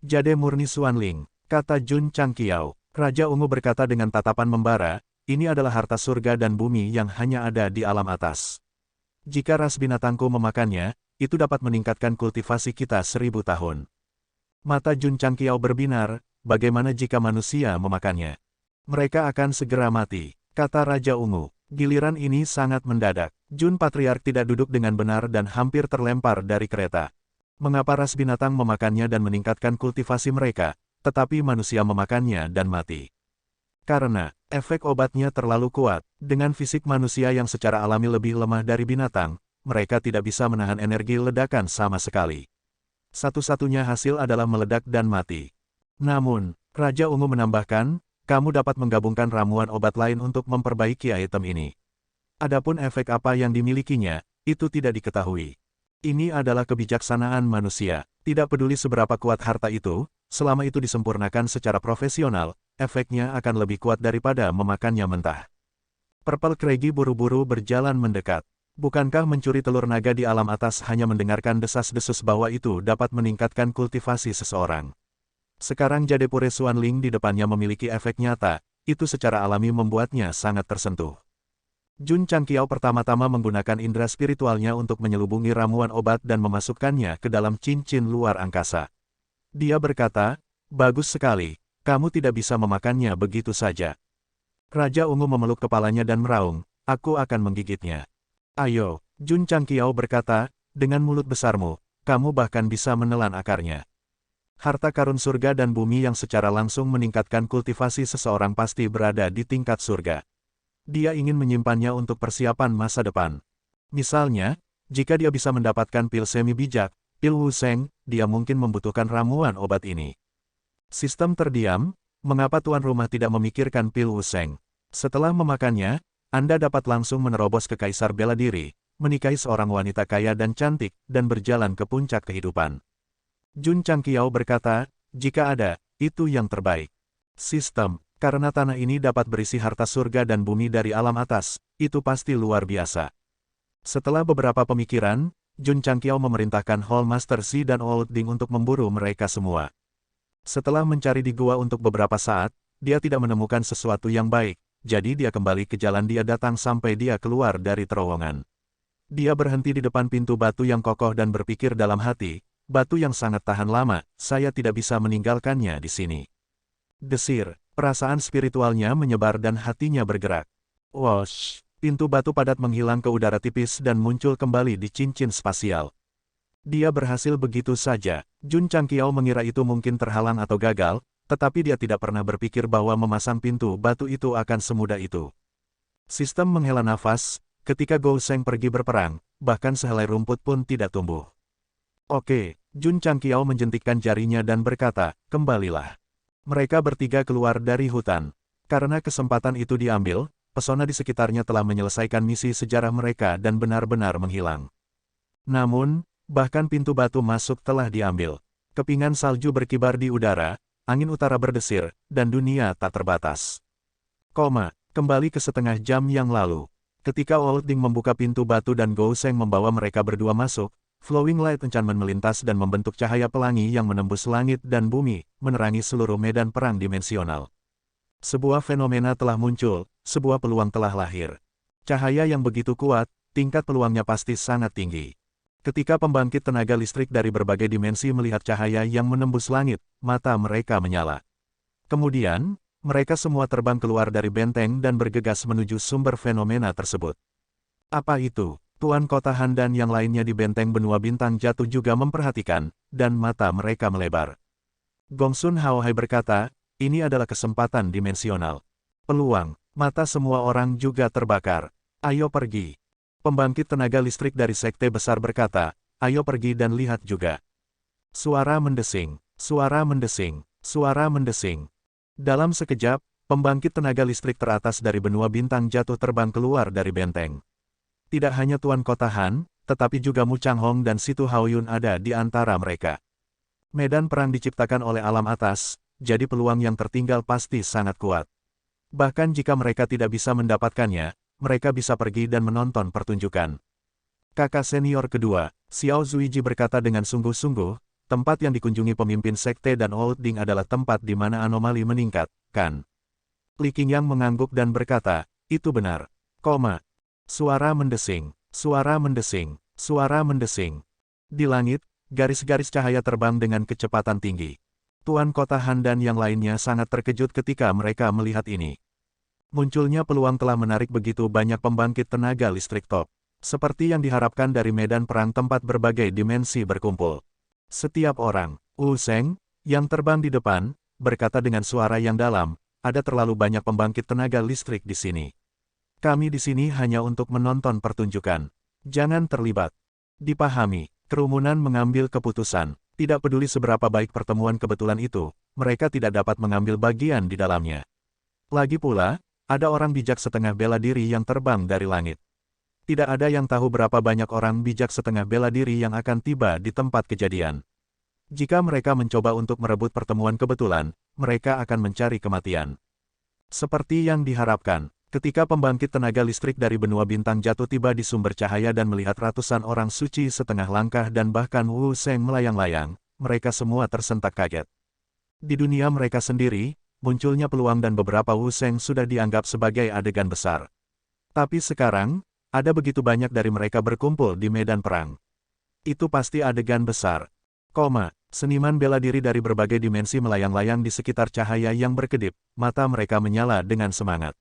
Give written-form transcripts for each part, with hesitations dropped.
Jade murni Xuanling, kata Jun Changqiao. Raja Ungu berkata dengan tatapan membara, ini adalah harta surga dan bumi yang hanya ada di alam atas. Jika ras binatangku memakannya, itu dapat meningkatkan kultivasi kita 1000 tahun. Mata Jun Changqiao berbinar, bagaimana jika manusia memakannya? Mereka akan segera mati, kata Raja Ungu. Giliran ini sangat mendadak. Jun Patriark tidak duduk dengan benar dan hampir terlempar dari kereta. Mengapa ras binatang memakannya dan meningkatkan kultivasi mereka, tetapi manusia memakannya dan mati? Karena efek obatnya terlalu kuat, dengan fisik manusia yang secara alami lebih lemah dari binatang, mereka tidak bisa menahan energi ledakan sama sekali. Satu-satunya hasil adalah meledak dan mati. Namun, Raja Ungu menambahkan, kamu dapat menggabungkan ramuan obat lain untuk memperbaiki item ini. Adapun efek apa yang dimilikinya, itu tidak diketahui. Ini adalah kebijaksanaan manusia. Tidak peduli seberapa kuat harta itu, selama itu disempurnakan secara profesional, efeknya akan lebih kuat daripada memakannya mentah. Purple Craigie buru-buru berjalan mendekat. Bukankah mencuri telur naga di alam atas hanya mendengarkan desas-desus bahwa itu dapat meningkatkan kultivasi seseorang? Sekarang Jade Pure Xuanling di depannya memiliki efek nyata, itu secara alami membuatnya sangat tersentuh. Jun Changqiao pertama-tama menggunakan indera spiritualnya untuk menyelubungi ramuan obat dan memasukkannya ke dalam cincin luar angkasa. Dia berkata, bagus sekali, kamu tidak bisa memakannya begitu saja. Raja Ungu memeluk kepalanya dan meraung, aku akan menggigitnya. Ayo, Jun Changqiao berkata, dengan mulut besarmu, kamu bahkan bisa menelan akarnya. Harta karun surga dan bumi yang secara langsung meningkatkan kultivasi seseorang pasti berada di tingkat surga. Dia ingin menyimpannya untuk persiapan masa depan. Misalnya, jika dia bisa mendapatkan pil semi bijak, pil Wu Sheng, dia mungkin membutuhkan ramuan obat ini. Sistem terdiam, mengapa tuan rumah tidak memikirkan pil Wu Sheng? Setelah memakannya, Anda dapat langsung menerobos ke kaisar bela diri, menikahi seorang wanita kaya dan cantik, dan berjalan ke puncak kehidupan. Jun Changqiao berkata, jika ada, itu yang terbaik. Sistem. Karena tanah ini dapat berisi harta surga dan bumi dari alam atas, itu pasti luar biasa. Setelah beberapa pemikiran, Jun Changqiao memerintahkan Hall Master Si dan Old Ding untuk memburu mereka semua. Setelah mencari di gua untuk beberapa saat, dia tidak menemukan sesuatu yang baik, jadi dia kembali ke jalan dia datang sampai dia keluar dari terowongan. Dia berhenti di depan pintu batu yang kokoh dan berpikir dalam hati, batu yang sangat tahan lama, saya tidak bisa meninggalkannya di sini. Desir. Perasaan spiritualnya menyebar dan hatinya bergerak. Wosh! Pintu batu padat menghilang ke udara tipis dan muncul kembali di cincin spasial. Dia berhasil begitu saja. Jun Changqiao mengira itu mungkin terhalang atau gagal, tetapi dia tidak pernah berpikir bahwa memasang pintu batu itu akan semudah itu. Sistem menghela nafas, ketika Gou Sheng pergi berperang, bahkan sehelai rumput pun tidak tumbuh. Oke, Jun Changqiao menjentikkan jarinya dan berkata, kembalilah. Mereka bertiga keluar dari hutan. Karena kesempatan itu diambil, pesona di sekitarnya telah menyelesaikan misi sejarah mereka dan benar-benar menghilang. Namun, bahkan pintu batu masuk telah diambil. Kepingan salju berkibar di udara, angin utara berdesir, dan dunia tak terbatas. Kembali ke setengah jam yang lalu. Ketika Old Ding membuka pintu batu dan Gou Sheng membawa mereka berdua masuk, Flowing Light Enchantment melintas dan membentuk cahaya pelangi yang menembus langit dan bumi, menerangi seluruh medan perang dimensional. Sebuah fenomena telah muncul, sebuah peluang telah lahir. Cahaya yang begitu kuat, tingkat peluangnya pasti sangat tinggi. Ketika pembangkit tenaga listrik dari berbagai dimensi melihat cahaya yang menembus langit, mata mereka menyala. Kemudian, mereka semua terbang keluar dari benteng dan bergegas menuju sumber fenomena tersebut. Apa itu? Tuan Kota Han dan yang lainnya di benteng benua bintang jatuh juga memperhatikan, dan mata mereka melebar. Gongsun Haohai berkata, ini adalah kesempatan dimensional. Peluang, mata semua orang juga terbakar. Ayo pergi. Pembangkit tenaga listrik dari sekte besar berkata, ayo pergi dan lihat juga. Suara mendesing, suara mendesing, suara mendesing. Dalam sekejap, pembangkit tenaga listrik teratas dari benua bintang jatuh terbang keluar dari benteng. Tidak hanya Tuan Kota Han, tetapi juga Mu Changhong dan Situ Haoyun ada di antara mereka. Medan perang diciptakan oleh alam atas, jadi peluang yang tertinggal pasti sangat kuat. Bahkan jika mereka tidak bisa mendapatkannya, mereka bisa pergi dan menonton pertunjukan. Kakak senior kedua, Xiao Zuiji berkata dengan sungguh-sungguh, tempat yang dikunjungi pemimpin sekte dan Old Ding adalah tempat di mana anomali meningkat, kan? Li Qingyang mengangguk dan berkata, itu benar. Suara mendesing, suara mendesing, suara mendesing. Di langit, garis-garis cahaya terbang dengan kecepatan tinggi. Tuan Kota Han dan yang lainnya sangat terkejut ketika mereka melihat ini. Munculnya peluang telah menarik begitu banyak pembangkit tenaga listrik top. Seperti yang diharapkan dari medan perang tempat berbagai dimensi berkumpul. Setiap orang, Wu Sheng, yang terbang di depan, berkata dengan suara yang dalam, ada terlalu banyak pembangkit tenaga listrik di sini. Kami di sini hanya untuk menonton pertunjukan. Jangan terlibat. Dipahami, kerumunan mengambil keputusan. Tidak peduli seberapa baik pertemuan kebetulan itu, mereka tidak dapat mengambil bagian di dalamnya. Lagi pula, ada orang bijak setengah bela diri yang terbang dari langit. Tidak ada yang tahu berapa banyak orang bijak setengah bela diri yang akan tiba di tempat kejadian. Jika mereka mencoba untuk merebut pertemuan kebetulan, mereka akan mencari kematian. Seperti yang diharapkan, ketika pembangkit tenaga listrik dari benua bintang jatuh tiba di sumber cahaya dan melihat ratusan orang suci setengah langkah dan bahkan Wu Sheng melayang-layang, mereka semua tersentak kaget. Di dunia mereka sendiri, munculnya peluang dan beberapa Wu Sheng sudah dianggap sebagai adegan besar. Tapi sekarang, ada begitu banyak dari mereka berkumpul di medan perang. Itu pasti adegan besar. Seniman bela diri dari berbagai dimensi melayang-layang di sekitar cahaya yang berkedip, mata mereka menyala dengan semangat.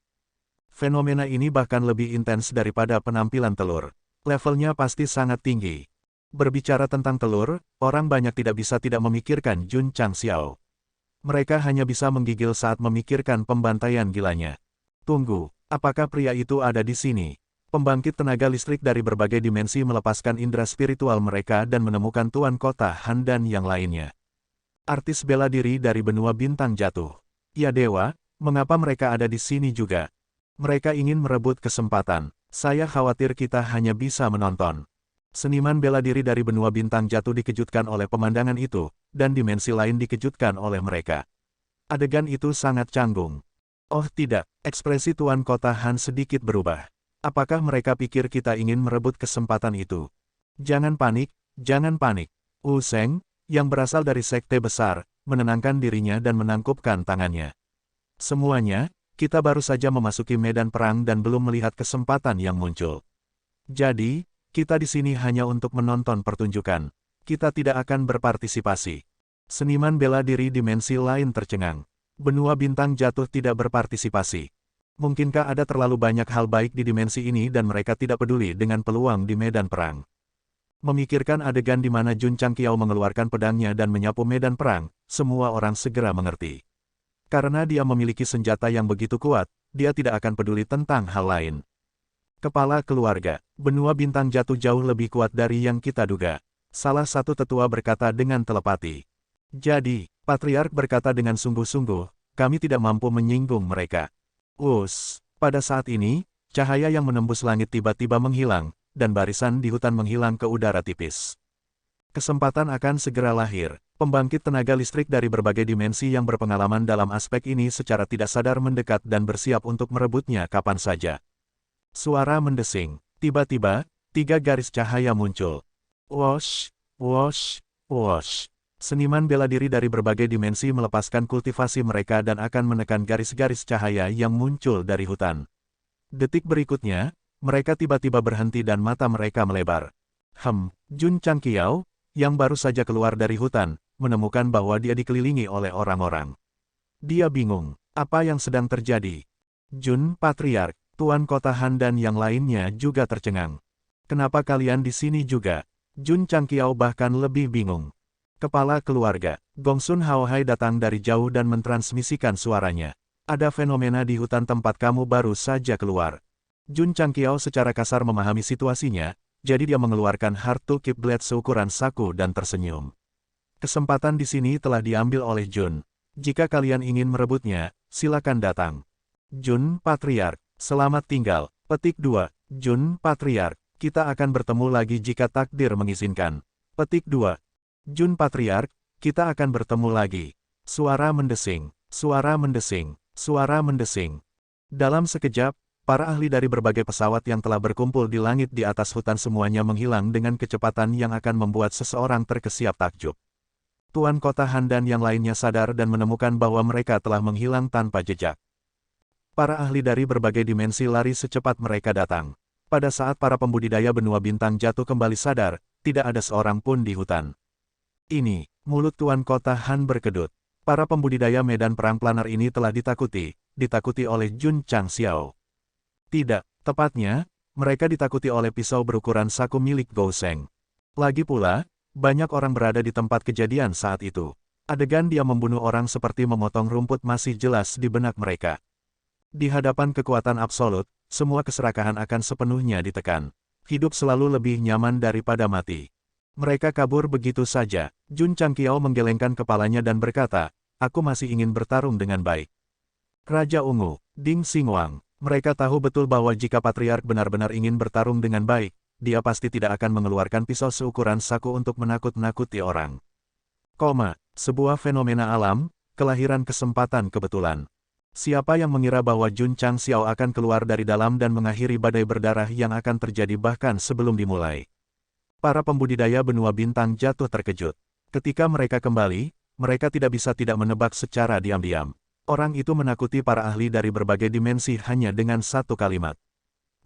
Fenomena ini bahkan lebih intens daripada penampilan telur. Levelnya pasti sangat tinggi. Berbicara tentang telur, orang banyak tidak bisa tidak memikirkan Jun Changxiao. Mereka hanya bisa menggigil saat memikirkan pembantaian gilanya. Tunggu, apakah pria itu ada di sini? Pembangkit tenaga listrik dari berbagai dimensi melepaskan indera spiritual mereka dan menemukan Tuan Kota Han dan yang lainnya. Artis bela diri dari benua bintang jatuh. Ya dewa, mengapa mereka ada di sini juga? Mereka ingin merebut kesempatan. Saya khawatir kita hanya bisa menonton. Seniman bela diri dari benua bintang jatuh dikejutkan oleh pemandangan itu, dan dimensi lain dikejutkan oleh mereka. Adegan itu sangat canggung. Oh tidak, ekspresi Tuan Kota Han sedikit berubah. Apakah mereka pikir kita ingin merebut kesempatan itu? Jangan panik, jangan panik. Wu Sheng, yang berasal dari sekte besar, menenangkan dirinya dan menangkupkan tangannya. Semuanya, kita baru saja memasuki medan perang dan belum melihat kesempatan yang muncul. Jadi, kita di sini hanya untuk menonton pertunjukan. Kita tidak akan berpartisipasi. Seniman bela diri dimensi lain tercengang. Benua bintang jatuh tidak berpartisipasi. Mungkinkah ada terlalu banyak hal baik di dimensi ini dan mereka tidak peduli dengan peluang di medan perang? Memikirkan adegan di mana Jun Changqiao mengeluarkan pedangnya dan menyapu medan perang, semua orang segera mengerti. Karena dia memiliki senjata yang begitu kuat, dia tidak akan peduli tentang hal lain. Kepala keluarga, benua bintang jatuh jauh lebih kuat dari yang kita duga. Salah satu tetua berkata dengan telepati. Jadi, Patriark berkata dengan sungguh-sungguh, kami tidak mampu menyinggung mereka. Pada saat ini, cahaya yang menembus langit tiba-tiba menghilang, dan barisan di hutan menghilang ke udara tipis. Kesempatan akan segera lahir. Pembangkit tenaga listrik dari berbagai dimensi yang berpengalaman dalam aspek ini secara tidak sadar mendekat dan bersiap untuk merebutnya kapan saja. Suara mendesing. Tiba-tiba, 3 garis cahaya muncul. Wosh, wosh, wosh. Seniman bela diri dari berbagai dimensi melepaskan kultivasi mereka dan akan menekan garis-garis cahaya yang muncul dari hutan. Detik berikutnya, mereka tiba-tiba berhenti dan mata mereka melebar. Jun Changqiao, yang baru saja keluar dari hutan, menemukan bahwa dia dikelilingi oleh orang-orang. Dia bingung, apa yang sedang terjadi? Jun Patriark, Tuan Kota Han dan yang lainnya juga tercengang. Kenapa kalian di sini juga? Jun Changqiao bahkan lebih bingung. Kepala keluarga, Gongsun Haohai datang dari jauh dan mentransmisikan suaranya. Ada fenomena di hutan tempat kamu baru saja keluar. Jun Changqiao secara kasar memahami situasinya, jadi dia mengeluarkan Heart to Keep Blade seukuran saku dan tersenyum. Kesempatan di sini telah diambil oleh Jun. Jika kalian ingin merebutnya, silakan datang. Jun Patriark, selamat tinggal. Petik 2. Jun Patriark, kita akan bertemu lagi jika takdir mengizinkan. Petik 2. Jun Patriark, kita akan bertemu lagi. Suara mendesing, suara mendesing, suara mendesing. Dalam sekejap, para ahli dari berbagai pesawat yang telah berkumpul di langit di atas hutan semuanya menghilang dengan kecepatan yang akan membuat seseorang terkesiap takjub. Tuan Kota Han dan yang lainnya sadar dan menemukan bahwa mereka telah menghilang tanpa jejak. Para ahli dari berbagai dimensi lari secepat mereka datang. Pada saat para pembudidaya benua bintang jatuh kembali sadar, tidak ada seorang pun di hutan. Ini, mulut Tuan Kota Han berkedut. Para pembudidaya medan perang planar ini telah ditakuti oleh Jun Chang Xiao. Tidak, tepatnya, mereka ditakuti oleh pisau berukuran saku milik Gou Sheng. Lagi pula, banyak orang berada di tempat kejadian saat itu. Adegan dia membunuh orang seperti memotong rumput masih jelas di benak mereka. Di hadapan kekuatan absolut, semua keserakahan akan sepenuhnya ditekan. Hidup selalu lebih nyaman daripada mati. Mereka kabur begitu saja. Jun Changqiao menggelengkan kepalanya dan berkata, aku masih ingin bertarung dengan baik. Raja Ungu, Ding Xingwang, mereka tahu betul bahwa jika Patriark benar-benar ingin bertarung dengan baik, dia pasti tidak akan mengeluarkan pisau seukuran saku untuk menakut-nakuti orang. Sebuah fenomena alam, kelahiran kesempatan kebetulan. Siapa yang mengira bahwa Jun Chang Xiao akan keluar dari dalam dan mengakhiri badai berdarah yang akan terjadi bahkan sebelum dimulai. Para pembudidaya benua bintang jatuh terkejut. Ketika mereka kembali, mereka tidak bisa tidak menebak secara diam-diam. Orang itu menakuti para ahli dari berbagai dimensi hanya dengan satu kalimat.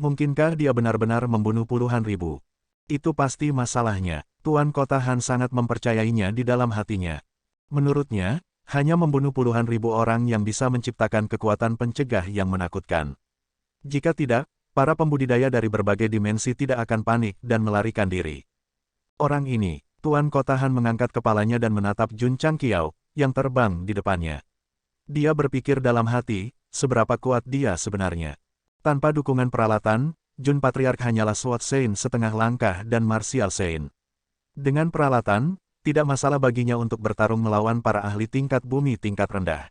Mungkinkah dia benar-benar membunuh puluhan ribu? Itu pasti masalahnya. Tuan Kota Han sangat mempercayainya di dalam hatinya. Menurutnya, hanya membunuh puluhan ribu orang yang bisa menciptakan kekuatan pencegah yang menakutkan. Jika tidak, para pembudidaya dari berbagai dimensi tidak akan panik dan melarikan diri. Orang ini, Tuan Kota Han mengangkat kepalanya dan menatap Jun Changqiao, yang terbang di depannya. Dia berpikir dalam hati, seberapa kuat dia sebenarnya. Tanpa dukungan peralatan, Jun Patriark hanyalah Sword Sein setengah langkah dan Martial Sein. Dengan peralatan, tidak masalah baginya untuk bertarung melawan para ahli tingkat bumi tingkat rendah.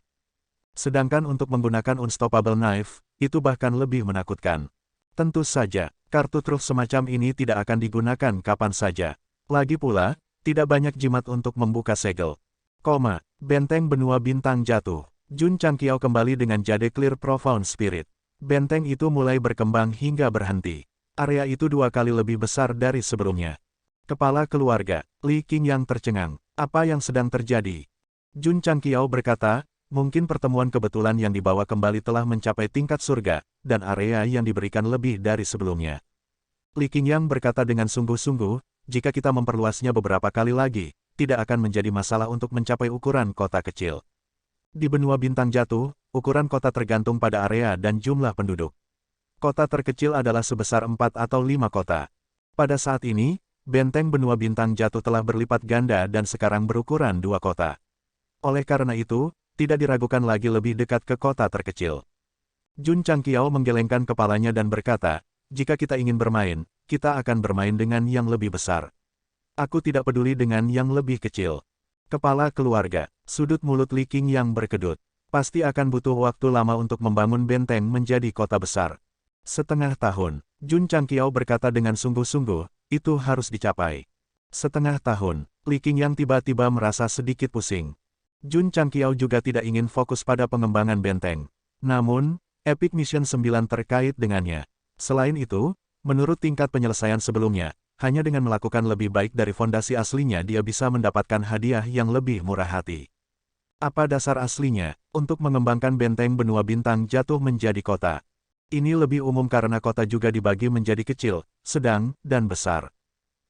Sedangkan untuk menggunakan Unstoppable Knife, itu bahkan lebih menakutkan. Tentu saja, kartu truf semacam ini tidak akan digunakan kapan saja. Lagi pula, tidak banyak jimat untuk membuka segel. Benteng benua bintang jatuh. Jun Changqiao kembali dengan jade Clear Profound Spirit. Benteng itu mulai berkembang hingga berhenti. Area itu 2 kali lebih besar dari sebelumnya. Kepala keluarga, Li Qing yang tercengang. Apa yang sedang terjadi? Jun Changqiao berkata, mungkin pertemuan kebetulan yang dibawa kembali telah mencapai tingkat surga, dan area yang diberikan lebih dari sebelumnya. Li Qing yang berkata dengan sungguh-sungguh, jika kita memperluasnya beberapa kali lagi, tidak akan menjadi masalah untuk mencapai ukuran kota kecil. Di benua bintang jatuh, ukuran kota tergantung pada area dan jumlah penduduk. Kota terkecil adalah sebesar 4 atau 5 kota. Pada saat ini, benteng benua bintang jatuh telah berlipat ganda dan sekarang berukuran 2 kota. Oleh karena itu, tidak diragukan lagi lebih dekat ke kota terkecil. Jun Changqiao menggelengkan kepalanya dan berkata, jika kita ingin bermain, kita akan bermain dengan yang lebih besar. Aku tidak peduli dengan yang lebih kecil. Kepala keluarga, sudut mulut Li Qing yang berkedut. Pasti akan butuh waktu lama untuk membangun benteng menjadi kota besar. Setengah tahun, Jun Changqiao berkata dengan sungguh-sungguh, itu harus dicapai. Setengah tahun, Li Qing yang tiba-tiba merasa sedikit pusing. Jun Changqiao juga tidak ingin fokus pada pengembangan benteng. Namun, Epic Mission 9 terkait dengannya. Selain itu, menurut tingkat penyelesaian sebelumnya, hanya dengan melakukan lebih baik dari fondasi aslinya dia bisa mendapatkan hadiah yang lebih murah hati. Apa dasar aslinya, untuk mengembangkan benteng benua bintang jatuh menjadi kota? Ini lebih umum karena kota juga dibagi menjadi kecil, sedang, dan besar.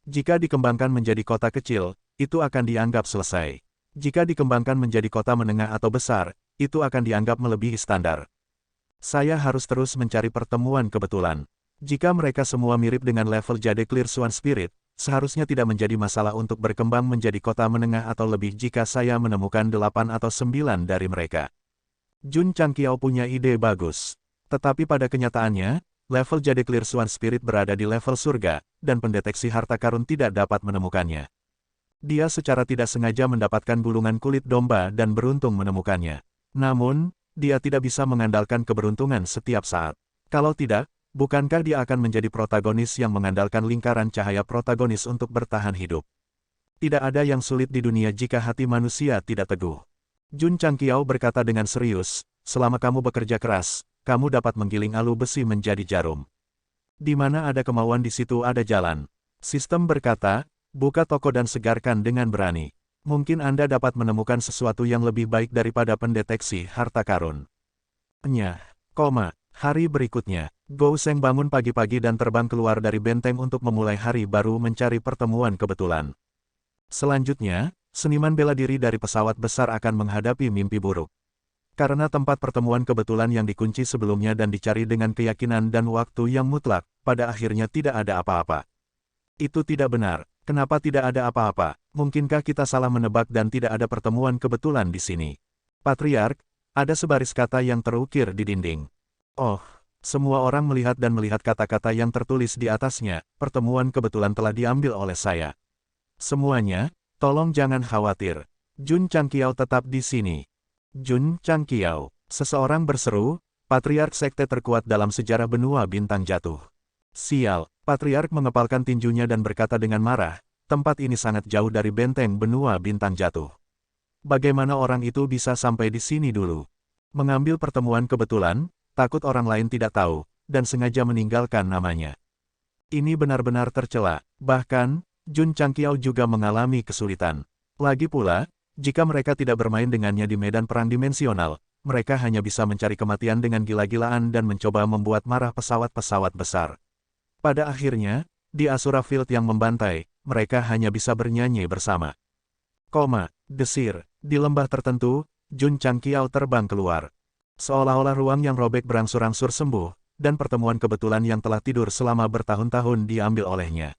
Jika dikembangkan menjadi kota kecil, itu akan dianggap selesai. Jika dikembangkan menjadi kota menengah atau besar, itu akan dianggap melebihi standar. Saya harus terus mencari pertemuan kebetulan. Jika mereka semua mirip dengan level jade Clear Swan Spirit, seharusnya tidak menjadi masalah untuk berkembang menjadi kota menengah atau lebih jika saya menemukan 8 atau 9 dari mereka. Jun Changqiao punya ide bagus. Tetapi pada kenyataannya, level jade Clear Swan Spirit berada di level surga, dan pendeteksi harta karun tidak dapat menemukannya. Dia secara tidak sengaja mendapatkan gulungan kulit domba dan beruntung menemukannya. Namun, dia tidak bisa mengandalkan keberuntungan setiap saat. Kalau tidak, bukankah dia akan menjadi protagonis yang mengandalkan lingkaran cahaya protagonis untuk bertahan hidup? Tidak ada yang sulit di dunia jika hati manusia tidak teguh. Jun Changqiao berkata dengan serius, selama kamu bekerja keras, kamu dapat menggiling alu besi menjadi jarum. Di mana ada kemauan di situ ada jalan. Sistem berkata, buka toko dan segarkan dengan berani. Mungkin Anda dapat menemukan sesuatu yang lebih baik daripada pendeteksi harta karun. Hari berikutnya, Gou Sheng bangun pagi-pagi dan terbang keluar dari benteng untuk memulai hari baru mencari pertemuan kebetulan. Selanjutnya, seniman bela diri dari pesawat besar akan menghadapi mimpi buruk. Karena tempat pertemuan kebetulan yang dikunci sebelumnya dan dicari dengan keyakinan dan waktu yang mutlak, pada akhirnya tidak ada apa-apa. Itu tidak benar. Kenapa tidak ada apa-apa? Mungkinkah kita salah menebak dan tidak ada pertemuan kebetulan di sini? Patriark, ada sebaris kata yang terukir di dinding. Oh, semua orang melihat dan melihat kata-kata yang tertulis di atasnya, pertemuan kebetulan telah diambil oleh saya. Semuanya, tolong jangan khawatir. Jun Changqiao tetap di sini. Jun Changqiao, seseorang berseru, Patriark sekte terkuat dalam sejarah benua bintang jatuh. Sial, Patriark mengepalkan tinjunya dan berkata dengan marah, tempat ini sangat jauh dari benteng benua bintang jatuh. Bagaimana orang itu bisa sampai di sini dulu? Mengambil pertemuan kebetulan, takut orang lain tidak tahu, dan sengaja meninggalkan namanya. Ini benar-benar tercela, bahkan, Jun Changqiao juga mengalami kesulitan. Lagi pula, jika mereka tidak bermain dengannya di medan perang dimensional, mereka hanya bisa mencari kematian dengan gila-gilaan dan mencoba membuat marah pesawat-pesawat besar. Pada akhirnya, di Asura Field yang membantai, mereka hanya bisa bernyanyi bersama. Desir, di lembah tertentu, Jun Changqiao terbang keluar. Seolah-olah ruang yang robek berangsur-angsur sembuh, dan pertemuan kebetulan yang telah tidur selama bertahun-tahun diambil olehnya.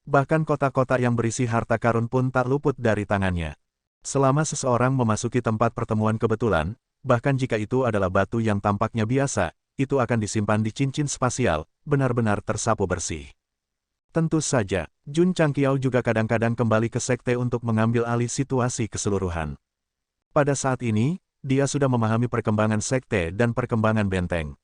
Bahkan kotak-kotak yang berisi harta karun pun tak luput dari tangannya. Selama seseorang memasuki tempat pertemuan kebetulan, bahkan jika itu adalah batu yang tampaknya biasa, itu akan disimpan di cincin spasial, benar-benar tersapu bersih. Tentu saja, Jun Changqiao juga kadang-kadang kembali ke sekte untuk mengambil alih situasi keseluruhan. Pada saat ini, dia sudah memahami perkembangan sekte dan perkembangan benteng.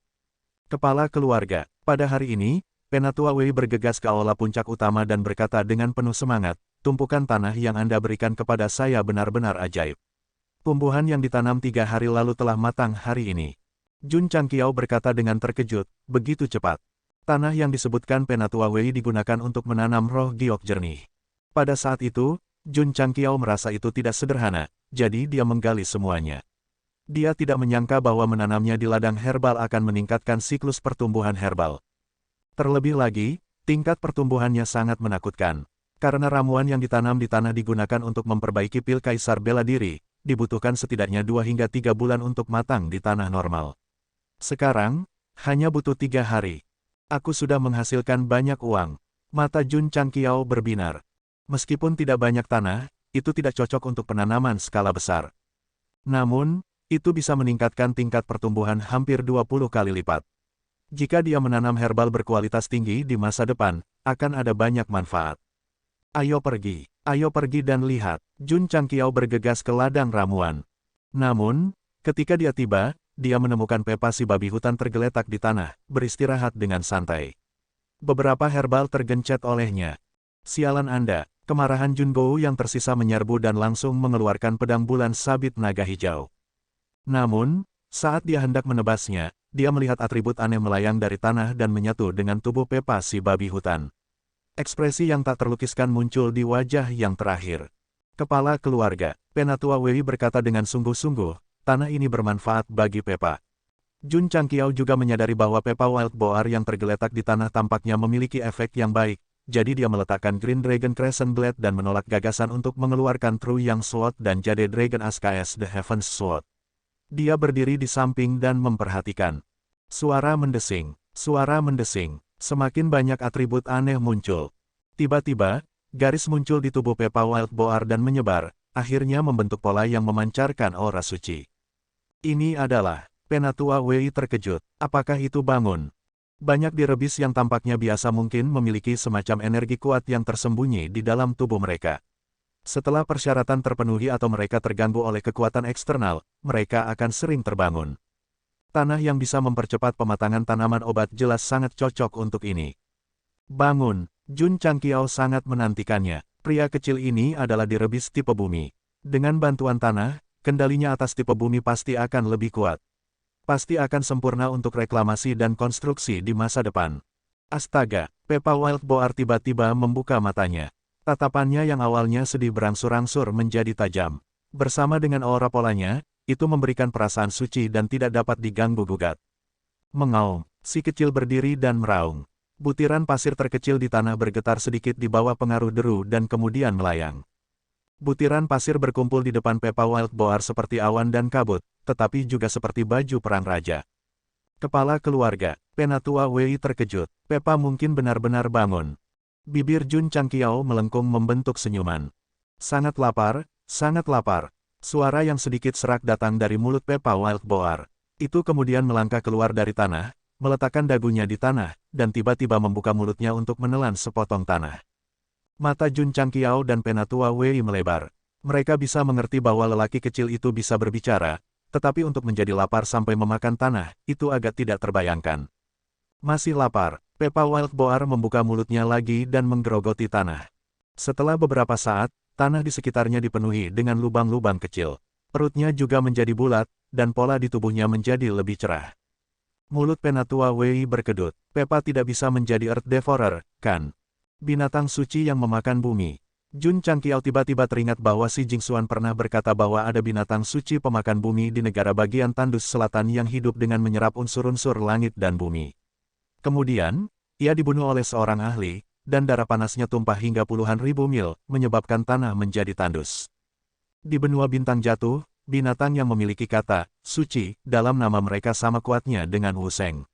Kepala keluarga, pada hari ini, Penatua Wei bergegas ke aula puncak utama dan berkata dengan penuh semangat, tumpukan tanah yang Anda berikan kepada saya benar-benar ajaib. Tumbuhan yang ditanam 3 hari lalu telah matang hari ini. Jun Changqiao berkata dengan terkejut, begitu cepat. Tanah yang disebutkan Penatua Wei digunakan untuk menanam roh giok jernih. Pada saat itu, Jun Changqiao merasa itu tidak sederhana, jadi dia menggali semuanya. Dia tidak menyangka bahwa menanamnya di ladang herbal akan meningkatkan siklus pertumbuhan herbal. Terlebih lagi, tingkat pertumbuhannya sangat menakutkan. Karena ramuan yang ditanam di tanah digunakan untuk memperbaiki pil kaisar bela diri, dibutuhkan setidaknya 2 hingga 3 bulan untuk matang di tanah normal. Sekarang, hanya butuh 3 hari. Aku sudah menghasilkan banyak uang. Mata Jun Changqiao berbinar. Meskipun tidak banyak tanah, itu tidak cocok untuk penanaman skala besar. Namun, itu bisa meningkatkan tingkat pertumbuhan hampir 20 kali lipat. Jika dia menanam herbal berkualitas tinggi di masa depan, akan ada banyak manfaat. Ayo pergi dan lihat. Jun Changqiao bergegas ke ladang ramuan. Namun, ketika dia tiba, dia menemukan Pepa si babi hutan tergeletak di tanah, beristirahat dengan santai. Beberapa herbal tergencet olehnya. Sialan Anda, kemarahan Jun Gou yang tersisa menyerbu dan langsung mengeluarkan pedang bulan sabit naga hijau. Namun, saat dia hendak menebasnya, dia melihat atribut aneh melayang dari tanah dan menyatu dengan tubuh Pepa si babi hutan. Ekspresi yang tak terlukiskan muncul di wajah yang terakhir. Kepala keluarga, Penatua Wei berkata dengan sungguh-sungguh, tanah ini bermanfaat bagi Pepa. Jun Changqiao juga menyadari bahwa Pepa Wild Boar yang tergeletak di tanah tampaknya memiliki efek yang baik, jadi dia meletakkan Green Dragon Crescent Blade dan menolak gagasan untuk mengeluarkan True Yang Sword dan Jade Dragon Askas The Heaven's Sword. Dia berdiri di samping dan memperhatikan. Suara mendesing, semakin banyak atribut aneh muncul. Tiba-tiba, garis muncul di tubuh Pepa Wild Boar dan menyebar, akhirnya membentuk pola yang memancarkan aura suci. Ini adalah, Penatua Wei terkejut, apakah itu bangun? Banyak direbis yang tampaknya biasa mungkin memiliki semacam energi kuat yang tersembunyi di dalam tubuh mereka. Setelah persyaratan terpenuhi atau mereka terganggu oleh kekuatan eksternal, mereka akan sering terbangun. Tanah yang bisa mempercepat pematangan tanaman obat jelas sangat cocok untuk ini. Bangun, Jun Changqiao sangat menantikannya. Pria kecil ini adalah direbis tipe bumi. Dengan bantuan tanah, kendalinya atas tipe bumi pasti akan lebih kuat. Pasti akan sempurna untuk reklamasi dan konstruksi di masa depan. Astaga, Pepa Wild Boar tiba-tiba membuka matanya. Tatapannya yang awalnya sedih berangsur-angsur menjadi tajam. Bersama dengan aura polanya, itu memberikan perasaan suci dan tidak dapat diganggu-gugat. Mengaum, si kecil berdiri dan meraung. Butiran pasir terkecil di tanah bergetar sedikit di bawah pengaruh deru dan kemudian melayang. Butiran pasir berkumpul di depan Pepa Wild Boar seperti awan dan kabut, tetapi juga seperti baju perang raja. Kepala keluarga, Penatua Wei terkejut. Pepa mungkin benar-benar bangun. Bibir Jun Changqiao melengkung membentuk senyuman. Sangat lapar, sangat lapar. Suara yang sedikit serak datang dari mulut Pepa Wild Boar. Itu kemudian melangkah keluar dari tanah, meletakkan dagunya di tanah, dan tiba-tiba membuka mulutnya untuk menelan sepotong tanah. Mata Jun Changqiao dan Penatua Wei melebar. Mereka bisa mengerti bahwa lelaki kecil itu bisa berbicara, tetapi untuk menjadi lapar sampai memakan tanah, itu agak tidak terbayangkan. Masih lapar, Pepa Wild Boar membuka mulutnya lagi dan menggerogoti tanah. Setelah beberapa saat, tanah di sekitarnya dipenuhi dengan lubang-lubang kecil. Perutnya juga menjadi bulat, dan pola di tubuhnya menjadi lebih cerah. Mulut Penatua Wei berkedut. Pepa tidak bisa menjadi Earth Devourer, kan? Binatang suci yang memakan bumi. Jun Changqiao tiba-tiba teringat bahwa si Jingxuan pernah berkata bahwa ada binatang suci pemakan bumi di negara bagian tandus selatan yang hidup dengan menyerap unsur-unsur langit dan bumi. Kemudian, ia dibunuh oleh seorang ahli, dan darah panasnya tumpah hingga puluhan ribu mil, menyebabkan tanah menjadi tandus. Di benua bintang jatuh, binatang yang memiliki kata suci dalam nama mereka sama kuatnya dengan Wu Sheng.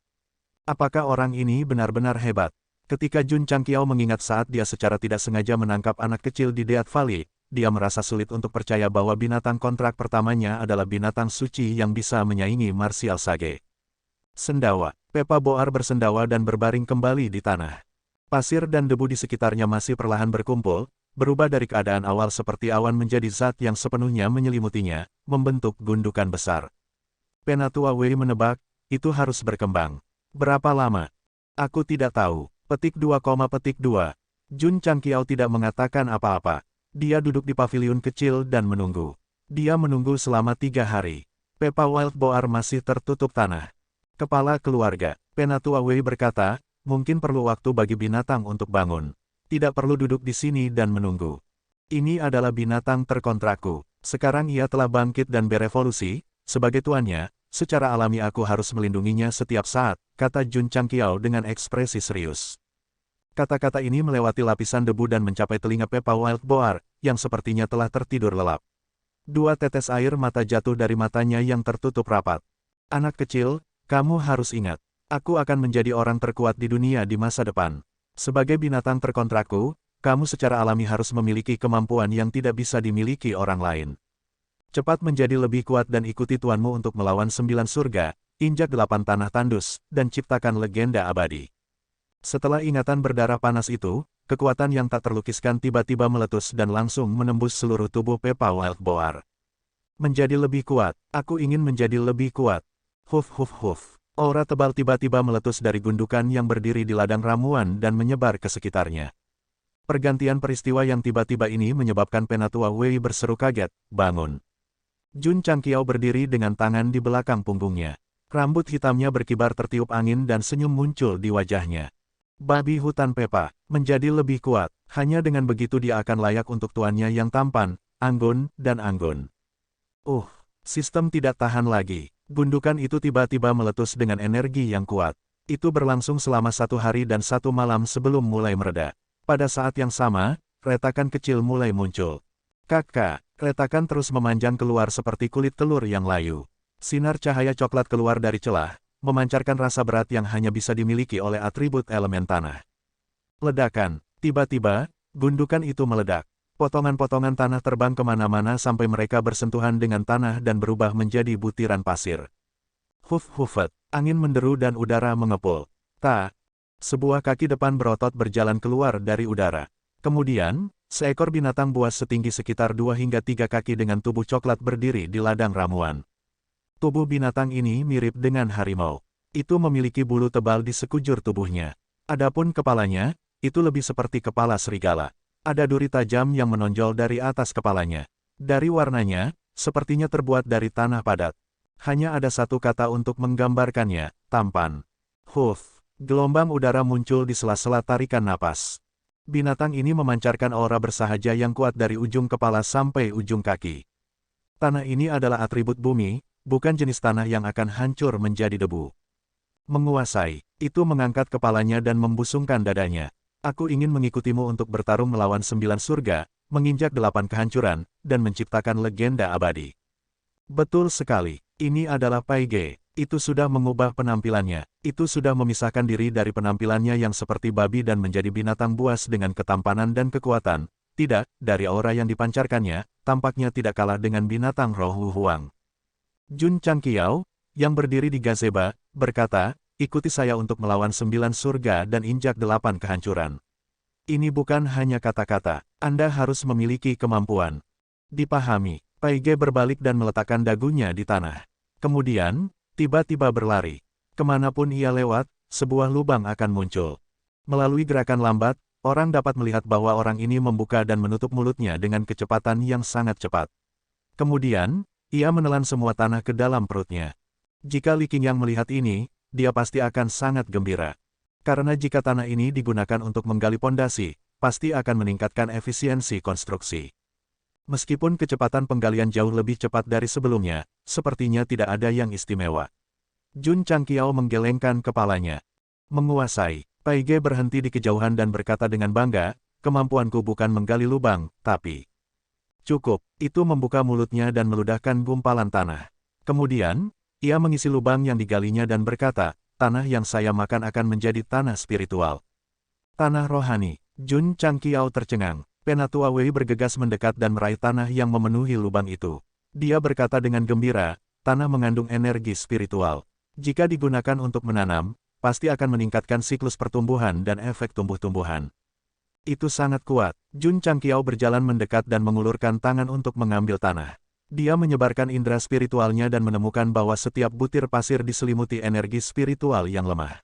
Apakah orang ini benar-benar hebat? Ketika Jun Changqiao mengingat saat dia secara tidak sengaja menangkap anak kecil di Death Valley, dia merasa sulit untuk percaya bahwa binatang kontrak pertamanya adalah binatang suci yang bisa menyaingi Martial Sage. Sendawa. Pepa Boar bersendawa dan berbaring kembali di tanah. Pasir dan debu di sekitarnya masih perlahan berkumpul, berubah dari keadaan awal seperti awan menjadi zat yang sepenuhnya menyelimutinya, membentuk gundukan besar. Penatua Wei menebak, itu harus berkembang. Berapa lama? Aku tidak tahu. Petik 2, petik 2. Jun Changqiao tidak mengatakan apa-apa. Dia duduk di paviliun kecil dan menunggu. Dia menunggu selama 3 hari. Pepa Wild Boar masih tertutup tanah. Kepala keluarga, Penatua Wei berkata, mungkin perlu waktu bagi binatang untuk bangun. Tidak perlu duduk di sini dan menunggu. Ini adalah binatang terkontrakku. Sekarang ia telah bangkit dan berevolusi, sebagai tuannya, secara alami aku harus melindunginya setiap saat, kata Jun Changqiao dengan ekspresi serius. Kata-kata ini melewati lapisan debu dan mencapai telinga Pepa Wild Boar, yang sepertinya telah tertidur lelap. 2 tetes air mata jatuh dari matanya yang tertutup rapat. Anak kecil, kamu harus ingat, aku akan menjadi orang terkuat di dunia di masa depan. Sebagai binatang terkontrakku, kamu secara alami harus memiliki kemampuan yang tidak bisa dimiliki orang lain. Cepat menjadi lebih kuat dan ikuti tuanmu untuk melawan 9 surga, injak 8 tanah tandus, dan ciptakan legenda abadi. Setelah ingatan berdarah panas itu, kekuatan yang tak terlukiskan tiba-tiba meletus dan langsung menembus seluruh tubuh Pepa Wild Boar. Menjadi lebih kuat, aku ingin menjadi lebih kuat. Huf huf huf. Aura tebal tiba-tiba meletus dari gundukan yang berdiri di ladang ramuan dan menyebar ke sekitarnya. Pergantian peristiwa yang tiba-tiba ini menyebabkan Penatua Wei berseru kaget, bangun. Jun Changqiao berdiri dengan tangan di belakang punggungnya. Rambut hitamnya berkibar tertiup angin dan senyum muncul di wajahnya. Babi hutan Pepa, menjadi lebih kuat, hanya dengan begitu dia akan layak untuk tuannya yang tampan, anggun, dan anggun. Sistem tidak tahan lagi. Gundukan itu tiba-tiba meletus dengan energi yang kuat. Itu berlangsung selama 1 hari dan 1 malam sebelum mulai mereda. Pada saat yang sama, retakan kecil mulai muncul. Kakak, retakan terus memanjang keluar seperti kulit telur yang layu. Sinar cahaya coklat keluar dari celah, memancarkan rasa berat yang hanya bisa dimiliki oleh atribut elemen tanah. Ledakan, tiba-tiba, gundukan itu meledak. Potongan-potongan tanah terbang kemana-mana sampai mereka bersentuhan dengan tanah dan berubah menjadi butiran pasir. Huf-hufet, angin menderu dan udara mengepul. Sebuah kaki depan berotot berjalan keluar dari udara. Kemudian, seekor binatang buas setinggi sekitar 2 hingga 3 kaki dengan tubuh coklat berdiri di ladang ramuan. Tubuh binatang ini mirip dengan harimau. Itu memiliki bulu tebal di sekujur tubuhnya. Adapun kepalanya, itu lebih seperti kepala serigala. Ada duri tajam yang menonjol dari atas kepalanya. Dari warnanya, sepertinya terbuat dari tanah padat. Hanya ada satu kata untuk menggambarkannya, tampan. Gelombang udara muncul di sela-sela tarikan napas. Binatang ini memancarkan aura bersahaja yang kuat dari ujung kepala sampai ujung kaki. Tanah ini adalah atribut bumi, bukan jenis tanah yang akan hancur menjadi debu. Menguasai, itu mengangkat kepalanya dan membusungkan dadanya. Aku ingin mengikutimu untuk bertarung melawan 9 surga, menginjak 8 kehancuran, dan menciptakan legenda abadi. Betul sekali, ini adalah Pai Ge. Itu sudah mengubah penampilannya, itu sudah memisahkan diri dari penampilannya yang seperti babi dan menjadi binatang buas dengan ketampanan dan kekuatan. Tidak, dari aura yang dipancarkannya, tampaknya tidak kalah dengan binatang roh Wu Huang. Jun Changqiao, yang berdiri di gazebo, berkata, ikuti saya untuk melawan 9 surga dan injak 8 kehancuran. Ini bukan hanya kata-kata, Anda harus memiliki kemampuan. Dipahami, Pai Ge berbalik dan meletakkan dagunya di tanah. Kemudian, tiba-tiba berlari. Kemanapun ia lewat, sebuah lubang akan muncul. Melalui gerakan lambat, orang dapat melihat bahwa orang ini membuka dan menutup mulutnya dengan kecepatan yang sangat cepat. Kemudian, ia menelan semua tanah ke dalam perutnya. Jika Li Qingyang melihat ini, dia pasti akan sangat gembira. Karena jika tanah ini digunakan untuk menggali pondasi, pasti akan meningkatkan efisiensi konstruksi. Meskipun kecepatan penggalian jauh lebih cepat dari sebelumnya, sepertinya tidak ada yang istimewa. Jun Changqiao menggelengkan kepalanya. Menguasai, Pai Ge berhenti di kejauhan dan berkata dengan bangga, kemampuanku bukan menggali lubang, tapi... Cukup, itu membuka mulutnya dan meludahkan gumpalan tanah. Kemudian, ia mengisi lubang yang digalinya dan berkata, tanah yang saya makan akan menjadi tanah spiritual. Tanah rohani, Jun Changqiao tercengang. Penatua Wei bergegas mendekat dan meraih tanah yang memenuhi lubang itu. Dia berkata dengan gembira, tanah mengandung energi spiritual. Jika digunakan untuk menanam, pasti akan meningkatkan siklus pertumbuhan dan efek tumbuh-tumbuhan. Itu sangat kuat. Jun Changqiao berjalan mendekat dan mengulurkan tangan untuk mengambil tanah. Dia menyebarkan indera spiritualnya dan menemukan bahwa setiap butir pasir diselimuti energi spiritual yang lemah.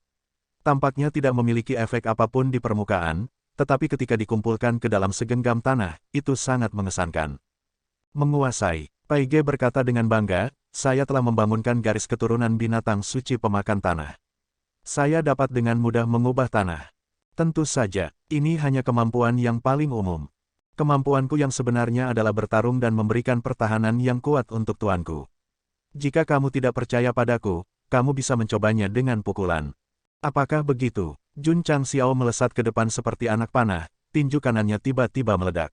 Tampaknya tidak memiliki efek apapun di permukaan, tetapi ketika dikumpulkan ke dalam segenggam tanah, itu sangat mengesankan. Menguasai, Pai Ge berkata dengan bangga, saya telah membangunkan garis keturunan binatang suci pemakan tanah. Saya dapat dengan mudah mengubah tanah. Tentu saja, ini hanya kemampuan yang paling umum. Kemampuanku yang sebenarnya adalah bertarung dan memberikan pertahanan yang kuat untuk tuanku. Jika kamu tidak percaya padaku, kamu bisa mencobanya dengan pukulan. Apakah begitu? Jun Changqiao melesat ke depan seperti anak panah, tinju kanannya tiba-tiba meledak.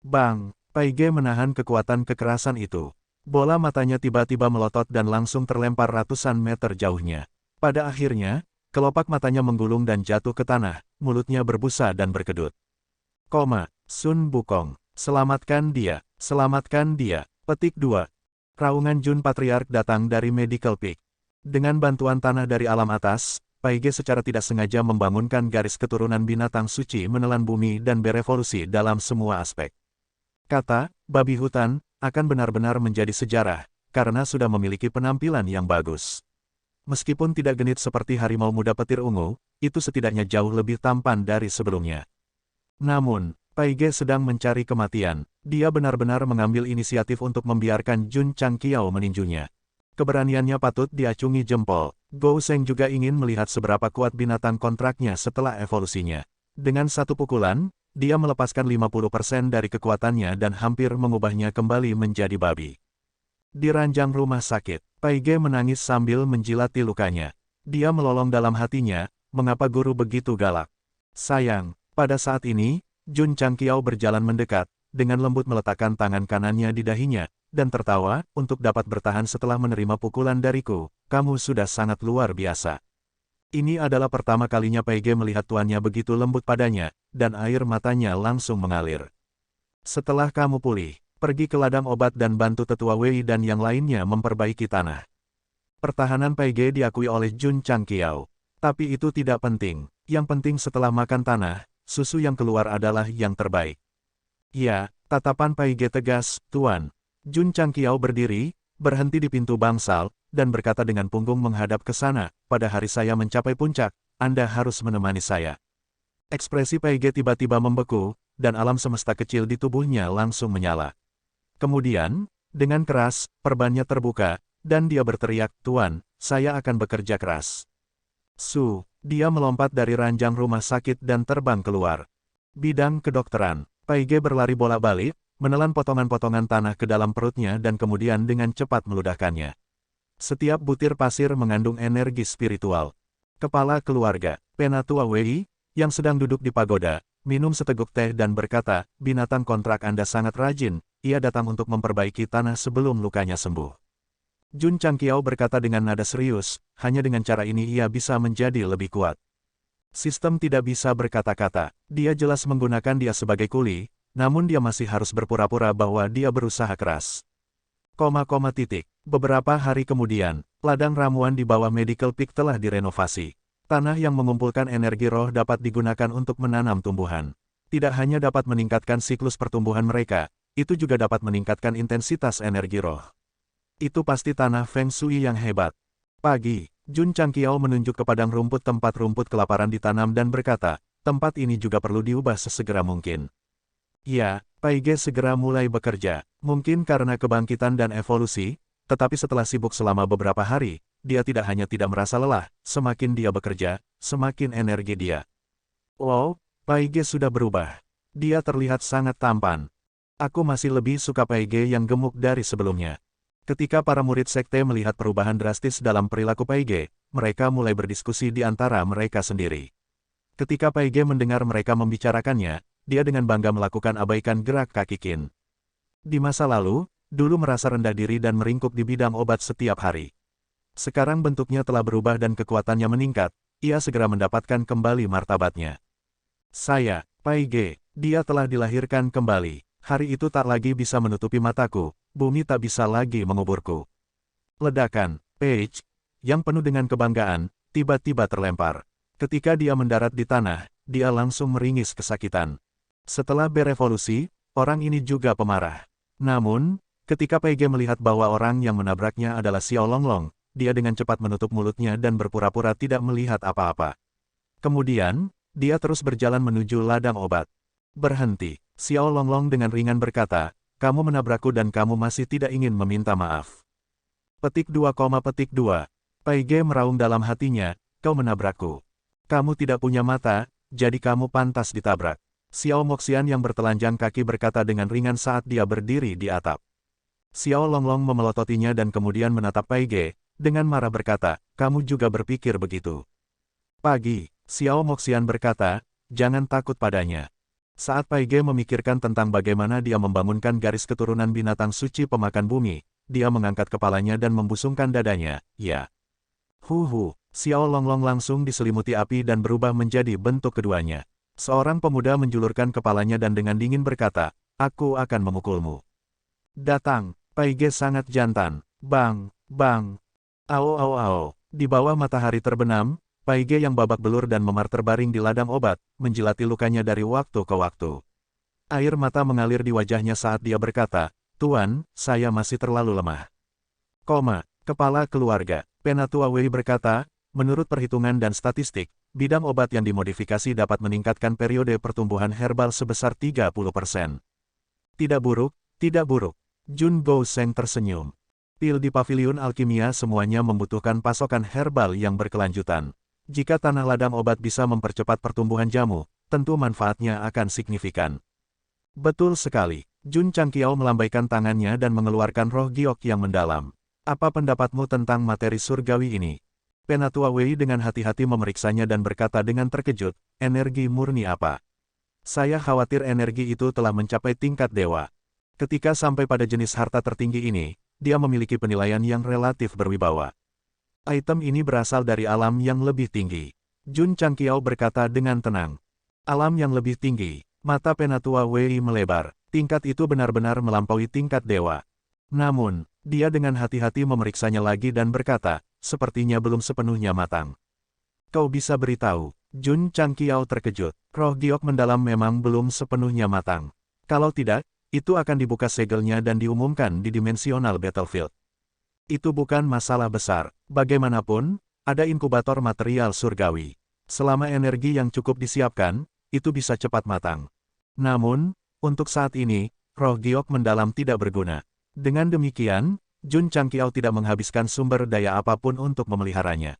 Bang! Pai Ge menahan kekuatan kekerasan itu. Bola matanya tiba-tiba melotot dan langsung terlempar ratusan meter jauhnya. Pada akhirnya, kelopak matanya menggulung dan jatuh ke tanah, mulutnya berbusa dan berkedut. Sun Bukong, selamatkan dia, selamatkan dia. Petik 2. Raungan Jun Patriark datang dari Medical Peak. Dengan bantuan tanah dari alam atas, Pai Ge secara tidak sengaja membangunkan garis keturunan binatang suci menelan bumi dan berevolusi dalam semua aspek. Kata, babi hutan, akan benar-benar menjadi sejarah, karena sudah memiliki penampilan yang bagus. Meskipun tidak genit seperti harimau muda petir ungu, itu setidaknya jauh lebih tampan dari sebelumnya. Namun, Pai Ge sedang mencari kematian. Dia benar-benar mengambil inisiatif untuk membiarkan Jun Changqiao meninjunya. Keberaniannya patut diacungi jempol. Gou Sheng juga ingin melihat seberapa kuat binatang kontraknya setelah evolusinya. Dengan satu pukulan, dia melepaskan 50% dari kekuatannya dan hampir mengubahnya kembali menjadi babi. Di ranjang rumah sakit, Pai Ge menangis sambil menjilati lukanya. Dia melolong dalam hatinya, mengapa guru begitu galak. Sayang, pada saat ini, Jun Changqiao berjalan mendekat, dengan lembut meletakkan tangan kanannya di dahinya, dan tertawa, untuk dapat bertahan setelah menerima pukulan dariku, kamu sudah sangat luar biasa. Ini adalah pertama kalinya Pai Ge melihat tuannya begitu lembut padanya, dan air matanya langsung mengalir. Setelah kamu pulih, pergi ke ladang obat dan bantu tetua Wei dan yang lainnya memperbaiki tanah. Pertahanan Pai Ge diakui oleh Jun Changqiao. Tapi itu tidak penting, yang penting setelah makan tanah, susu yang keluar adalah yang terbaik. Ya, tatapan Pai Ge tegas, Tuan. Jun Changqiao berdiri, berhenti di pintu bangsal, dan berkata dengan punggung menghadap ke sana, pada hari saya mencapai puncak, Anda harus menemani saya. Ekspresi Pai Ge tiba-tiba membeku, dan alam semesta kecil di tubuhnya langsung menyala. Kemudian, dengan keras, perbannya terbuka, dan dia berteriak, Tuan, saya akan bekerja keras. Dia melompat dari ranjang rumah sakit dan terbang keluar. Bidang kedokteran. Paige berlari bolak-balik, menelan potongan-potongan tanah ke dalam perutnya dan kemudian dengan cepat meludahkannya. Setiap butir pasir mengandung energi spiritual. Kepala keluarga, Penatua Wei, yang sedang duduk di pagoda, minum seteguk teh dan berkata, binatang kontrak Anda sangat rajin, ia datang untuk memperbaiki tanah sebelum lukanya sembuh. Jun Changqiao berkata dengan nada serius, hanya dengan cara ini ia bisa menjadi lebih kuat. Sistem tidak bisa berkata-kata, dia jelas menggunakan dia sebagai kuli, namun dia masih harus berpura-pura bahwa dia berusaha keras. Beberapa hari kemudian, ladang ramuan di bawah Medical Peak telah direnovasi. Tanah yang mengumpulkan energi roh dapat digunakan untuk menanam tumbuhan. Tidak hanya dapat meningkatkan siklus pertumbuhan mereka, itu juga dapat meningkatkan intensitas energi roh. Itu pasti tanah Feng Shui yang hebat. Pagi, Jun Changqiao menunjuk ke padang rumput tempat rumput kelaparan ditanam dan berkata, tempat ini juga perlu diubah sesegera mungkin. Ya, Paige segera mulai bekerja, mungkin karena kebangkitan dan evolusi, tetapi setelah sibuk selama beberapa hari, dia tidak hanya tidak merasa lelah, semakin dia bekerja, semakin energi dia. Wow, Paige sudah berubah. Dia terlihat sangat tampan. Aku masih lebih suka Paige yang gemuk dari sebelumnya. Ketika para murid sekte melihat perubahan drastis dalam perilaku Paige, mereka mulai berdiskusi di antara mereka sendiri. Ketika Paige mendengar mereka membicarakannya, dia dengan bangga melakukan abaikan gerak kaki Qin. Di masa lalu, dulu merasa rendah diri dan meringkuk di bidang obat setiap hari. Sekarang bentuknya telah berubah dan kekuatannya meningkat, ia segera mendapatkan kembali martabatnya. Saya, Paige, dia telah dilahirkan kembali. Hari itu tak lagi bisa menutupi mataku, bumi tak bisa lagi menguburku. Ledakan, Paige, yang penuh dengan kebanggaan, tiba-tiba terlempar. Ketika dia mendarat di tanah, dia langsung meringis kesakitan. Setelah berevolusi, orang ini juga pemarah. Namun, ketika Paige melihat bahwa orang yang menabraknya adalah Xiao Longlong, dia dengan cepat menutup mulutnya dan berpura-pura tidak melihat apa-apa. Kemudian, dia terus berjalan menuju ladang obat. Berhenti, Xiao Longlong dengan ringan berkata, kamu menabrakku dan kamu masih tidak ingin meminta maaf. Petik 2, Paige meraung dalam hatinya, kau menabrakku. Kamu tidak punya mata, jadi kamu pantas ditabrak. Xiao Moxian yang bertelanjang kaki berkata dengan ringan saat dia berdiri di atap. Xiao Longlong memelototinya dan kemudian menatap Paige, dengan marah berkata, kamu juga berpikir begitu. Pagi, Xiao Moxian berkata, jangan takut padanya. Saat Paige memikirkan tentang bagaimana dia membangunkan garis keturunan binatang suci pemakan bumi, dia mengangkat kepalanya dan membusungkan dadanya, ya. Xiao Longlong langsung diselimuti api dan berubah menjadi bentuk keduanya. Seorang pemuda menjulurkan kepalanya dan dengan dingin berkata, aku akan memukulmu. Datang, Paige sangat jantan, bang, bang. Ao. Di bawah matahari terbenam, Paige yang babak belur dan memar terbaring di ladang obat, menjilati lukanya dari waktu ke waktu. Air mata mengalir di wajahnya saat dia berkata, Tuan, saya masih terlalu lemah. Kepala keluarga, Penatua Wei berkata, menurut perhitungan dan statistik, bidang obat yang dimodifikasi dapat meningkatkan periode pertumbuhan herbal sebesar 30%. Tidak buruk, tidak buruk. Jun Gouseng tersenyum. Pil di paviliun alkimia semuanya membutuhkan pasokan herbal yang berkelanjutan. Jika tanah ladang obat bisa mempercepat pertumbuhan jamu, tentu manfaatnya akan signifikan. Betul sekali. Jun Changqiao melambaikan tangannya dan mengeluarkan roh giok yang mendalam. Apa pendapatmu tentang materi surgawi ini? Penatua Wei dengan hati-hati memeriksanya dan berkata dengan terkejut, energi murni apa? Saya khawatir energi itu telah mencapai tingkat dewa. Ketika sampai pada jenis harta tertinggi ini, dia memiliki penilaian yang relatif berwibawa. Item ini berasal dari alam yang lebih tinggi. Jun Changqiao berkata dengan tenang. Alam yang lebih tinggi. Mata Penatua Wei melebar. Tingkat itu benar-benar melampaui tingkat dewa. Namun, dia dengan hati-hati memeriksanya lagi dan berkata, sepertinya belum sepenuhnya matang. Kau bisa beritahu? Jun Changqiao terkejut. Roh giok mendalam memang belum sepenuhnya matang. Kalau tidak, itu akan dibuka segelnya dan diumumkan di dimensional battlefield. Itu bukan masalah besar. Bagaimanapun, ada inkubator material surgawi. Selama energi yang cukup disiapkan, itu bisa cepat matang. Namun, untuk saat ini, roh giok mendalam tidak berguna. Dengan demikian, Jun Changqiao tidak menghabiskan sumber daya apapun untuk memeliharanya.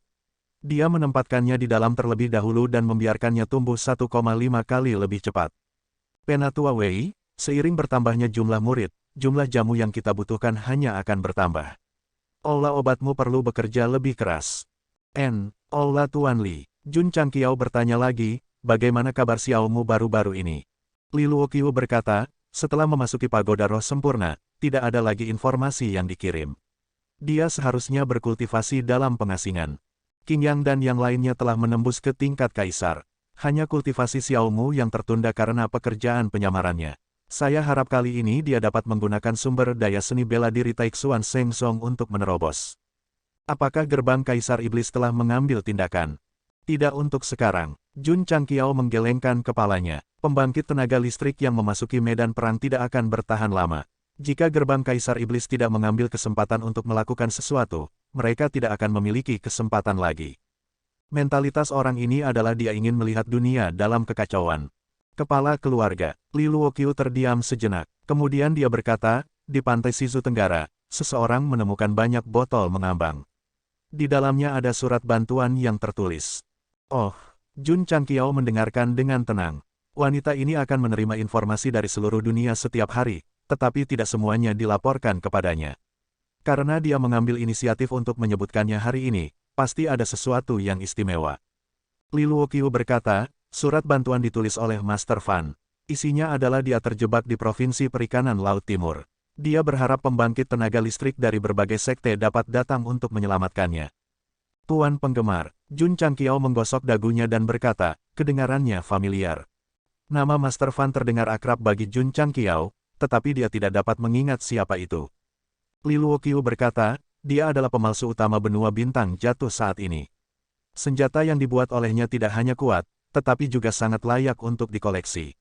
Dia menempatkannya di dalam terlebih dahulu dan membiarkannya tumbuh 1,5 kali lebih cepat. Penatua Wei, seiring bertambahnya jumlah murid, jumlah jamu yang kita butuhkan hanya akan bertambah. Olah obatmu perlu bekerja lebih keras. Olah Tuan Li. Jun Changqiao bertanya lagi, bagaimana kabar Xiaomu baru-baru ini? Li Luoqiu berkata, setelah memasuki pagoda roh sempurna, tidak ada lagi informasi yang dikirim. Dia seharusnya berkultivasi dalam pengasingan. Qing Yang dan yang lainnya telah menembus ke tingkat kaisar. Hanya kultivasi Xiaomu yang tertunda karena pekerjaan penyamarannya. Saya harap kali ini dia dapat menggunakan sumber daya seni bela diri Taixuan Sheng Song untuk menerobos. Apakah gerbang Kaisar Iblis telah mengambil tindakan? Tidak untuk sekarang. Jun Changqiao menggelengkan kepalanya. Pembangkit tenaga listrik yang memasuki medan perang tidak akan bertahan lama. Jika gerbang Kaisar Iblis tidak mengambil kesempatan untuk melakukan sesuatu, mereka tidak akan memiliki kesempatan lagi. Mentalitas orang ini adalah dia ingin melihat dunia dalam kekacauan. Kepala keluarga, Li Luoqiu terdiam sejenak. Kemudian dia berkata, di pantai Shizu Tenggara, seseorang menemukan banyak botol mengambang. Di dalamnya ada surat bantuan yang tertulis. Oh, Jun Changqiao mendengarkan dengan tenang. Wanita ini akan menerima informasi dari seluruh dunia setiap hari, tetapi tidak semuanya dilaporkan kepadanya. Karena dia mengambil inisiatif untuk menyebutkannya hari ini, pasti ada sesuatu yang istimewa. Li Luoqiu berkata, surat bantuan ditulis oleh Master Fan. Isinya adalah dia terjebak di Provinsi Perikanan Laut Timur. Dia berharap pembangkit tenaga listrik dari berbagai sekte dapat datang untuk menyelamatkannya. Tuan penggemar, Jun Changqiao menggosok dagunya dan berkata, kedengarannya familiar. Nama Master Fan terdengar akrab bagi Jun Changqiao, tetapi dia tidak dapat mengingat siapa itu. Li Luoqiu berkata, dia adalah pemalsu utama benua bintang jatuh saat ini. Senjata yang dibuat olehnya tidak hanya kuat, tetapi juga sangat layak untuk dikoleksi.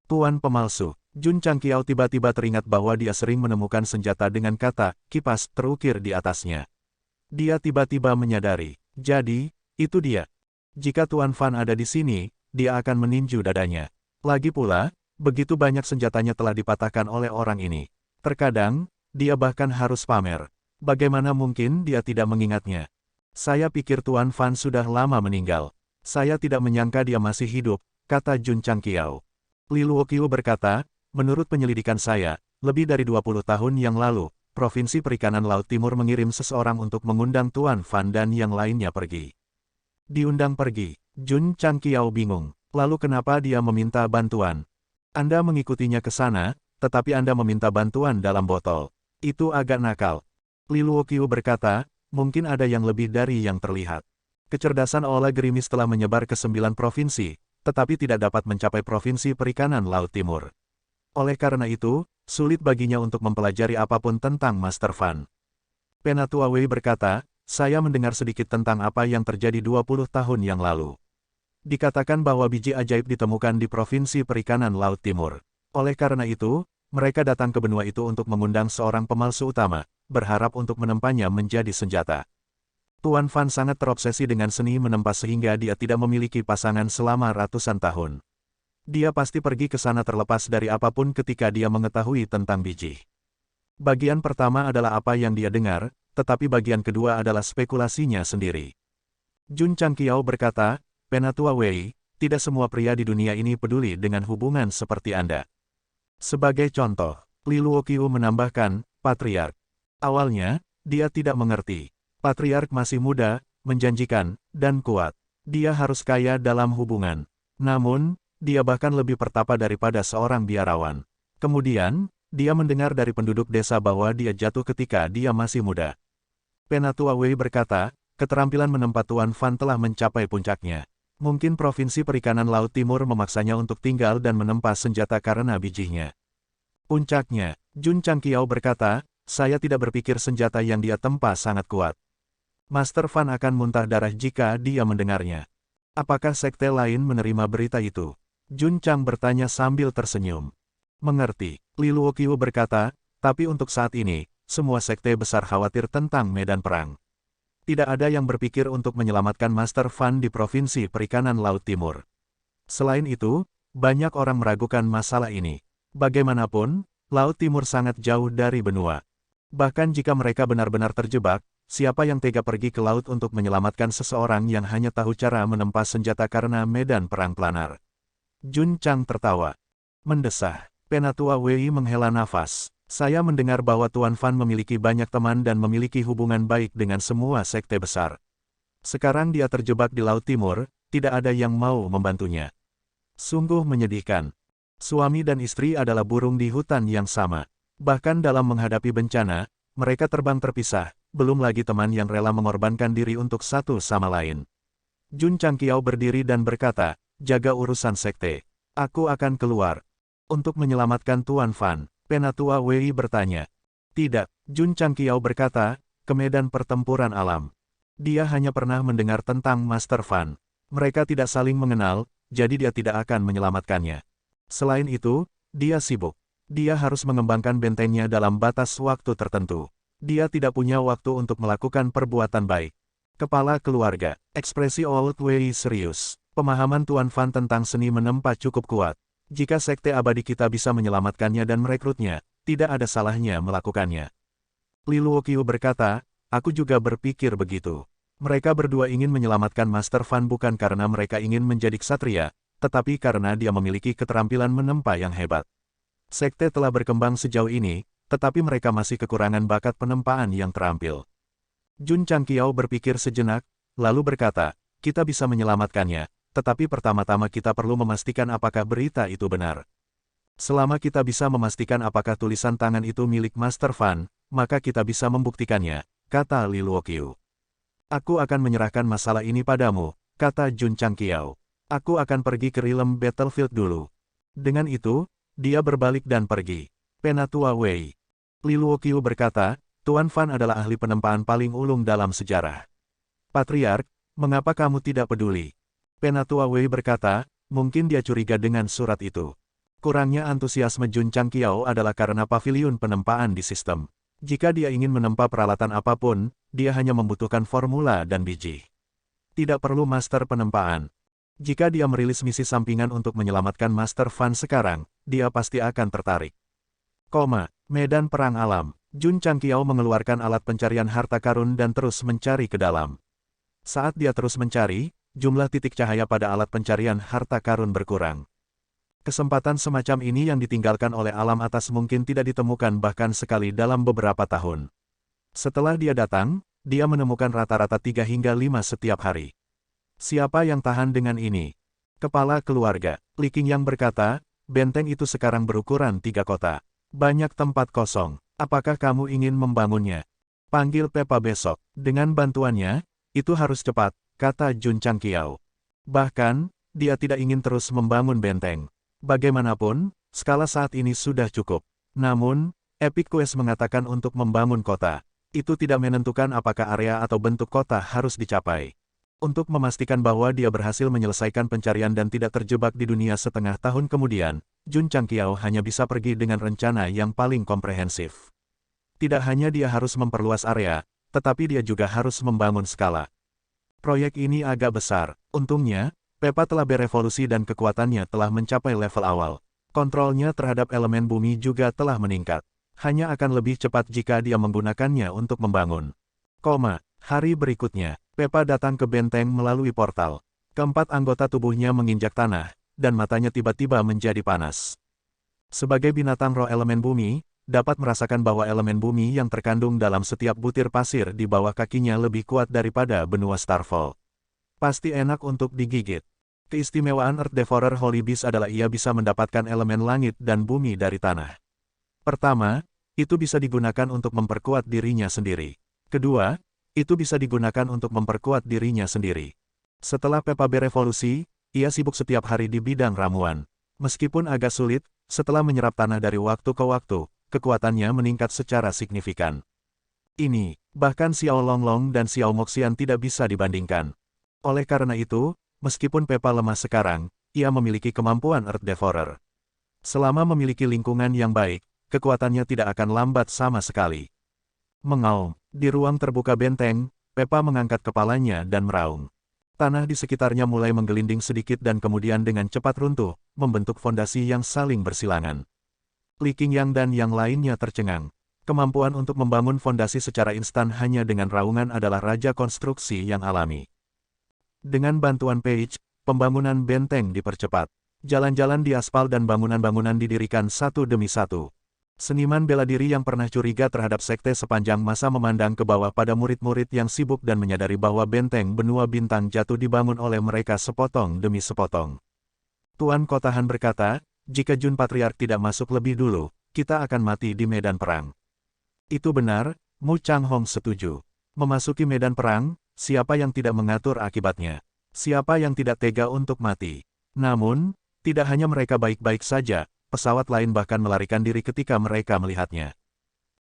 Tuan pemalsu, Jun Changqiao tiba-tiba teringat bahwa dia sering menemukan senjata dengan kata kipas terukir di atasnya. Dia tiba-tiba menyadari, jadi, itu dia. Jika Tuan Fan ada di sini, dia akan meninju dadanya. Lagi pula, begitu banyak senjatanya telah dipatahkan oleh orang ini. Terkadang, dia bahkan harus pamer. Bagaimana mungkin dia tidak mengingatnya? Saya pikir Tuan Fan sudah lama meninggal. Saya tidak menyangka dia masih hidup, kata Jun Changqiao. Li Luoqiu berkata, menurut penyelidikan saya, lebih dari 20 tahun yang lalu, Provinsi Perikanan Laut Timur mengirim seseorang untuk mengundang Tuan Fan dan yang lainnya pergi. Diundang pergi, Jun Changqiao bingung. Lalu kenapa dia meminta bantuan? Anda mengikutinya ke sana, tetapi Anda meminta bantuan dalam botol. Itu agak nakal. Li Luoqiu berkata, mungkin ada yang lebih dari yang terlihat. Kecerdasan Ola Gerimis telah menyebar ke 9 provinsi, tetapi tidak dapat mencapai Provinsi Perikanan Laut Timur. Oleh karena itu, sulit baginya untuk mempelajari apapun tentang Master Fan. Penatua Wei berkata, saya mendengar sedikit tentang apa yang terjadi 20 tahun yang lalu. Dikatakan bahwa biji ajaib ditemukan di Provinsi Perikanan Laut Timur. Oleh karena itu, mereka datang ke benua itu untuk mengundang seorang pemalsu utama, berharap untuk menempanya menjadi senjata. Tuan Fan sangat terobsesi dengan seni menempa sehingga dia tidak memiliki pasangan selama ratusan tahun. Dia pasti pergi ke sana terlepas dari apapun ketika dia mengetahui tentang biji. Bagian pertama adalah apa yang dia dengar, tetapi bagian kedua adalah spekulasinya sendiri. Jun Changqiao berkata, Penatua Wei, tidak semua pria di dunia ini peduli dengan hubungan seperti Anda. Sebagai contoh, Li Luoqiu menambahkan, Patriark. Awalnya, dia tidak mengerti. Patriark masih muda, menjanjikan, dan kuat. Dia harus kaya dalam hubungan. Namun, dia bahkan lebih pertapa daripada seorang biarawan. Kemudian, dia mendengar dari penduduk desa bahwa dia jatuh ketika dia masih muda. Penatua Wei berkata, keterampilan menempa Tuan Fan telah mencapai puncaknya. Mungkin Provinsi Perikanan Laut Timur memaksanya untuk tinggal dan menempa senjata karena bijinya. Puncaknya, Jun Changqiao berkata, saya tidak berpikir senjata yang dia tempa sangat kuat. Master Fan akan muntah darah jika dia mendengarnya. Apakah sekte lain menerima berita itu? Jun Chang bertanya sambil tersenyum. Mengerti, Li Luoqiu berkata, tapi untuk saat ini, semua sekte besar khawatir tentang medan perang. Tidak ada yang berpikir untuk menyelamatkan Master Fan di Provinsi Perikanan Laut Timur. Selain itu, banyak orang meragukan masalah ini. Bagaimanapun, Laut Timur sangat jauh dari benua. Bahkan jika mereka benar-benar terjebak, siapa yang tega pergi ke laut untuk menyelamatkan seseorang yang hanya tahu cara menempa senjata karena medan perang planar? Jun Chang tertawa. Mendesah. Penatua Wei menghela nafas. Saya mendengar bahwa Tuan Fan memiliki banyak teman dan memiliki hubungan baik dengan semua sekte besar. Sekarang dia terjebak di Laut Timur, tidak ada yang mau membantunya. Sungguh menyedihkan. Suami dan istri adalah burung di hutan yang sama. Bahkan dalam menghadapi bencana, mereka terbang terpisah, belum lagi teman yang rela mengorbankan diri untuk satu sama lain. Jun Changqiao berdiri dan berkata, jaga urusan sekte. Aku akan keluar. Untuk menyelamatkan Tuan Fan, Penatua Wei bertanya. Tidak, Jun Changqiao berkata, ke medan pertempuran alam. Dia hanya pernah mendengar tentang Master Fan. Mereka tidak saling mengenal, jadi dia tidak akan menyelamatkannya. Selain itu, dia sibuk. Dia harus mengembangkan bentengnya dalam batas waktu tertentu. Dia tidak punya waktu untuk melakukan perbuatan baik. Kepala keluarga, ekspresi Old Wei serius. Pemahaman Tuan Fan tentang seni menempa cukup kuat. Jika sekte abadi kita bisa menyelamatkannya dan merekrutnya, tidak ada salahnya melakukannya. Li Luoqiu berkata, aku juga berpikir begitu. Mereka berdua ingin menyelamatkan Master Fan bukan karena mereka ingin menjadi ksatria, tetapi karena dia memiliki keterampilan menempa yang hebat. Sekte telah berkembang sejauh ini, tetapi mereka masih kekurangan bakat penempaan yang terampil. Jun Changqiao berpikir sejenak, lalu berkata, kita bisa menyelamatkannya. Tetapi pertama-tama kita perlu memastikan apakah berita itu benar. Selama kita bisa memastikan apakah tulisan tangan itu milik Master Fan, maka kita bisa membuktikannya, kata Li Luoqiu. Aku akan menyerahkan masalah ini padamu, kata Jun Changqiao. Aku akan pergi ke Realm Battlefield dulu. Dengan itu, dia berbalik dan pergi. Penatua Wei. Li Luoqiu berkata, Tuan Fan adalah ahli penempaan paling ulung dalam sejarah. Patriark, mengapa kamu tidak peduli? Penatua Wei berkata, mungkin dia curiga dengan surat itu. Kurangnya antusiasme Jun Changqiao adalah karena paviliun penempaan di sistem. Jika dia ingin menempa peralatan apapun, dia hanya membutuhkan formula dan biji. Tidak perlu master penempaan. Jika dia merilis misi sampingan untuk menyelamatkan Master Fan sekarang, dia pasti akan tertarik. Medan perang alam. Jun Changqiao mengeluarkan alat pencarian harta karun dan terus mencari ke dalam. Saat dia terus mencari, jumlah titik cahaya pada alat pencarian harta karun berkurang. Kesempatan semacam ini yang ditinggalkan oleh alam atas mungkin tidak ditemukan bahkan sekali dalam beberapa tahun. Setelah dia datang, dia menemukan rata-rata 3 hingga 5 setiap hari. Siapa yang tahan dengan ini? Kepala keluarga, Li Qingyang berkata, benteng itu sekarang berukuran 3 kota. Banyak tempat kosong. Apakah kamu ingin membangunnya? Panggil Peppa besok. Dengan bantuannya, itu harus cepat, kata Jun Changqiao. Bahkan, dia tidak ingin terus membangun benteng. Bagaimanapun, skala saat ini sudah cukup. Namun, Epic Quest mengatakan untuk membangun kota. Itu tidak menentukan apakah area atau bentuk kota harus dicapai. Untuk memastikan bahwa dia berhasil menyelesaikan pencarian dan tidak terjebak di dunia setengah tahun kemudian, Jun Changqiao hanya bisa pergi dengan rencana yang paling komprehensif. Tidak hanya dia harus memperluas area, tetapi dia juga harus membangun skala. Proyek ini agak besar. Untungnya, Peppa telah berevolusi dan kekuatannya telah mencapai level awal. Kontrolnya terhadap elemen bumi juga telah meningkat. Hanya akan lebih cepat jika dia menggunakannya untuk membangun. Hari berikutnya, Peppa datang ke benteng melalui portal. Keempat anggota tubuhnya menginjak tanah, dan matanya tiba-tiba menjadi panas. Sebagai binatang roh elemen bumi, dapat merasakan bahwa elemen bumi yang terkandung dalam setiap butir pasir di bawah kakinya lebih kuat daripada benua Starfall. Pasti enak untuk digigit. Keistimewaan Earth Devourer Holy Beast adalah ia bisa mendapatkan elemen langit dan bumi dari tanah. Pertama, itu bisa digunakan untuk memperkuat dirinya sendiri. Kedua, itu bisa digunakan untuk memperkuat dirinya sendiri. Setelah Peppa berevolusi, ia sibuk setiap hari di bidang ramuan. Meskipun agak sulit, setelah menyerap tanah dari waktu ke waktu, kekuatannya meningkat secara signifikan. Ini, bahkan Xiao Longlong dan Xiao Moxian tidak bisa dibandingkan. Oleh karena itu, meskipun Peppa lemah sekarang, ia memiliki kemampuan Earth Devourer. Selama memiliki lingkungan yang baik, kekuatannya tidak akan lambat sama sekali. Mengaum, di ruang terbuka benteng, Peppa mengangkat kepalanya dan meraung. Tanah di sekitarnya mulai menggelinding sedikit dan kemudian dengan cepat runtuh, membentuk fondasi yang saling bersilangan. Li Qingyang dan yang lainnya tercengang. Kemampuan untuk membangun fondasi secara instan hanya dengan raungan adalah raja konstruksi yang alami. Dengan bantuan Page, pembangunan benteng dipercepat. Jalan-jalan di aspal dan bangunan-bangunan didirikan satu demi satu. Seniman bela diri yang pernah curiga terhadap sekte sepanjang masa memandang ke bawah pada murid-murid yang sibuk dan menyadari bahwa benteng benua bintang jatuh dibangun oleh mereka sepotong demi sepotong. Tuan Kota Han berkata, jika Jun Patriark tidak masuk lebih dulu, kita akan mati di medan perang. Itu benar, Mu Changhong setuju. Memasuki medan perang, siapa yang tidak mengatur akibatnya? Siapa yang tidak tega untuk mati? Namun, tidak hanya mereka baik-baik saja, pesawat lain bahkan melarikan diri ketika mereka melihatnya.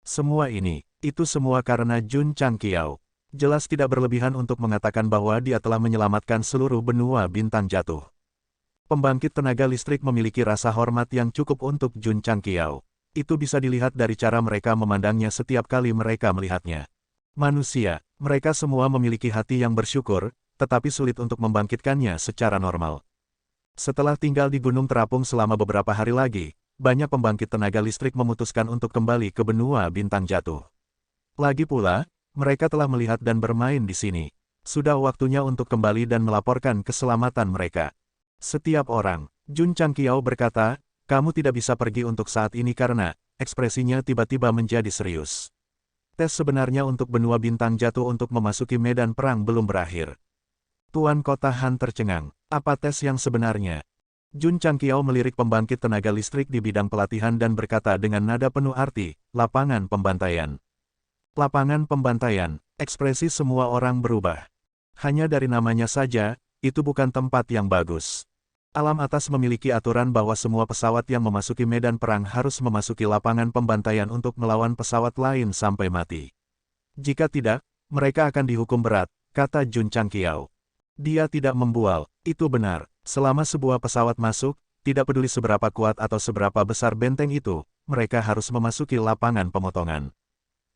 Semua ini, itu semua karena Jun Changqiao. Jelas tidak berlebihan untuk mengatakan bahwa dia telah menyelamatkan seluruh benua bintang jatuh. Pembangkit tenaga listrik memiliki rasa hormat yang cukup untuk Jun Changqiao. Itu bisa dilihat dari cara mereka memandangnya setiap kali mereka melihatnya. Manusia, mereka semua memiliki hati yang bersyukur, tetapi sulit untuk membangkitkannya secara normal. Setelah tinggal di Gunung Terapung selama beberapa hari lagi, banyak pembangkit tenaga listrik memutuskan untuk kembali ke benua bintang jatuh. Lagi pula, mereka telah melihat dan bermain di sini. Sudah waktunya untuk kembali dan melaporkan keselamatan mereka. Setiap orang, Jun Changqiao berkata, kamu tidak bisa pergi untuk saat ini karena, ekspresinya tiba-tiba menjadi serius. Tes sebenarnya untuk benua bintang jatuh untuk memasuki medan perang belum berakhir. Tuan Kota Han tercengang. Apa tes yang sebenarnya? Jun Changqiao melirik pembangkit tenaga listrik di bidang pelatihan dan berkata dengan nada penuh arti, lapangan pembantaian. Lapangan pembantaian, ekspresi semua orang berubah. Hanya dari namanya saja, itu bukan tempat yang bagus. Alam atas memiliki aturan bahwa semua pesawat yang memasuki medan perang harus memasuki lapangan pembantaian untuk melawan pesawat lain sampai mati. Jika tidak, mereka akan dihukum berat, kata Jun Changqiao. Dia tidak membual, itu benar. Selama sebuah pesawat masuk, tidak peduli seberapa kuat atau seberapa besar benteng itu, mereka harus memasuki lapangan pemotongan.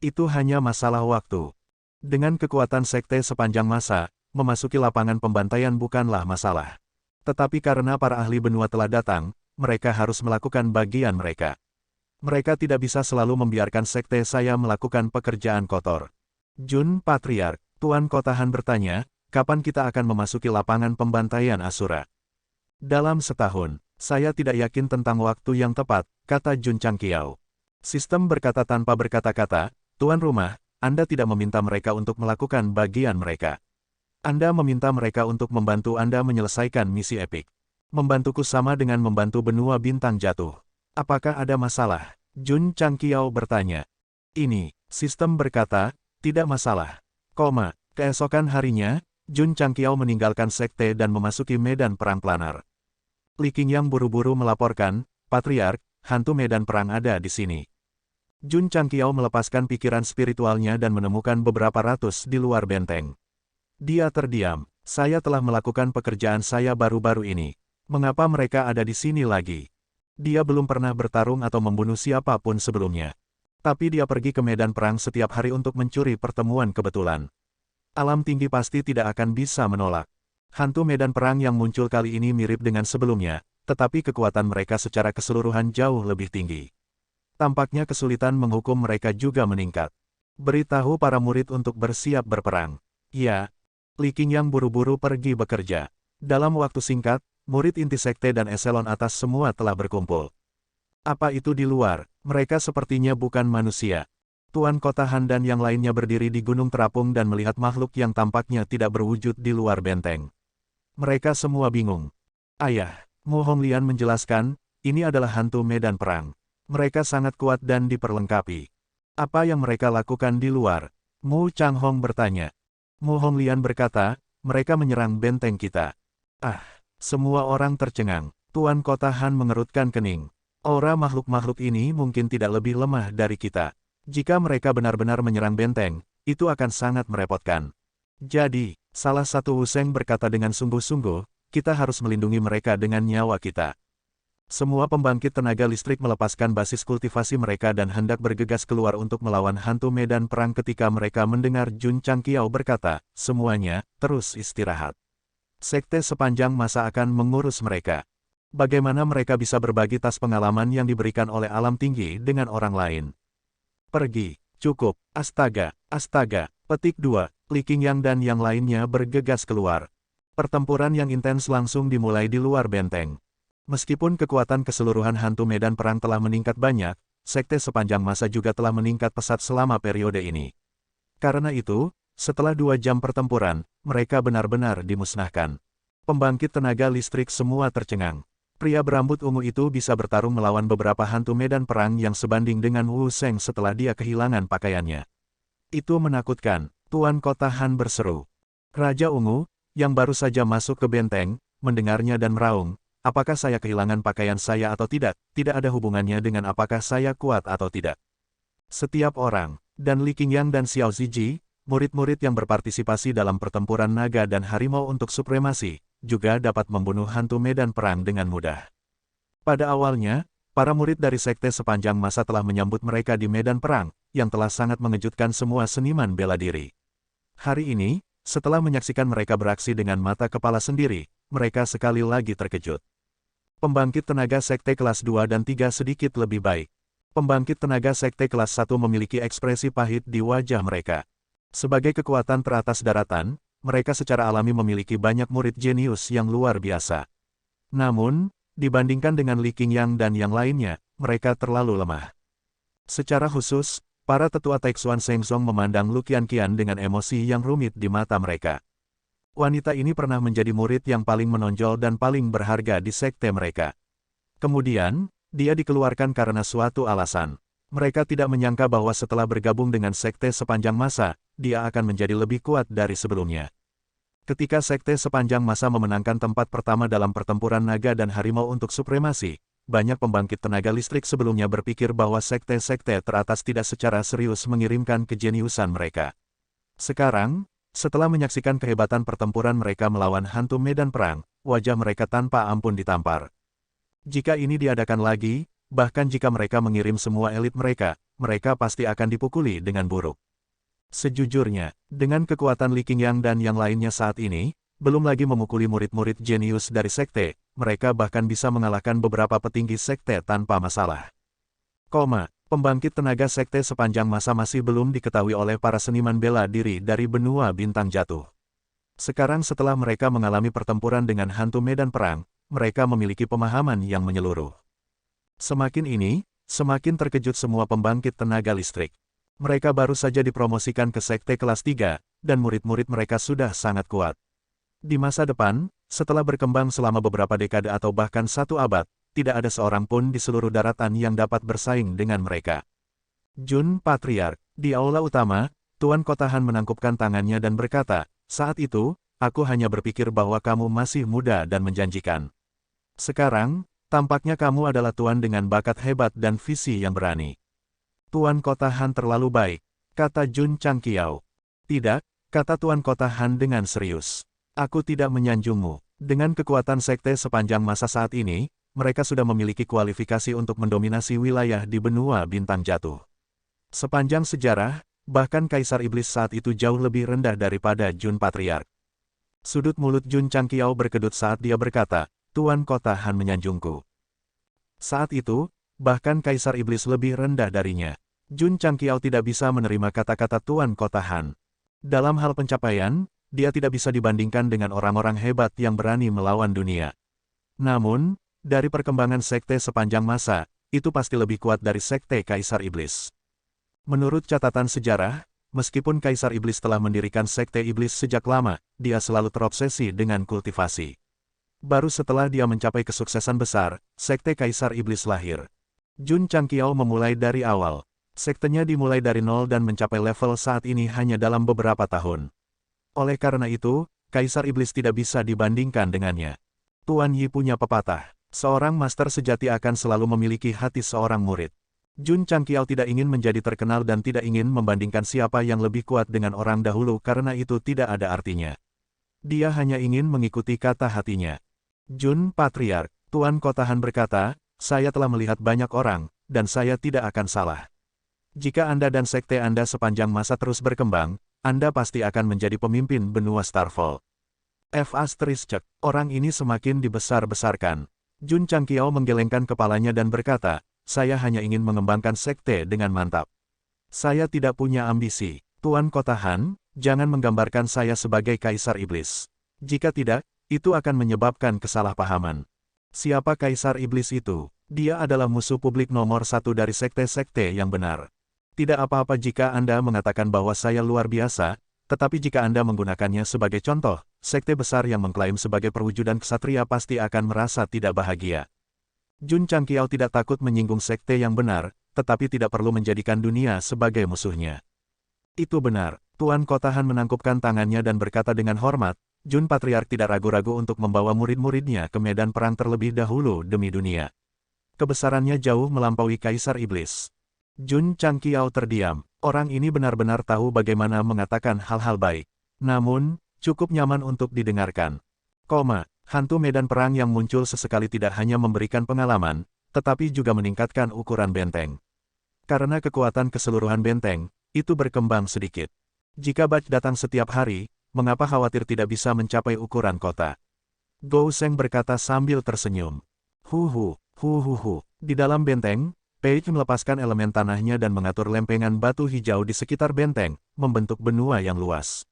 Itu hanya masalah waktu. Dengan kekuatan sekte sepanjang masa, memasuki lapangan pembantaian bukanlah masalah. Tetapi karena para ahli benua telah datang, mereka harus melakukan bagian mereka. Mereka tidak bisa selalu membiarkan sekte saya melakukan pekerjaan kotor. Jun Patriark, Tuan Kota Han bertanya, kapan kita akan memasuki lapangan pembantaian Asura? Dalam setahun, saya tidak yakin tentang waktu yang tepat, kata Jun Changqiao. Sistem berkata tanpa berkata-kata, Tuan Rumah, Anda tidak meminta mereka untuk melakukan bagian mereka. Anda meminta mereka untuk membantu Anda menyelesaikan misi epik. Membantuku sama dengan membantu benua bintang jatuh. Apakah ada masalah? Jun Changqiao bertanya. Ini, sistem berkata, tidak masalah. Keesokan harinya, Jun Changqiao meninggalkan sekte dan memasuki medan perang planar. Li Qingyang buru-buru melaporkan, Patriark, hantu medan perang ada di sini. Jun Changqiao melepaskan pikiran spiritualnya dan menemukan beberapa ratus di luar benteng. Dia terdiam, saya telah melakukan pekerjaan saya baru-baru ini. Mengapa mereka ada di sini lagi? Dia belum pernah bertarung atau membunuh siapapun sebelumnya. Tapi dia pergi ke medan perang setiap hari untuk mencuri pertemuan kebetulan. Alam tinggi pasti tidak akan bisa menolak. Hantu medan perang yang muncul kali ini mirip dengan sebelumnya, tetapi kekuatan mereka secara keseluruhan jauh lebih tinggi. Tampaknya kesulitan menghukum mereka juga meningkat. Beritahu para murid untuk bersiap berperang. Ya. Li Qingyang buru-buru pergi bekerja. Dalam waktu singkat, murid inti sekte dan eselon atas semua telah berkumpul. Apa itu di luar? Mereka sepertinya bukan manusia. Tuan Kota Han dan yang lainnya berdiri di Gunung Terapung dan melihat makhluk yang tampaknya tidak berwujud di luar benteng. Mereka semua bingung. Ayah, Mu Honglian menjelaskan, ini adalah hantu medan perang. Mereka sangat kuat dan diperlengkapi. Apa yang mereka lakukan di luar? Mu Changhong bertanya. Mu Honglian berkata, mereka menyerang benteng kita. Semua orang tercengang. Tuan Kota Han mengerutkan kening. Aura makhluk-makhluk ini mungkin tidak lebih lemah dari kita. Jika mereka benar-benar menyerang benteng, itu akan sangat merepotkan. Jadi, salah satu Wuseng berkata dengan sungguh-sungguh, kita harus melindungi mereka dengan nyawa kita. Semua pembangkit tenaga listrik melepaskan basis kultivasi mereka dan hendak bergegas keluar untuk melawan hantu medan perang ketika mereka mendengar Jun Changqiao berkata, semuanya, terus istirahat. Sekte sepanjang masa akan mengurus mereka. Bagaimana mereka bisa berbagi tas pengalaman yang diberikan oleh alam tinggi dengan orang lain? Pergi, cukup, astaga, petik 2, Li Qingyang dan yang lainnya bergegas keluar. Pertempuran yang intens langsung dimulai di luar benteng. Meskipun kekuatan keseluruhan hantu medan perang telah meningkat banyak, sekte sepanjang masa juga telah meningkat pesat selama periode ini. Karena itu, setelah 2 jam pertempuran, mereka benar-benar dimusnahkan. Pembangkit tenaga listrik semua tercengang. Pria berambut ungu itu bisa bertarung melawan beberapa hantu medan perang yang sebanding dengan Wu Sheng setelah dia kehilangan pakaiannya. Itu menakutkan, Tuan Kota Han berseru. Raja Ungu, yang baru saja masuk ke benteng, mendengarnya dan meraung, apakah saya kehilangan pakaian saya atau tidak, tidak ada hubungannya dengan apakah saya kuat atau tidak. Setiap orang, dan Li Qingyang dan Xiao Ziji, murid-murid yang berpartisipasi dalam pertempuran naga dan harimau untuk supremasi, juga dapat membunuh hantu medan perang dengan mudah. Pada awalnya, para murid dari sekte sepanjang masa telah menyambut mereka di medan perang, yang telah sangat mengejutkan semua seniman bela diri. Hari ini, setelah menyaksikan mereka beraksi dengan mata kepala sendiri, mereka sekali lagi terkejut. Pembangkit tenaga sekte kelas 2 dan 3 sedikit lebih baik. Pembangkit tenaga sekte kelas 1 memiliki ekspresi pahit di wajah mereka. Sebagai kekuatan teratas daratan, mereka secara alami memiliki banyak murid jenius yang luar biasa. Namun, dibandingkan dengan Li Qingyang dan yang lainnya, mereka terlalu lemah. Secara khusus, para tetua Taixuan Shengzong memandang Lu Qianqian dengan emosi yang rumit di mata mereka. Wanita ini pernah menjadi murid yang paling menonjol dan paling berharga di sekte mereka. Kemudian, dia dikeluarkan karena suatu alasan. Mereka tidak menyangka bahwa setelah bergabung dengan sekte sepanjang masa, dia akan menjadi lebih kuat dari sebelumnya. Ketika sekte sepanjang masa memenangkan tempat pertama dalam pertempuran naga dan harimau untuk supremasi, banyak pembangkit tenaga listrik sebelumnya berpikir bahwa sekte-sekte teratas tidak secara serius mengirimkan kejeniusan mereka. Sekarang, setelah menyaksikan kehebatan pertempuran mereka melawan hantu medan perang, wajah mereka tanpa ampun ditampar. Jika ini diadakan lagi, bahkan jika mereka mengirim semua elit mereka, mereka pasti akan dipukuli dengan buruk. Sejujurnya, dengan kekuatan Li Qingyang dan yang lainnya saat ini, belum lagi memukuli murid-murid jenius dari sekte, mereka bahkan bisa mengalahkan beberapa petinggi sekte tanpa masalah. Pembangkit tenaga sekte sepanjang masa masih belum diketahui oleh para seniman bela diri dari benua bintang jatuh. Sekarang setelah mereka mengalami pertempuran dengan hantu medan perang, mereka memiliki pemahaman yang menyeluruh. Semakin ini, semakin terkejut semua pembangkit tenaga listrik. Mereka baru saja dipromosikan ke sekte kelas 3, dan murid-murid mereka sudah sangat kuat. Di masa depan, setelah berkembang selama beberapa dekade atau bahkan 1 abad, tidak ada seorang pun di seluruh daratan yang dapat bersaing dengan mereka. Jun Patriark, di aula utama, Tuan Kota Han menangkupkan tangannya dan berkata, saat itu, aku hanya berpikir bahwa kamu masih muda dan menjanjikan. Sekarang, tampaknya kamu adalah tuan dengan bakat hebat dan visi yang berani. Tuan Kota Han terlalu baik, kata Jun Changqiao. Tidak, kata Tuan Kota Han dengan serius. Aku tidak menyanjungmu. Dengan kekuatan sekte sepanjang masa saat ini, mereka sudah memiliki kualifikasi untuk mendominasi wilayah di benua bintang jatuh. Sepanjang sejarah, bahkan Kaisar Iblis saat itu jauh lebih rendah daripada Jun Patriark. Sudut mulut Jun Changqiao berkedut saat dia berkata, Tuan Kota Han menyanjungku. Saat itu, bahkan Kaisar Iblis lebih rendah darinya. Jun Changqiao tidak bisa menerima kata-kata Tuan Kota Han. Dalam hal pencapaian, dia tidak bisa dibandingkan dengan orang-orang hebat yang berani melawan dunia. Namun, dari perkembangan sekte sepanjang masa, itu pasti lebih kuat dari sekte Kaisar Iblis. Menurut catatan sejarah, meskipun Kaisar Iblis telah mendirikan sekte Iblis sejak lama, dia selalu terobsesi dengan kultivasi. Baru setelah dia mencapai kesuksesan besar, sekte Kaisar Iblis lahir. Jun Changqiao memulai dari awal. Sektenya dimulai dari nol dan mencapai level saat ini hanya dalam beberapa tahun. Oleh karena itu, Kaisar Iblis tidak bisa dibandingkan dengannya. Tuan Yi punya pepatah. Seorang master sejati akan selalu memiliki hati seorang murid. Jun Changqiao tidak ingin menjadi terkenal dan tidak ingin membandingkan siapa yang lebih kuat dengan orang dahulu karena itu tidak ada artinya. Dia hanya ingin mengikuti kata hatinya. Jun Patriark, Tuan Kota Han berkata, saya telah melihat banyak orang, dan saya tidak akan salah. Jika Anda dan sekte Anda sepanjang masa terus berkembang, Anda pasti akan menjadi pemimpin benua Starfall. Orang ini semakin dibesar-besarkan. Jun Changqiao menggelengkan kepalanya dan berkata, saya hanya ingin mengembangkan sekte dengan mantap. Saya tidak punya ambisi. Tuan Kota Han, jangan menggambarkan saya sebagai Kaisar Iblis. Jika tidak, itu akan menyebabkan kesalahpahaman. Siapa Kaisar Iblis itu? Dia adalah musuh publik nomor satu dari sekte-sekte yang benar. Tidak apa-apa jika Anda mengatakan bahwa saya luar biasa, tetapi jika Anda menggunakannya sebagai contoh, sekte besar yang mengklaim sebagai perwujudan ksatria pasti akan merasa tidak bahagia. Jun Changqiao tidak takut menyinggung sekte yang benar, tetapi tidak perlu menjadikan dunia sebagai musuhnya. Itu benar. Tuan Kota Han menangkupkan tangannya dan berkata dengan hormat, Jun Patriark tidak ragu-ragu untuk membawa murid-muridnya ke medan perang terlebih dahulu demi dunia. Kebesarannya jauh melampaui Kaisar Iblis. Jun Changqiao terdiam. Orang ini benar-benar tahu bagaimana mengatakan hal-hal baik. Namun, cukup nyaman untuk didengarkan. Hantu medan perang yang muncul sesekali tidak hanya memberikan pengalaman, tetapi juga meningkatkan ukuran benteng. Karena kekuatan keseluruhan benteng, itu berkembang sedikit. Jika Bach datang setiap hari, mengapa khawatir tidak bisa mencapai ukuran kota? Gou Sheng berkata sambil tersenyum. Di dalam benteng, Peich melepaskan elemen tanahnya dan mengatur lempengan batu hijau di sekitar benteng, membentuk benua yang luas.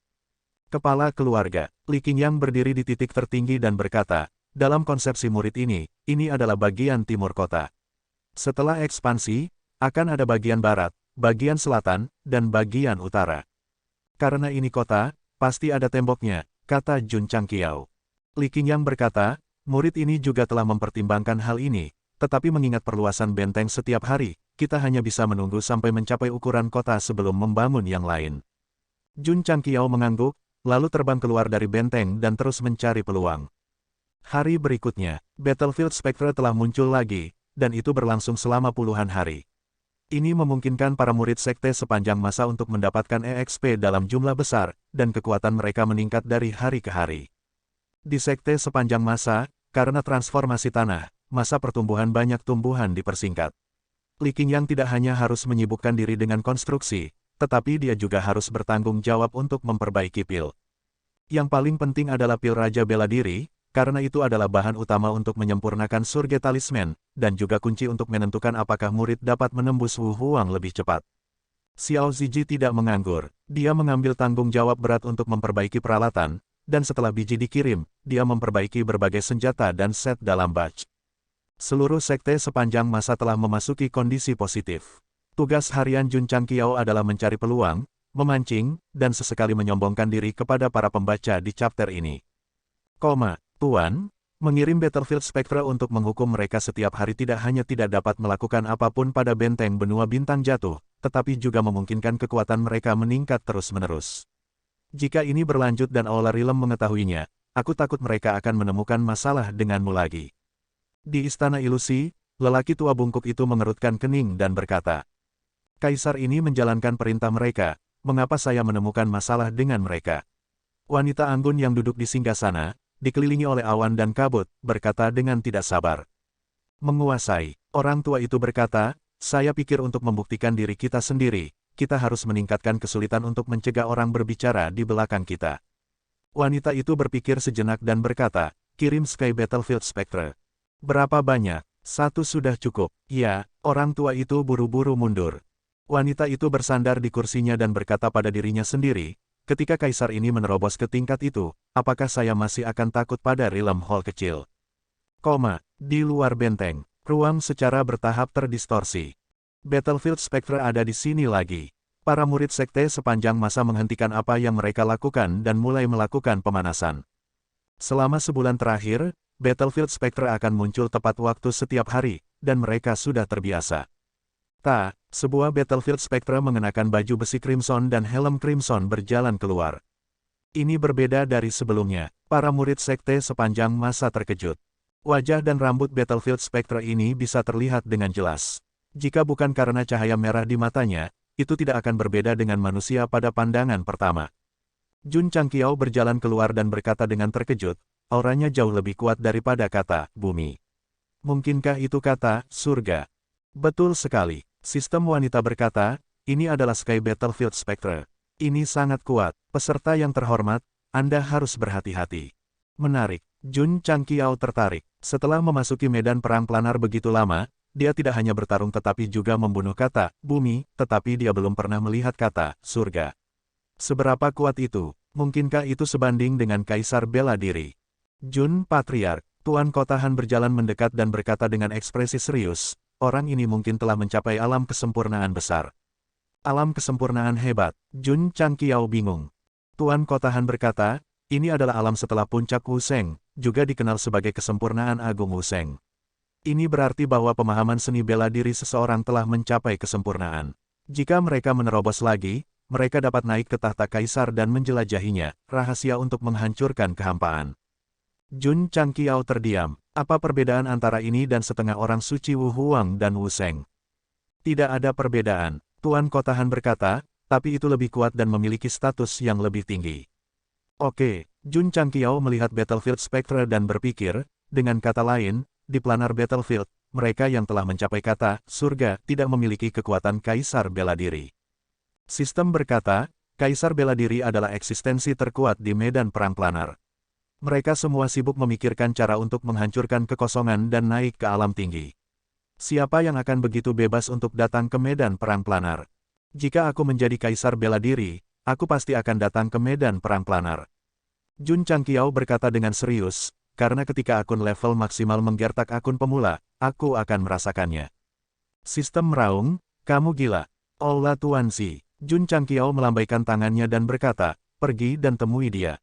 Kepala keluarga, Li Qingyang berdiri di titik tertinggi dan berkata, dalam konsepsi murid ini adalah bagian timur kota. Setelah ekspansi, akan ada bagian barat, bagian selatan, dan bagian utara. Karena ini kota, pasti ada temboknya, kata Jun Changqiao. Li Qingyang berkata, murid ini juga telah mempertimbangkan hal ini, tetapi mengingat perluasan benteng setiap hari, kita hanya bisa menunggu sampai mencapai ukuran kota sebelum membangun yang lain. Jun Changqiao mengangguk, lalu terbang keluar dari benteng dan terus mencari peluang. Hari berikutnya, Battlefield Spectre telah muncul lagi, dan itu berlangsung selama puluhan hari. Ini memungkinkan para murid sekte sepanjang masa untuk mendapatkan EXP dalam jumlah besar, dan kekuatan mereka meningkat dari hari ke hari. Di sekte sepanjang masa, karena transformasi tanah, masa pertumbuhan banyak tumbuhan dipersingkat. Li Qingyang tidak hanya harus menyibukkan diri dengan konstruksi, tetapi dia juga harus bertanggung jawab untuk memperbaiki pil. Yang paling penting adalah pil Raja Bela Diri, karena itu adalah bahan utama untuk menyempurnakan surga talisman, dan juga kunci untuk menentukan apakah murid dapat menembus Wu Huang lebih cepat. Xiao Ziji tidak menganggur, dia mengambil tanggung jawab berat untuk memperbaiki peralatan, dan setelah biji dikirim, dia memperbaiki berbagai senjata dan set dalam batch. Seluruh sekte sepanjang masa telah memasuki kondisi positif. Tugas harian Jun Changqiao adalah mencari peluang, memancing, dan sesekali menyombongkan diri kepada para pembaca di chapter ini. Tuan, mengirim Battlefield Spectre untuk menghukum mereka setiap hari tidak hanya tidak dapat melakukan apapun pada benteng benua bintang jatuh, tetapi juga memungkinkan kekuatan mereka meningkat terus-menerus. Jika ini berlanjut dan Aula Rilem mengetahuinya, aku takut mereka akan menemukan masalah denganmu lagi. Di Istana Ilusi, lelaki tua bungkuk itu mengerutkan kening dan berkata, Kaisar ini menjalankan perintah mereka, mengapa saya menemukan masalah dengan mereka? Wanita anggun yang duduk di singgasana, dikelilingi oleh awan dan kabut, berkata dengan tidak sabar. Menguasai, orang tua itu berkata, saya pikir untuk membuktikan diri kita sendiri, kita harus meningkatkan kesulitan untuk mencegah orang berbicara di belakang kita. Wanita itu berpikir sejenak dan berkata, kirim Sky Battlefield Spectre. Berapa banyak? Satu sudah cukup. Ya, orang tua itu buru-buru mundur. Wanita itu bersandar di kursinya dan berkata pada dirinya sendiri, ketika Kaisar ini menerobos ke tingkat itu, apakah saya masih akan takut pada Realm Hall kecil? Di luar benteng, ruang secara bertahap terdistorsi. Battlefield Spectre ada di sini lagi. Para murid sekte sepanjang masa menghentikan apa yang mereka lakukan dan mulai melakukan pemanasan. Selama sebulan terakhir, Battlefield Spectre akan muncul tepat waktu setiap hari, dan mereka sudah terbiasa. Sebuah Battlefield Spectre mengenakan baju besi Crimson dan helm Crimson berjalan keluar. Ini berbeda dari sebelumnya, para murid sekte sepanjang masa terkejut. Wajah dan rambut Battlefield Spectre ini bisa terlihat dengan jelas. Jika bukan karena cahaya merah di matanya, itu tidak akan berbeda dengan manusia pada pandangan pertama. Jun Changqiao berjalan keluar dan berkata dengan terkejut, auranya jauh lebih kuat daripada kata bumi. Mungkinkah itu kata surga? Betul sekali. Sistem wanita berkata, ini adalah Sky Battlefield Spectre. Ini sangat kuat. Peserta yang terhormat, Anda harus berhati-hati. Menarik. Jun Changqiao tertarik. Setelah memasuki medan perang planar begitu lama, dia tidak hanya bertarung tetapi juga membunuh kata bumi, tetapi dia belum pernah melihat kata surga. Seberapa kuat itu? Mungkinkah itu sebanding dengan Kaisar Bela Diri? Jun Patriark, Tuan Kota Han berjalan mendekat dan berkata dengan ekspresi serius, orang ini mungkin telah mencapai alam kesempurnaan besar. Alam kesempurnaan hebat. Jun Changqiao bingung. Tuan Kota Han berkata, ini adalah alam setelah puncak Wuseng, juga dikenal sebagai kesempurnaan agung Wuseng. Ini berarti bahwa pemahaman seni bela diri seseorang telah mencapai kesempurnaan. Jika mereka menerobos lagi, mereka dapat naik ke tahta kaisar dan menjelajahinya, rahasia untuk menghancurkan kehampaan. Jun Changqiao terdiam. Apa perbedaan antara ini dan setengah orang suci Wu Huang dan Wu Seng? Tidak ada perbedaan, Tuan Kota Han berkata, tapi itu lebih kuat dan memiliki status yang lebih tinggi. Oke, Jun Changqiao melihat Battlefield Spectre dan berpikir, dengan kata lain, di planar Battlefield, mereka yang telah mencapai kata surga tidak memiliki kekuatan kaisar bela diri. Sistem berkata, kaisar bela diri adalah eksistensi terkuat di medan perang planar. Mereka semua sibuk memikirkan cara untuk menghancurkan kekosongan dan naik ke alam tinggi. Siapa yang akan begitu bebas untuk datang ke medan perang planar? Jika aku menjadi kaisar bela diri, aku pasti akan datang ke medan perang planar. Jun Changqiao berkata dengan serius, karena ketika akun level maksimal menggertak akun pemula, aku akan merasakannya. Sistem meraung, kamu gila. Allah Tuan Si. Jun Changqiao melambaikan tangannya dan berkata, pergi dan temui dia.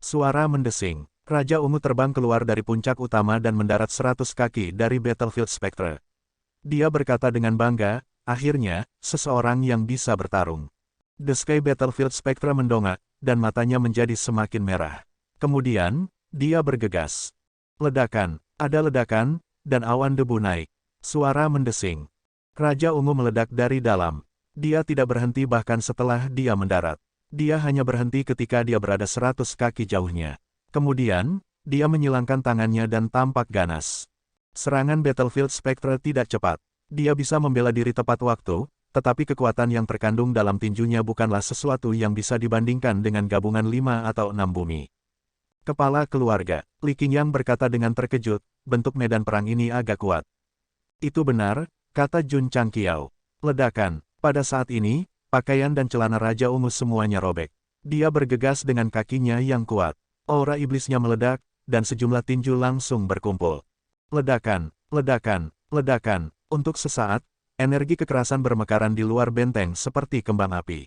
Suara mendesing. Raja Ungu terbang keluar dari puncak utama dan mendarat 100 kaki dari Battlefield Spectre. Dia berkata dengan bangga, akhirnya, seseorang yang bisa bertarung. The Sky Battlefield Spectre mendongak, dan matanya menjadi semakin merah. Kemudian, dia bergegas. Ledakan, ada ledakan, dan awan debu naik. Suara mendesing. Raja Ungu meledak dari dalam. Dia tidak berhenti bahkan setelah dia mendarat. Dia hanya berhenti ketika dia berada 100 kaki jauhnya. Kemudian, dia menyilangkan tangannya dan tampak ganas. Serangan Battlefield Spectre tidak cepat. Dia bisa membela diri tepat waktu, tetapi kekuatan yang terkandung dalam tinjunya bukanlah sesuatu yang bisa dibandingkan dengan gabungan 5 atau 6 bumi. Kepala keluarga, Li Qingyang berkata dengan terkejut, bentuk medan perang ini agak kuat. Itu benar, kata Jun Changqiao. Ledakan, pada saat ini, pakaian dan celana Raja Ungu semuanya robek. Dia bergegas dengan kakinya yang kuat. Aura iblisnya meledak, dan sejumlah tinju langsung berkumpul. Ledakan, ledakan, ledakan. Untuk sesaat, energi kekerasan bermekaran di luar benteng seperti kembang api.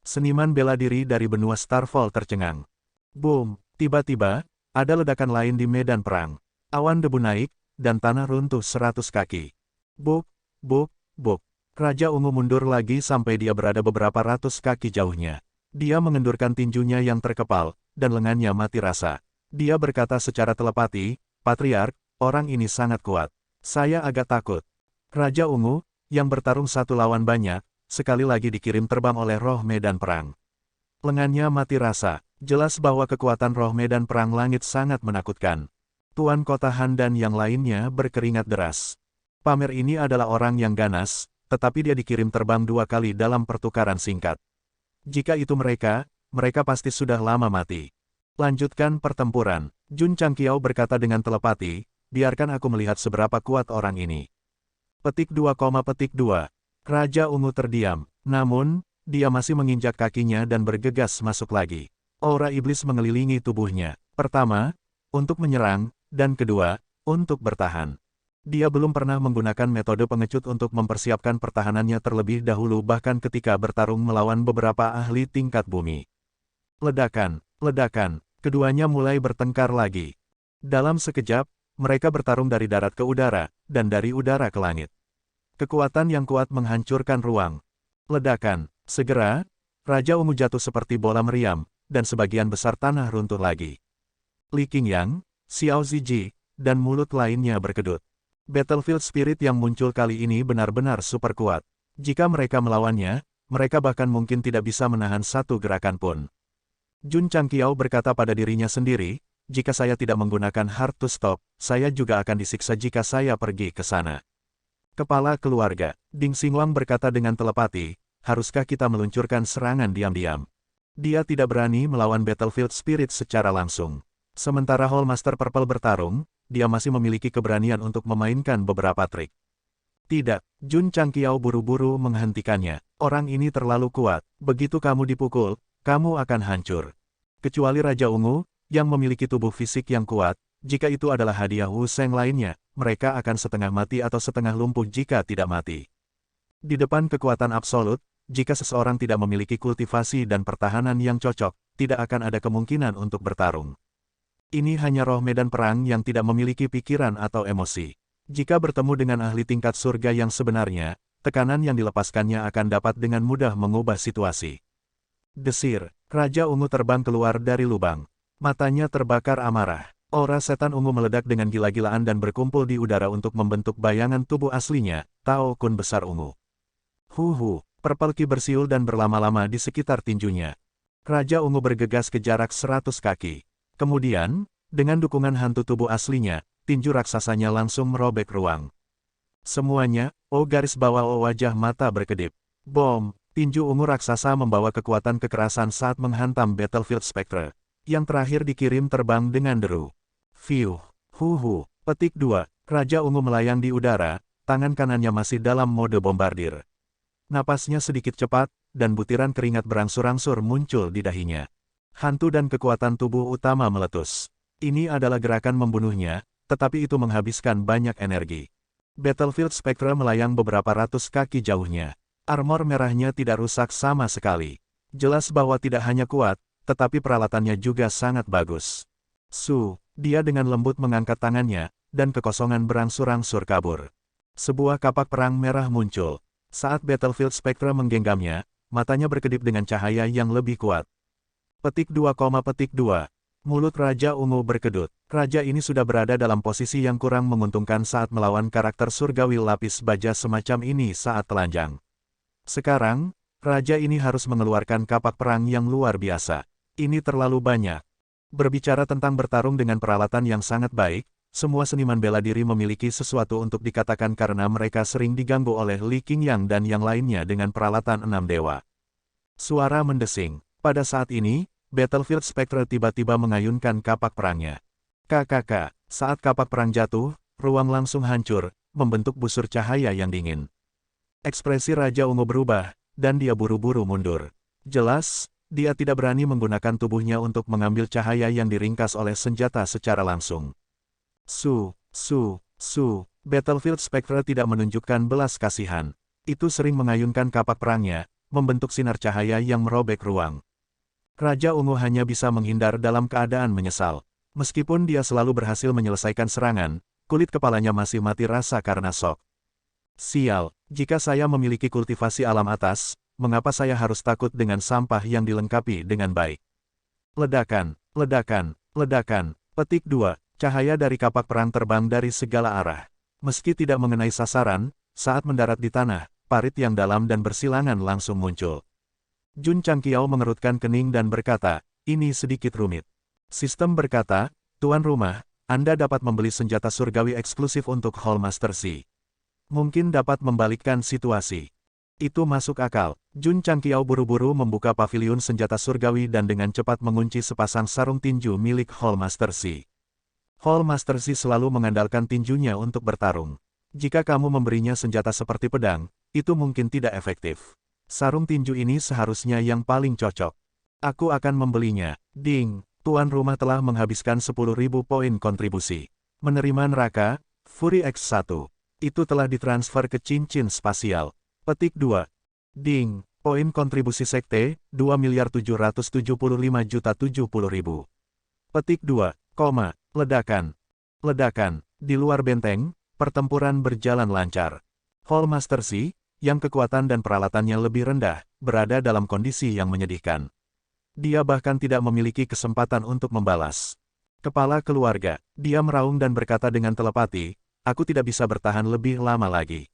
Seniman bela diri dari benua Starfall tercengang. Boom! Tiba-tiba, ada ledakan lain di medan perang. Awan debu naik, dan tanah runtuh 100 kaki. Buk, buk, buk. Raja Ungu mundur lagi sampai dia berada beberapa ratus kaki jauhnya. Dia mengendurkan tinjunya yang terkepal, dan lengannya mati rasa. Dia berkata secara telepati, Patriark, orang ini sangat kuat. Saya agak takut. Raja Ungu, yang bertarung satu lawan banyak, sekali lagi dikirim terbang oleh roh medan perang. Lengannya mati rasa. Jelas bahwa kekuatan roh medan perang langit sangat menakutkan. Tuan Kota Han dan yang lainnya berkeringat deras. Pamer ini adalah orang yang ganas, tetapi dia dikirim terbang 2 kali dalam pertukaran singkat. Jika itu mereka pasti sudah lama mati. Lanjutkan pertempuran. Jun Changqiao berkata dengan telepati, biarkan aku melihat seberapa kuat orang ini. Petik 2, petik 2. Raja Ungu terdiam, namun, dia masih menginjak kakinya dan bergegas masuk lagi. Aura iblis mengelilingi tubuhnya. Pertama, untuk menyerang, dan kedua, untuk bertahan. Dia belum pernah menggunakan metode pengecut untuk mempersiapkan pertahanannya terlebih dahulu bahkan ketika bertarung melawan beberapa ahli tingkat bumi. Ledakan, ledakan, keduanya mulai bertengkar lagi. Dalam sekejap, mereka bertarung dari darat ke udara, dan dari udara ke langit. Kekuatan yang kuat menghancurkan ruang. Ledakan, segera, Raja Ungu jatuh seperti bola meriam, dan sebagian besar tanah runtuh lagi. Li Qingyang, Xiao Ziji, dan mulut lainnya berkedut. Battlefield Spirit yang muncul kali ini benar-benar super kuat. Jika mereka melawannya, mereka bahkan mungkin tidak bisa menahan satu gerakan pun. Jun Changqiao berkata pada dirinya sendiri, jika saya tidak menggunakan Hard to Stop, saya juga akan disiksa jika saya pergi ke sana. Kepala keluarga, Ding Xinguang berkata dengan telepati, haruskah kita meluncurkan serangan diam-diam? Dia tidak berani melawan Battlefield Spirit secara langsung. Sementara Hallmaster Purple bertarung, dia masih memiliki keberanian untuk memainkan beberapa trik. Tidak, Jun Changqiao buru-buru menghentikannya. Orang ini terlalu kuat, begitu kamu dipukul, kamu akan hancur. Kecuali Raja Ungu, yang memiliki tubuh fisik yang kuat, Jika itu adalah hadiah Wu Sheng lainnya, mereka akan setengah mati atau setengah lumpuh jika tidak mati. Di depan kekuatan absolut, jika seseorang tidak memiliki kultivasi dan pertahanan yang cocok, tidak akan ada kemungkinan untuk bertarung. Ini hanya roh medan perang yang tidak memiliki pikiran atau emosi. Jika bertemu dengan ahli tingkat surga yang sebenarnya, tekanan yang dilepaskannya akan dapat dengan mudah mengubah situasi. Desir, Raja Ungu terbang keluar dari lubang. Matanya terbakar amarah. Aura setan ungu meledak dengan gila-gilaan dan berkumpul di udara untuk membentuk bayangan tubuh aslinya, Tao Kun besar ungu. Purple Ki bersiul dan berlama-lama di sekitar tinjunya. Raja Ungu bergegas ke jarak 100 kaki. Kemudian, dengan dukungan hantu tubuh aslinya, tinju raksasanya langsung merobek ruang. Semuanya, garis bawah wajah mata berkedip. Bom, tinju ungu raksasa membawa kekuatan kekerasan saat menghantam Battlefield Spectre. Yang terakhir dikirim terbang dengan deru. Fiuh, petik 2, Raja Ungu melayang di udara, tangan kanannya masih dalam mode bombardir. Napasnya sedikit cepat, dan butiran keringat berangsur-angsur muncul di dahinya. Hantu dan kekuatan tubuh utama meletus. Ini adalah gerakan membunuhnya, tetapi itu menghabiskan banyak energi. Battlefield Spectre melayang beberapa ratus kaki jauhnya. Armor merahnya tidak rusak sama sekali. Jelas bahwa tidak hanya kuat, tetapi peralatannya juga sangat bagus. Dia dengan lembut mengangkat tangannya, dan kekosongan berangsur-angsur kabur. Sebuah kapak perang merah muncul. Saat Battlefield Spectre menggenggamnya, matanya berkedip dengan cahaya yang lebih kuat. Petik 2, mulut Raja Ungu berkedut. Raja ini sudah berada dalam posisi yang kurang menguntungkan saat melawan karakter surgawi lapis baja semacam ini saat telanjang. Sekarang, Raja ini harus mengeluarkan kapak perang yang luar biasa. Ini terlalu banyak. Berbicara tentang bertarung dengan peralatan yang sangat baik, semua seniman bela diri memiliki sesuatu untuk dikatakan karena mereka sering diganggu oleh Li Qingyang dan yang lainnya dengan peralatan 6 dewa. Suara mendesing. Pada saat ini, Battlefield Spectre tiba-tiba mengayunkan kapak perangnya. Saat kapak perang jatuh, ruang langsung hancur, membentuk busur cahaya yang dingin. Ekspresi Raja Ungu berubah, dan dia buru-buru mundur. Jelas, dia tidak berani menggunakan tubuhnya untuk mengambil cahaya yang diringkas oleh senjata secara langsung. Battlefield Spectre tidak menunjukkan belas kasihan. Itu sering mengayunkan kapak perangnya, membentuk sinar cahaya yang merobek ruang. Raja Ungu hanya bisa menghindar dalam keadaan menyesal. Meskipun dia selalu berhasil menyelesaikan serangan, kulit kepalanya masih mati rasa karena shock. Sial, jika saya memiliki kultivasi alam atas, mengapa saya harus takut dengan sampah yang dilengkapi dengan baik? Ledakan. Petik 2, cahaya dari kapak perang terbang dari segala arah. Meski tidak mengenai sasaran, saat mendarat di tanah, parit yang dalam dan bersilangan langsung muncul. Jun Changqiao mengerutkan kening dan berkata, ini sedikit rumit. Sistem berkata, Tuan Rumah, Anda dapat membeli senjata surgawi eksklusif untuk Hall Master Si. Mungkin dapat membalikkan situasi. Itu masuk akal. Jun Changqiao buru-buru membuka paviliun senjata surgawi dan dengan cepat mengunci sepasang sarung tinju milik Hall Master Si. Hall Master Si selalu mengandalkan tinjunya untuk bertarung. Jika kamu memberinya senjata seperti pedang, itu mungkin tidak efektif. Sarung tinju ini seharusnya yang paling cocok. Aku akan membelinya. Ding, Tuan Rumah telah menghabiskan 10.000 poin kontribusi. Menerima neraka, Fury X1. Itu telah ditransfer ke cincin spasial. Petik 2. Ding, poin kontribusi sekte, 2.775.070.000. Petik 2, ledakan. Di luar benteng, pertempuran berjalan lancar. Hall Master Si, yang kekuatan dan peralatannya lebih rendah, berada dalam kondisi yang menyedihkan. Dia bahkan tidak memiliki kesempatan untuk membalas. Kepala keluarga, dia meraung dan berkata dengan telepati, aku tidak bisa bertahan lebih lama lagi.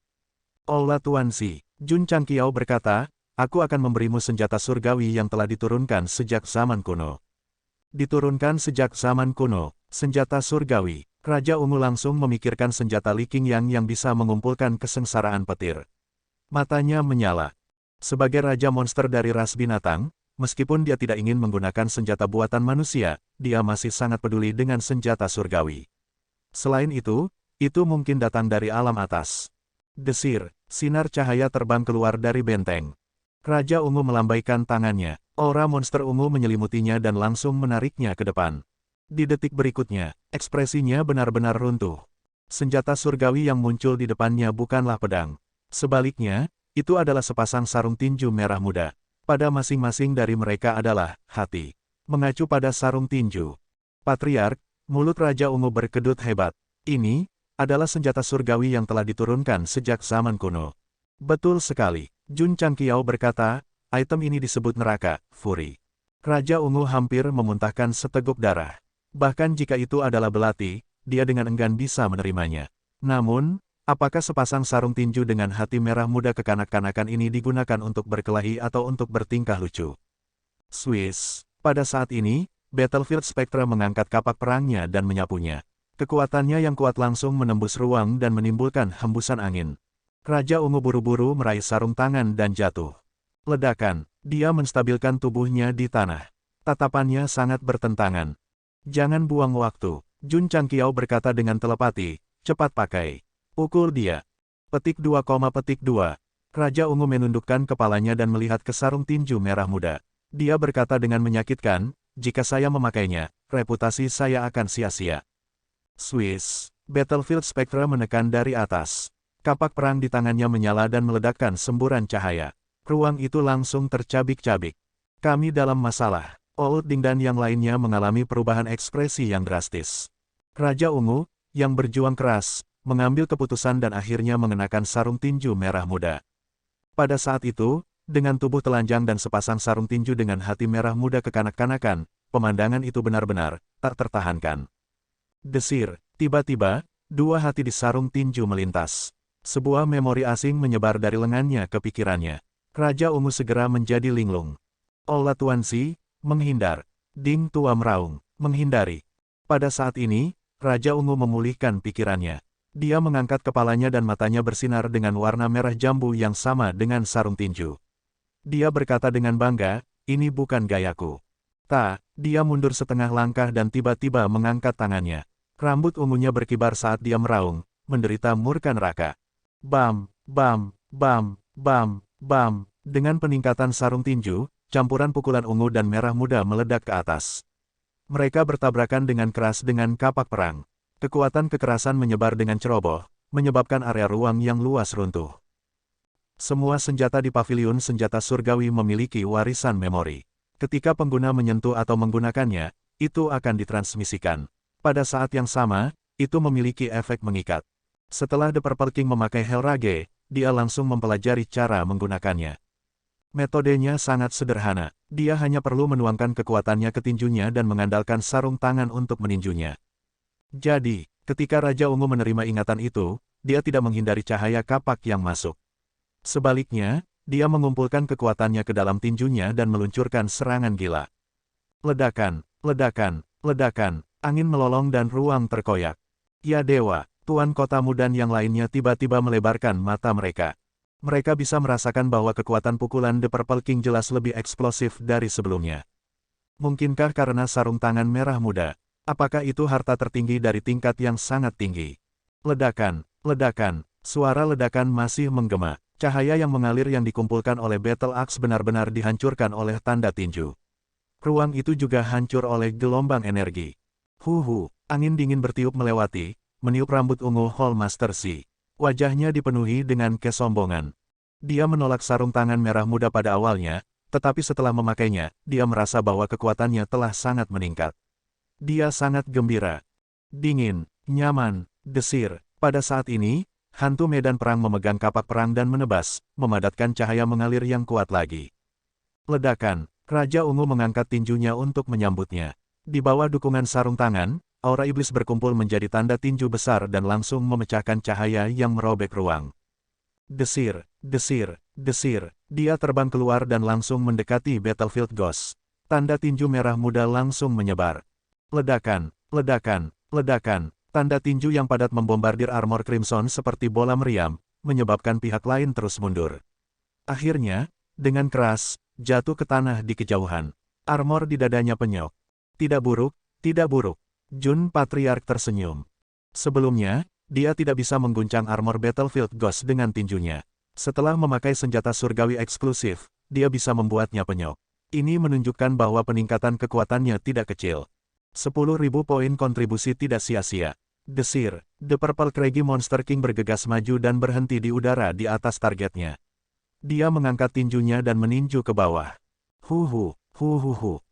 Olah Tuan Si, Jun Changqiao berkata, aku akan memberimu senjata surgawi yang telah diturunkan sejak zaman kuno. Diturunkan sejak zaman kuno, senjata surgawi. Raja Ungu langsung memikirkan senjata Li Qingyang yang bisa mengumpulkan kesengsaraan petir. Matanya menyala. Sebagai raja monster dari ras binatang, meskipun dia tidak ingin menggunakan senjata buatan manusia, dia masih sangat peduli dengan senjata surgawi. Selain itu mungkin datang dari alam atas. Desir, sinar cahaya terbang keluar dari benteng. Raja Ungu melambaikan tangannya, aura monster ungu menyelimutinya dan langsung menariknya ke depan. Di detik berikutnya, ekspresinya benar-benar runtuh. Senjata surgawi yang muncul di depannya bukanlah pedang. Sebaliknya, itu adalah sepasang sarung tinju merah muda. Pada masing-masing dari mereka adalah hati. Mengacu pada sarung tinju. Patriark, mulut Raja Ungu berkedut hebat. Ini adalah senjata surgawi yang telah diturunkan sejak zaman kuno. Betul sekali. Jun Changqiao berkata, item ini disebut neraka, Fury. Raja Ungu hampir memuntahkan seteguk darah. Bahkan jika itu adalah belati, dia dengan enggan bisa menerimanya. Namun, apakah sepasang sarung tinju dengan hati merah muda kekanak-kanakan ini digunakan untuk berkelahi atau untuk bertingkah lucu? Swiss. Pada saat ini, Battlefield Spectre mengangkat kapak perangnya dan menyapunya. Kekuatannya yang kuat langsung menembus ruang dan menimbulkan hembusan angin. Raja Ungu buru-buru meraih sarung tangan dan jatuh. Ledakan, dia menstabilkan tubuhnya di tanah. Tatapannya sangat bertentangan. Jangan buang waktu, Jun Changqiao berkata dengan telepati, cepat pakai. Pukul dia. Petik 2, petik 2. Raja Ungu menundukkan kepalanya dan melihat ke sarung tinju merah muda. Dia berkata dengan menyakitkan, jika saya memakainya, reputasi saya akan sia-sia. Swiss. Battlefield Spectre menekan dari atas. Kapak perang di tangannya menyala dan meledakkan semburan cahaya. Ruang itu langsung tercabik-cabik. Kami dalam masalah. Old Ding dan yang lainnya mengalami perubahan ekspresi yang drastis. Raja Ungu, yang berjuang keras, mengambil keputusan dan akhirnya mengenakan sarung tinju merah muda. Pada saat itu, dengan tubuh telanjang dan sepasang sarung tinju dengan hati merah muda kekanak-kanakan, pemandangan itu benar-benar tak tertahankan. Desir, tiba-tiba, dua hati di sarung tinju melintas. Sebuah memori asing menyebar dari lengannya ke pikirannya. Raja Ungu segera menjadi linglung. Ola Tuan Si, menghindar. Ding Tua meraung, menghindari. Pada saat ini, Raja Ungu memulihkan pikirannya. Dia mengangkat kepalanya dan matanya bersinar dengan warna merah jambu yang sama dengan sarung tinju. Dia berkata dengan bangga, ini bukan gayaku. Dia mundur setengah langkah dan tiba-tiba mengangkat tangannya. Rambut ungunya berkibar saat dia meraung, menderita murka neraka. Bam, bam, bam, bam, bam. Dengan peningkatan sarung tinju, campuran pukulan ungu dan merah muda meledak ke atas. Mereka bertabrakan dengan keras dengan kapak perang. Kekuatan kekerasan menyebar dengan ceroboh, menyebabkan area ruang yang luas runtuh. Semua senjata di paviliun senjata surgawi memiliki warisan memori. Ketika pengguna menyentuh atau menggunakannya, itu akan ditransmisikan. Pada saat yang sama, itu memiliki efek mengikat. Setelah The Purple King memakai Hellrage, dia langsung mempelajari cara menggunakannya. Metodenya sangat sederhana. Dia hanya perlu menuangkan kekuatannya ke tinjunya dan mengandalkan sarung tangan untuk meninjunya. Jadi, ketika Raja Ungu menerima ingatan itu, dia tidak menghindari cahaya kapak yang masuk. Sebaliknya, dia mengumpulkan kekuatannya ke dalam tinjunya dan meluncurkan serangan gila. Ledakan, ledakan, ledakan, angin melolong dan ruang terkoyak. Ya dewa, Tuan Kotamu dan yang lainnya tiba-tiba melebarkan mata mereka. Mereka bisa merasakan bahwa kekuatan pukulan The Purple King jelas lebih eksplosif dari sebelumnya. Mungkinkah karena sarung tangan merah muda? Apakah itu harta tertinggi dari tingkat yang sangat tinggi? Ledakan, ledakan, suara ledakan masih menggema. Cahaya yang mengalir yang dikumpulkan oleh Battle Axe benar-benar dihancurkan oleh tanda tinju. Ruang itu juga hancur oleh gelombang energi. Angin dingin bertiup melewati, meniup rambut ungu Hallmaster Si. Wajahnya dipenuhi dengan kesombongan. Dia menolak sarung tangan merah muda pada awalnya, tetapi setelah memakainya, dia merasa bahwa kekuatannya telah sangat meningkat. Dia sangat gembira. Dingin, nyaman, desir. Pada saat ini, hantu medan perang memegang kapak perang dan menebas, memadatkan cahaya mengalir yang kuat lagi. Ledakan, Raja Ungu mengangkat tinjunya untuk menyambutnya. Di bawah dukungan sarung tangan, aura iblis berkumpul menjadi tanda tinju besar dan langsung memecahkan cahaya yang merobek ruang. Desir, desir, desir. Dia terbang keluar dan langsung mendekati Battlefield Ghost. Tanda tinju merah muda langsung menyebar. Ledakan, ledakan, ledakan. Tanda tinju yang padat membombardir armor Crimson seperti bola meriam, menyebabkan pihak lain terus mundur. Akhirnya, dengan keras, jatuh ke tanah di kejauhan. Armor di dadanya penyok. Tidak buruk, tidak buruk. Jun Patriark tersenyum. Sebelumnya, dia tidak bisa mengguncang armor Battlefield Ghost dengan tinjunya. Setelah memakai senjata surgawi eksklusif, dia bisa membuatnya penyok. Ini menunjukkan bahwa peningkatan kekuatannya tidak kecil. 10.000 poin kontribusi tidak sia-sia. Desir, The Purple Craggy Monster King bergegas maju dan berhenti di udara di atas targetnya. Dia mengangkat tinjunya dan meninju ke bawah. Huhu.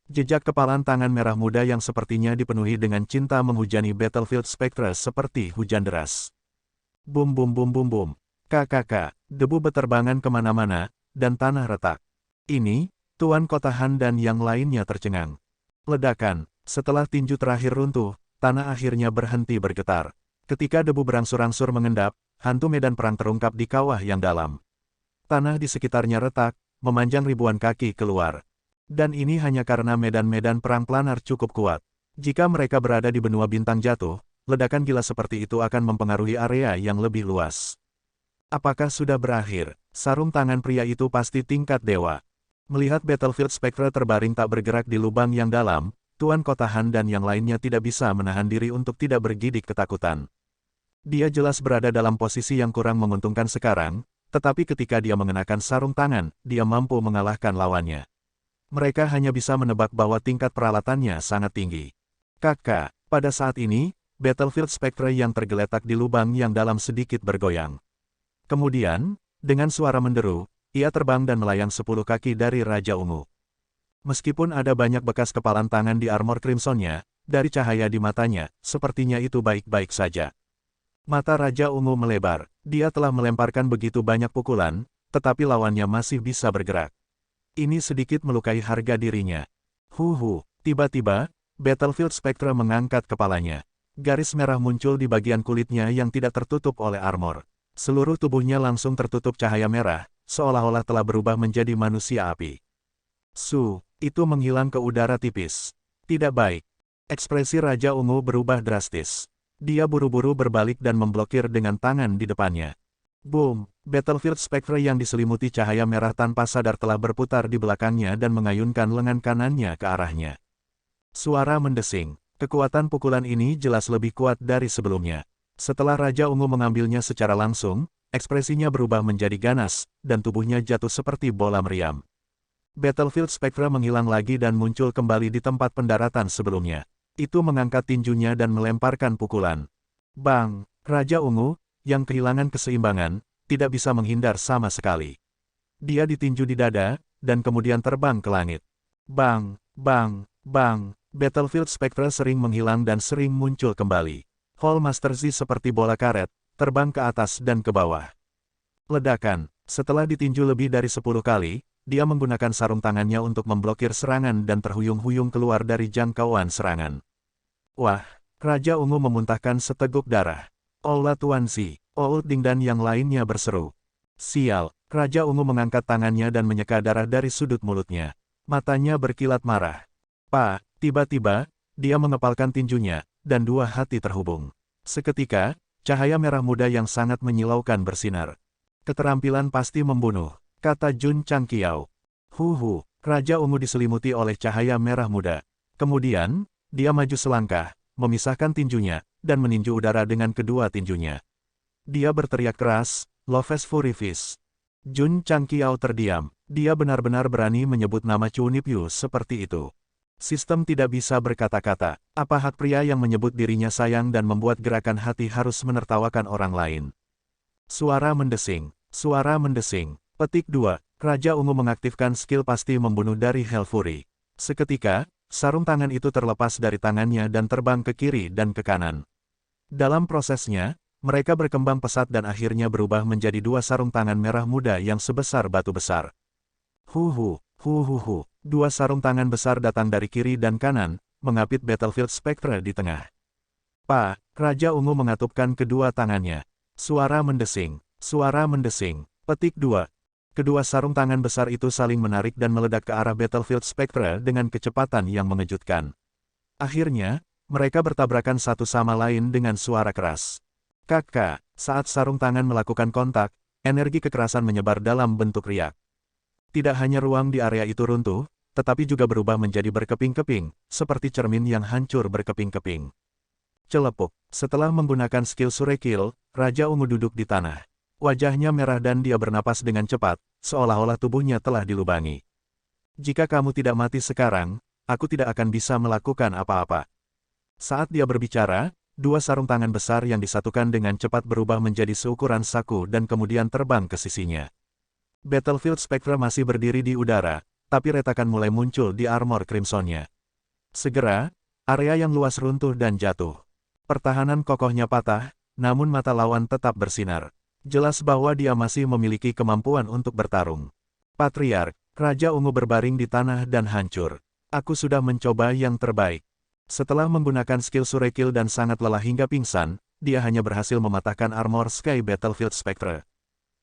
Jejak kepalan tangan merah muda yang sepertinya dipenuhi dengan cinta menghujani Battlefield Spectre seperti hujan deras. Bum. Kakak, debu beterbangan kemana-mana, dan tanah retak. Ini, Tuan Kota Han dan yang lainnya tercengang. Ledakan, setelah tinju terakhir runtuh, tanah akhirnya berhenti bergetar. Ketika debu berangsur-angsur mengendap, hantu medan perang terungkap di kawah yang dalam. Tanah di sekitarnya retak, memanjang ribuan kaki keluar. Dan ini hanya karena medan-medan perang planar cukup kuat. Jika mereka berada di benua bintang jatuh, ledakan gila seperti itu akan mempengaruhi area yang lebih luas. Apakah sudah berakhir? Sarung tangan pria itu pasti tingkat dewa. Melihat Battlefield Spectre terbaring tak bergerak di lubang yang dalam, Tuan Kota Han dan yang lainnya tidak bisa menahan diri untuk tidak bergidik ketakutan. Dia jelas berada dalam posisi yang kurang menguntungkan sekarang, tetapi ketika dia mengenakan sarung tangan, dia mampu mengalahkan lawannya. Mereka hanya bisa menebak bahwa tingkat peralatannya sangat tinggi. Kakak, pada saat ini, Battlefield Spectre yang tergeletak di lubang yang dalam sedikit bergoyang. Kemudian, dengan suara menderu, ia terbang dan melayang 10 kaki dari Raja Ungu. Meskipun ada banyak bekas kepalan tangan di armor Crimsonnya, dari cahaya di matanya, sepertinya itu baik-baik saja. Mata Raja Ungu melebar, dia telah melemparkan begitu banyak pukulan, tetapi lawannya masih bisa bergerak. Ini sedikit melukai harga dirinya. Tiba-tiba, Battlefield Spectre mengangkat kepalanya. Garis merah muncul di bagian kulitnya yang tidak tertutup oleh armor. Seluruh tubuhnya langsung tertutup cahaya merah, seolah-olah telah berubah menjadi manusia api. Itu menghilang ke udara tipis. Tidak baik. Ekspresi Raja Ungu berubah drastis. Dia buru-buru berbalik dan memblokir dengan tangan di depannya. Boom! Battlefield Spectre yang diselimuti cahaya merah tanpa sadar telah berputar di belakangnya dan mengayunkan lengan kanannya ke arahnya. Suara mendesing. Kekuatan pukulan ini jelas lebih kuat dari sebelumnya. Setelah Raja Ungu mengambilnya secara langsung, ekspresinya berubah menjadi ganas, dan tubuhnya jatuh seperti bola meriam. Battlefield Spectre menghilang lagi dan muncul kembali di tempat pendaratan sebelumnya. Itu mengangkat tinjunya dan melemparkan pukulan. Bang! Raja Ungu, yang kehilangan keseimbangan, tidak bisa menghindar sama sekali. Dia ditinju di dada, dan kemudian terbang ke langit. Bang! Battlefield Spectre sering menghilang dan sering muncul kembali. Hall Master Z seperti bola karet, terbang ke atas dan ke bawah. Ledakan. Setelah ditinju lebih dari 10 kali, dia menggunakan sarung tangannya untuk memblokir serangan dan terhuyung-huyung keluar dari jangkauan serangan. Wah! Raja Ungu memuntahkan seteguk darah. Ola Tuan Si, Old Ding dan yang lainnya berseru. Sial! Raja Ungu mengangkat tangannya dan menyeka darah dari sudut mulutnya. Matanya berkilat marah. Tiba-tiba, dia mengepalkan tinjunya, dan dua hati terhubung. Seketika, cahaya merah muda yang sangat menyilaukan bersinar. Keterampilan pasti membunuh, kata Jun Changqiao. Raja Ungu diselimuti oleh cahaya merah muda. Kemudian, dia maju selangkah, memisahkan tinjunya, dan meninju udara dengan kedua tinjunya. Dia berteriak keras, Loves Fury Fist. Jun Changqiao terdiam, dia benar-benar berani menyebut nama Chu Nipyu seperti itu. Sistem tidak bisa berkata-kata, apa hak pria yang menyebut dirinya sayang dan membuat gerakan hati harus menertawakan orang lain. Suara mendesing. Petik 2. Raja Ungu mengaktifkan skill pasti membunuh dari Hell Fury. Seketika, sarung tangan itu terlepas dari tangannya dan terbang ke kiri dan ke kanan. Dalam prosesnya, mereka berkembang pesat dan akhirnya berubah menjadi dua sarung tangan merah muda yang sebesar batu besar. Dua sarung tangan besar datang dari kiri dan kanan, mengapit Battlefield Spectre di tengah. Raja Ungu mengatupkan kedua tangannya. Suara mendesing. Petik 2. Kedua sarung tangan besar itu saling menarik dan meledak ke arah Battlefield Spectre dengan kecepatan yang mengejutkan. Akhirnya, mereka bertabrakan satu sama lain dengan suara keras. Kakak, saat sarung tangan melakukan kontak, energi kekerasan menyebar dalam bentuk riak. Tidak hanya ruang di area itu runtuh, tetapi juga berubah menjadi berkeping-keping, seperti cermin yang hancur berkeping-keping. Celepuk. Setelah menggunakan skill Sure Kill, Raja Ungu duduk di tanah. Wajahnya merah dan dia bernapas dengan cepat, seolah-olah tubuhnya telah dilubangi. Jika kamu tidak mati sekarang, aku tidak akan bisa melakukan apa-apa. Saat dia berbicara, dua sarung tangan besar yang disatukan dengan cepat berubah menjadi seukuran saku dan kemudian terbang ke sisinya. Battlefield Spectre masih berdiri di udara, tapi retakan mulai muncul di armor Crimson-nya. Segera, area yang luas runtuh dan jatuh. Pertahanan kokohnya patah, namun mata lawan tetap bersinar. Jelas bahwa dia masih memiliki kemampuan untuk bertarung. Patriark, Raja Ungu berbaring di tanah dan hancur. Aku sudah mencoba yang terbaik. Setelah menggunakan skill Surekil dan sangat lelah hingga pingsan, dia hanya berhasil mematahkan armor Sky Battlefield Spectre.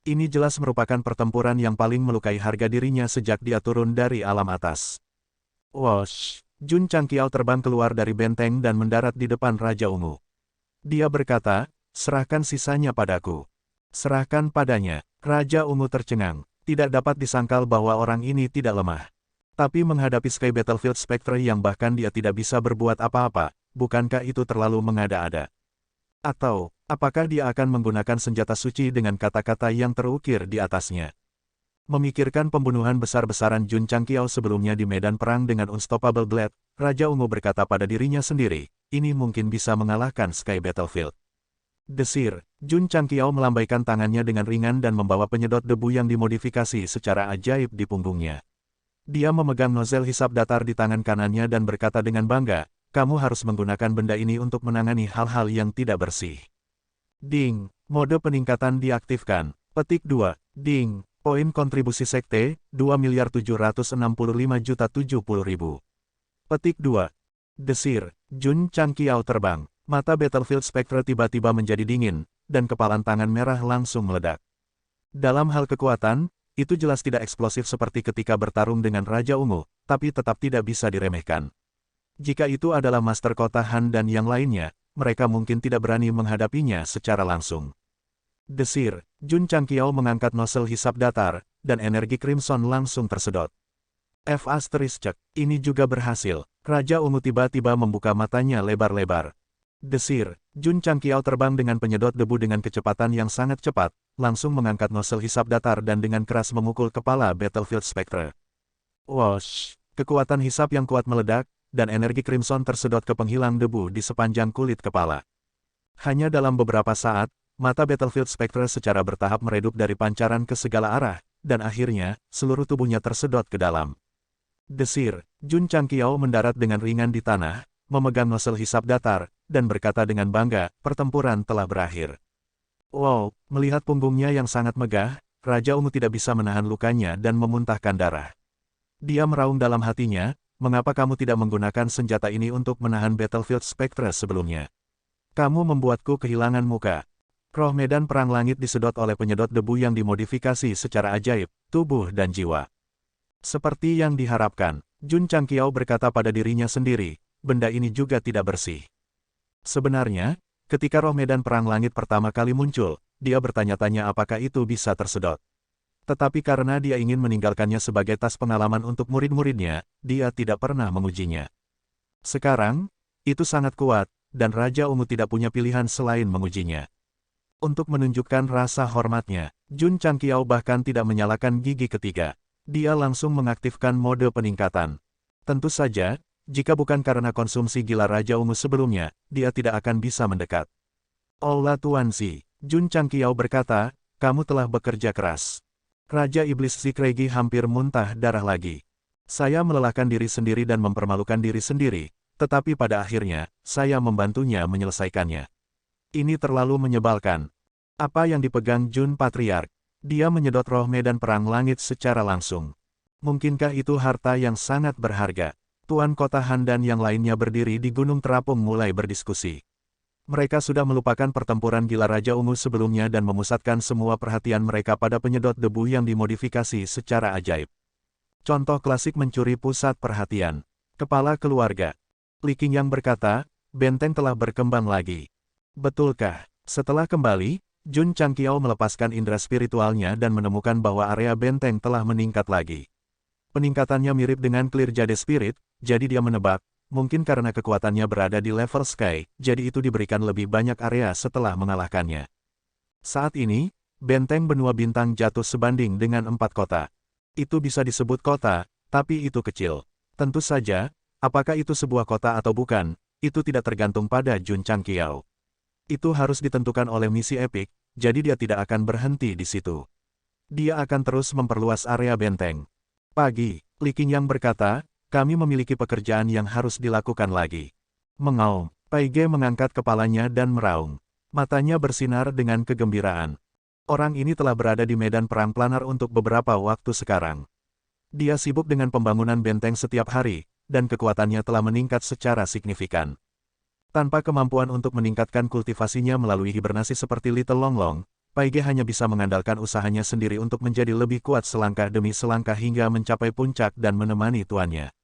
Ini jelas merupakan pertempuran yang paling melukai harga dirinya sejak dia turun dari alam atas. Wosh! Jun Changqiao terbang keluar dari benteng dan mendarat di depan Raja Ungu. Dia berkata, serahkan sisanya padaku. Serahkan padanya. Raja Ungu tercengang. Tidak dapat disangkal bahwa orang ini tidak lemah. Tapi menghadapi Sky Battlefield Spectre yang bahkan dia tidak bisa berbuat apa-apa, bukankah itu terlalu mengada-ada? Atau, apakah dia akan menggunakan senjata suci dengan kata-kata yang terukir di atasnya? Memikirkan pembunuhan besar-besaran Jun Changqiao sebelumnya di medan perang dengan Unstoppable Blade, Raja Ungu berkata pada dirinya sendiri, ini mungkin bisa mengalahkan Sky Battlefield. Desir, Jun Changqiao melambaikan tangannya dengan ringan dan membawa penyedot debu yang dimodifikasi secara ajaib di punggungnya. Dia memegang nozel hisap datar di tangan kanannya dan berkata dengan bangga, kamu harus menggunakan benda ini untuk menangani hal-hal yang tidak bersih. Ding, mode peningkatan diaktifkan. Petik 2, ding, poin kontribusi sekte, 2.765.070.000. Petik 2. Desir, Jun Changqiao terbang. Mata Battlefield Spectre tiba-tiba menjadi dingin, dan kepalan tangan merah langsung meledak. Dalam hal kekuatan, itu jelas tidak eksplosif seperti ketika bertarung dengan Raja Ungu, tapi tetap tidak bisa diremehkan. Jika itu adalah Master Kota Han dan yang lainnya, mereka mungkin tidak berani menghadapinya secara langsung. Desir, Jun Changqiao mengangkat nozzle hisap datar, dan energi Crimson langsung tersedot. F***, ini juga berhasil. Raja Ungu tiba-tiba membuka matanya lebar-lebar. Desir, Jun Changqiao terbang dengan penyedot debu dengan kecepatan yang sangat cepat, langsung mengangkat nozzle hisap datar dan dengan keras memukul kepala Battlefield Spectre. Wosh! Kekuatan hisap yang kuat meledak, dan energi Crimson tersedot ke penghilang debu di sepanjang kulit kepala. Hanya dalam beberapa saat, mata Battlefield Spectre secara bertahap meredup dari pancaran ke segala arah, dan akhirnya, seluruh tubuhnya tersedot ke dalam. Desir, Jun Changqiao mendarat dengan ringan di tanah, memegang nozzle hisap datar, dan berkata dengan bangga, pertempuran telah berakhir. Wow, melihat punggungnya yang sangat megah, Raja Ungu tidak bisa menahan lukanya dan memuntahkan darah. Dia meraung dalam hatinya, mengapa kamu tidak menggunakan senjata ini untuk menahan Battlefield Spectre sebelumnya? Kamu membuatku kehilangan muka. Roh medan perang langit disedot oleh penyedot debu yang dimodifikasi secara ajaib, tubuh dan jiwa. Seperti yang diharapkan, Jun Changqiao berkata pada dirinya sendiri, benda ini juga tidak bersih. Sebenarnya, ketika roh medan perang langit pertama kali muncul, dia bertanya-tanya apakah itu bisa tersedot. Tetapi karena dia ingin meninggalkannya sebagai tas pengalaman untuk murid-muridnya, dia tidak pernah mengujinya. Sekarang, itu sangat kuat, dan Raja Ungu tidak punya pilihan selain mengujinya. Untuk menunjukkan rasa hormatnya, Jun Changqiao bahkan tidak menyalakan gigi ketiga. Dia langsung mengaktifkan mode peningkatan. Tentu saja, jika bukan karena konsumsi gila Raja Ungu sebelumnya, dia tidak akan bisa mendekat. Allah Tuanzi, Jun Changqiao berkata, kamu telah bekerja keras. Raja Iblis Zikregi hampir muntah darah lagi. Saya melelahkan diri sendiri dan mempermalukan diri sendiri, tetapi pada akhirnya, saya membantunya menyelesaikannya. Ini terlalu menyebalkan. Apa yang dipegang Jun Patriark? Dia menyedot roh medan perang langit secara langsung. Mungkinkah itu harta yang sangat berharga? Tuan Kota Han dan yang lainnya berdiri di Gunung Terapung mulai berdiskusi. Mereka sudah melupakan pertempuran gila Raja Ungu sebelumnya dan memusatkan semua perhatian mereka pada penyedot debu yang dimodifikasi secara ajaib. Contoh klasik mencuri pusat perhatian. Kepala keluarga. Li Qingyang berkata, benteng telah berkembang lagi. Betulkah? Setelah kembali, Jun Changqiao melepaskan indera spiritualnya dan menemukan bahwa area benteng telah meningkat lagi. Peningkatannya mirip dengan Clear Jade Spirit, jadi dia menebak, mungkin karena kekuatannya berada di level Sky, jadi itu diberikan lebih banyak area setelah mengalahkannya. Saat ini, benteng benua bintang jatuh sebanding dengan 4 kota. Itu bisa disebut kota, tapi itu kecil. Tentu saja, apakah itu sebuah kota atau bukan, itu tidak tergantung pada Jun Changqiao. Itu harus ditentukan oleh misi epik, jadi dia tidak akan berhenti di situ. Dia akan terus memperluas area benteng. Pagi, Li Qingyang berkata, kami memiliki pekerjaan yang harus dilakukan lagi. Mengaum, Pai Ge mengangkat kepalanya dan meraung. Matanya bersinar dengan kegembiraan. Orang ini telah berada di medan perang planar untuk beberapa waktu sekarang. Dia sibuk dengan pembangunan benteng setiap hari, dan kekuatannya telah meningkat secara signifikan. Tanpa kemampuan untuk meningkatkan kultivasinya melalui hibernasi seperti Little Longlong, Pai Ge hanya bisa mengandalkan usahanya sendiri untuk menjadi lebih kuat selangkah demi selangkah hingga mencapai puncak dan menemani tuannya.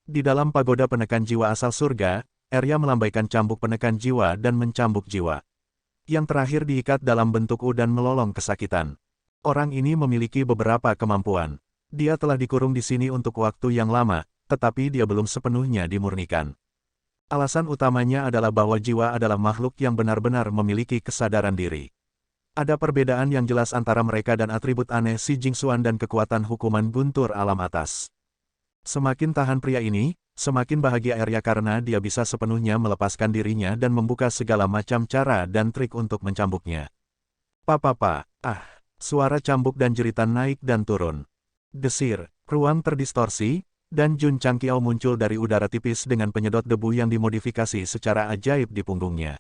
Di dalam pagoda penekan jiwa asal surga, Arya melambaikan cambuk penekan jiwa dan mencambuk jiwa. Yang terakhir diikat dalam bentuk U dan melolong kesakitan. Orang ini memiliki beberapa kemampuan. Dia telah dikurung di sini untuk waktu yang lama, tetapi dia belum sepenuhnya dimurnikan. Alasan utamanya adalah bahwa jiwa adalah makhluk yang benar-benar memiliki kesadaran diri. Ada perbedaan yang jelas antara mereka dan atribut aneh si Jingxuan dan kekuatan hukuman guntur alam atas. Semakin tahan pria ini, semakin bahagia Arya karena dia bisa sepenuhnya melepaskan dirinya dan membuka segala macam cara dan trik untuk mencambuknya. Suara cambuk dan jeritan naik dan turun. Desir, ruang terdistorsi, dan Jun Changqiao muncul dari udara tipis dengan penyedot debu yang dimodifikasi secara ajaib di punggungnya.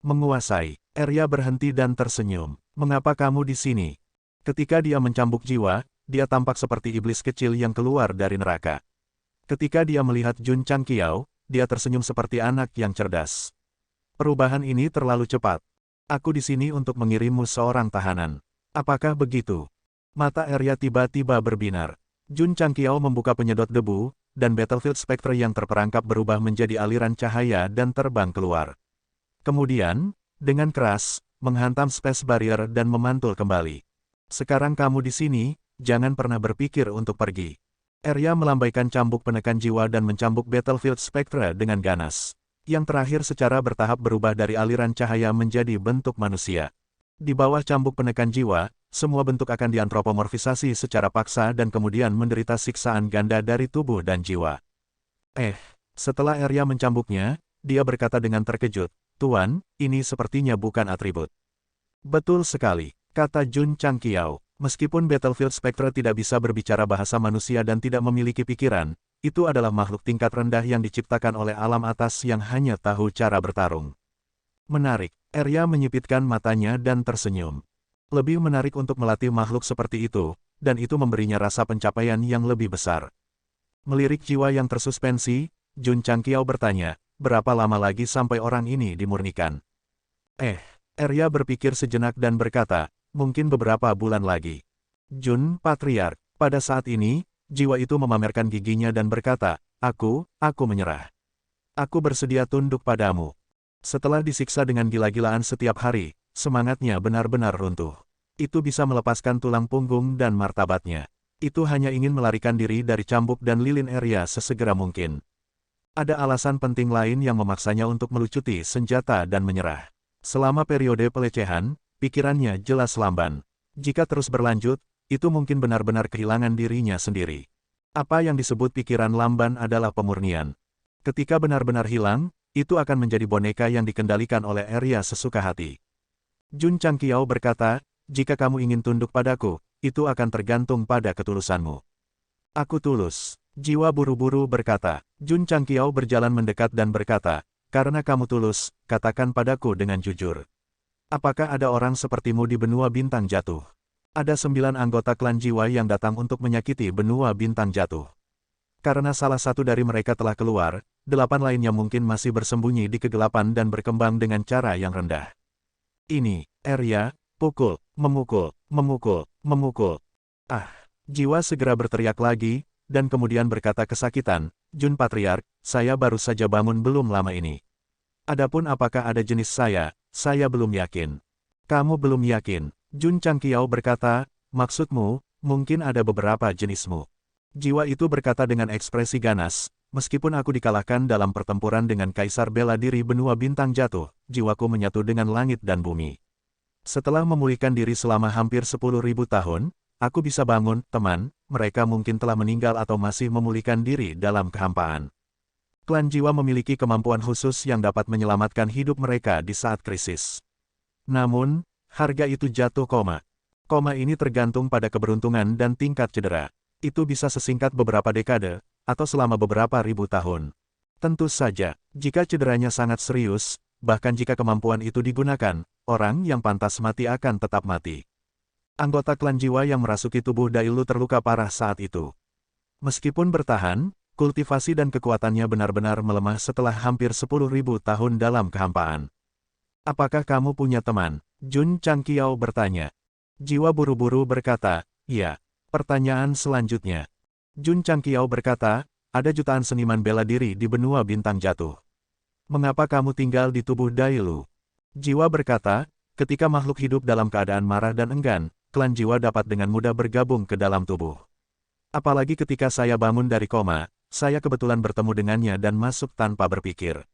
Menguasai, Arya berhenti dan tersenyum. Mengapa kamu di sini? Ketika dia mencambuk jiwa, dia tampak seperti iblis kecil yang keluar dari neraka. Ketika dia melihat Jun Changqiao, dia tersenyum seperti anak yang cerdas. Perubahan ini terlalu cepat. Aku di sini untuk mengirimmu seorang tahanan. Apakah begitu? Mata Arya tiba-tiba berbinar. Jun Changqiao membuka penyedot debu, dan Battlefield Spectre yang terperangkap berubah menjadi aliran cahaya dan terbang keluar. Kemudian, dengan keras, menghantam Space Barrier dan memantul kembali. Sekarang kamu di sini, jangan pernah berpikir untuk pergi. Arya melambaikan cambuk penekan jiwa dan mencambuk Battlefield Spectre dengan ganas. Yang terakhir secara bertahap berubah dari aliran cahaya menjadi bentuk manusia. Di bawah cambuk penekan jiwa, semua bentuk akan diantropomorfisasi secara paksa dan kemudian menderita siksaan ganda dari tubuh dan jiwa. Setelah Arya mencambuknya, dia berkata dengan terkejut, Tuan, ini sepertinya bukan atribut. Betul sekali, kata Jun Changqiao. Meskipun Battlefield Spectre tidak bisa berbicara bahasa manusia dan tidak memiliki pikiran, itu adalah makhluk tingkat rendah yang diciptakan oleh alam atas yang hanya tahu cara bertarung. Menarik, Arya menyipitkan matanya dan tersenyum. Lebih menarik untuk melatih makhluk seperti itu, dan itu memberinya rasa pencapaian yang lebih besar. Melirik jiwa yang tersuspensi, Jun Changqiao bertanya, berapa lama lagi sampai orang ini dimurnikan? Arya berpikir sejenak dan berkata, mungkin beberapa bulan lagi. Jun, Patriark, pada saat ini, jiwa itu memamerkan giginya dan berkata, aku menyerah. Aku bersedia tunduk padamu. Setelah disiksa dengan gila-gilaan setiap hari, semangatnya benar-benar runtuh. Itu bisa melepaskan tulang punggung dan martabatnya. Itu hanya ingin melarikan diri dari cambuk dan lilin Arya sesegera mungkin. Ada alasan penting lain yang memaksanya untuk melucuti senjata dan menyerah. Selama periode pelecehan, pikirannya jelas lamban. Jika terus berlanjut, itu mungkin benar-benar kehilangan dirinya sendiri. Apa yang disebut pikiran lamban adalah pemurnian. Ketika benar-benar hilang, itu akan menjadi boneka yang dikendalikan oleh Arya sesuka hati. Jun Changqiao berkata, jika kamu ingin tunduk padaku, itu akan tergantung pada ketulusanmu. Aku tulus. Jiwa buru-buru berkata. Jun Changqiao berjalan mendekat dan berkata, karena kamu tulus, katakan padaku dengan jujur. Apakah ada orang sepertimu di benua bintang jatuh? Ada 9 anggota klan jiwa yang datang untuk menyakiti benua bintang jatuh. Karena salah satu dari mereka telah keluar, 8 lainnya mungkin masih bersembunyi di kegelapan dan berkembang dengan cara yang rendah. Ini, Arya, pukul, memukul. Jiwa segera berteriak lagi, dan kemudian berkata kesakitan, Jun Patriark, saya baru saja bangun belum lama ini. Adapun apakah ada jenis saya belum yakin. Kamu belum yakin, Jun Changqiao berkata, maksudmu, mungkin ada beberapa jenismu. Jiwa itu berkata dengan ekspresi ganas, meskipun aku dikalahkan dalam pertempuran dengan Kaisar bela diri benua bintang jatuh, jiwaku menyatu dengan langit dan bumi. Setelah memulihkan diri selama hampir 10.000 tahun, aku bisa bangun, teman, mereka mungkin telah meninggal atau masih memulihkan diri dalam kehampaan. Klan jiwa memiliki kemampuan khusus yang dapat menyelamatkan hidup mereka di saat krisis. Namun, harga itu jatuh koma. Koma ini tergantung pada keberuntungan dan tingkat cedera. Itu bisa sesingkat beberapa dekade, atau selama beberapa ribu tahun. Tentu saja, jika cederanya sangat serius, bahkan jika kemampuan itu digunakan, orang yang pantas mati akan tetap mati. Anggota klan jiwa yang merasuki tubuh Dailu terluka parah saat itu. Meskipun bertahan, kultivasi dan kekuatannya benar-benar melemah setelah hampir 10.000 tahun dalam kehampaan. Apakah kamu punya teman? Jun Changqiao bertanya. Jiwa buru-buru berkata, ya. Pertanyaan selanjutnya. Jun Changqiao berkata, ada jutaan seniman bela diri di benua bintang jatuh. Mengapa kamu tinggal di tubuh Dailu? Jiwa berkata, ketika makhluk hidup dalam keadaan marah dan enggan, klan jiwa dapat dengan mudah bergabung ke dalam tubuh. Apalagi ketika saya bangun dari koma, saya kebetulan bertemu dengannya dan masuk tanpa berpikir.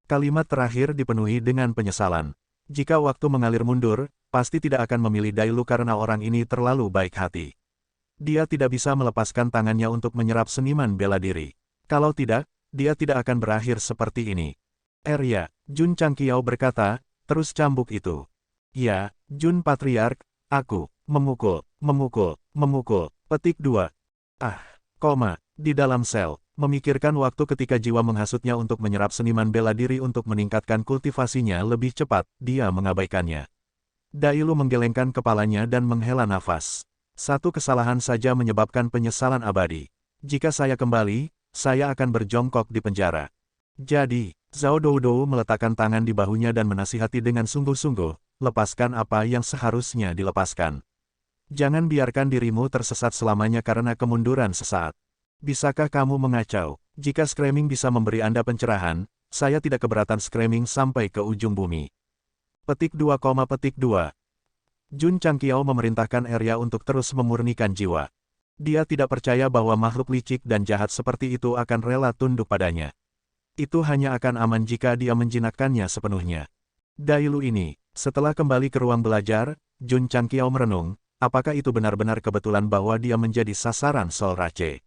Kalimat terakhir dipenuhi dengan penyesalan. Jika waktu mengalir mundur, pasti tidak akan memilih Dailu karena orang ini terlalu baik hati. Dia tidak bisa melepaskan tangannya untuk menyerap seniman bela diri. Kalau tidak, dia tidak akan berakhir seperti ini. Ya, Jun Changqiao berkata, terus cambuk itu. Ya, Jun Patriark, aku, memukul. Petik 2. Koma. Di dalam sel, memikirkan waktu ketika jiwa menghasutnya untuk menyerap seniman bela diri untuk meningkatkan kultivasinya lebih cepat, dia mengabaikannya. Dailu menggelengkan kepalanya dan menghela nafas. Satu kesalahan saja menyebabkan penyesalan abadi. Jika saya kembali, saya akan berjongkok di penjara. Jadi, Zhao Doudou meletakkan tangan di bahunya dan menasihati dengan sungguh-sungguh, lepaskan apa yang seharusnya dilepaskan. Jangan biarkan dirimu tersesat selamanya karena kemunduran sesaat. Bisakah kamu mengacau? Jika Screaming bisa memberi Anda pencerahan, saya tidak keberatan Screaming sampai ke ujung bumi. Petik 2, petik 2. Jun Changqiao memerintahkan Arya untuk terus memurnikan jiwa. Dia tidak percaya bahwa makhluk licik dan jahat seperti itu akan rela tunduk padanya. Itu hanya akan aman jika dia menjinakkannya sepenuhnya. Dailu ini, setelah kembali ke ruang belajar, Jun Changqiao merenung, apakah itu benar-benar kebetulan bahwa dia menjadi sasaran Sol Rache?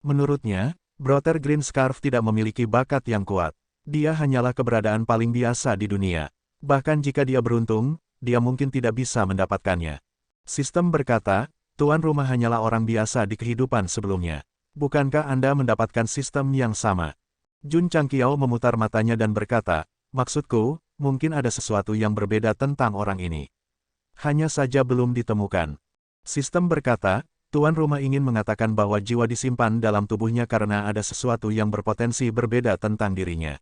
Menurutnya, Brother Green Scarf tidak memiliki bakat yang kuat. Dia hanyalah keberadaan paling biasa di dunia. Bahkan jika dia beruntung, dia mungkin tidak bisa mendapatkannya. Sistem berkata, tuan rumah hanyalah orang biasa di kehidupan sebelumnya. Bukankah Anda mendapatkan sistem yang sama? Jun Changqiao memutar matanya dan berkata, maksudku, mungkin ada sesuatu yang berbeda tentang orang ini. Hanya saja belum ditemukan. Sistem berkata, tuan rumah ingin mengatakan bahwa jiwa disimpan dalam tubuhnya karena ada sesuatu yang berpotensi berbeda tentang dirinya.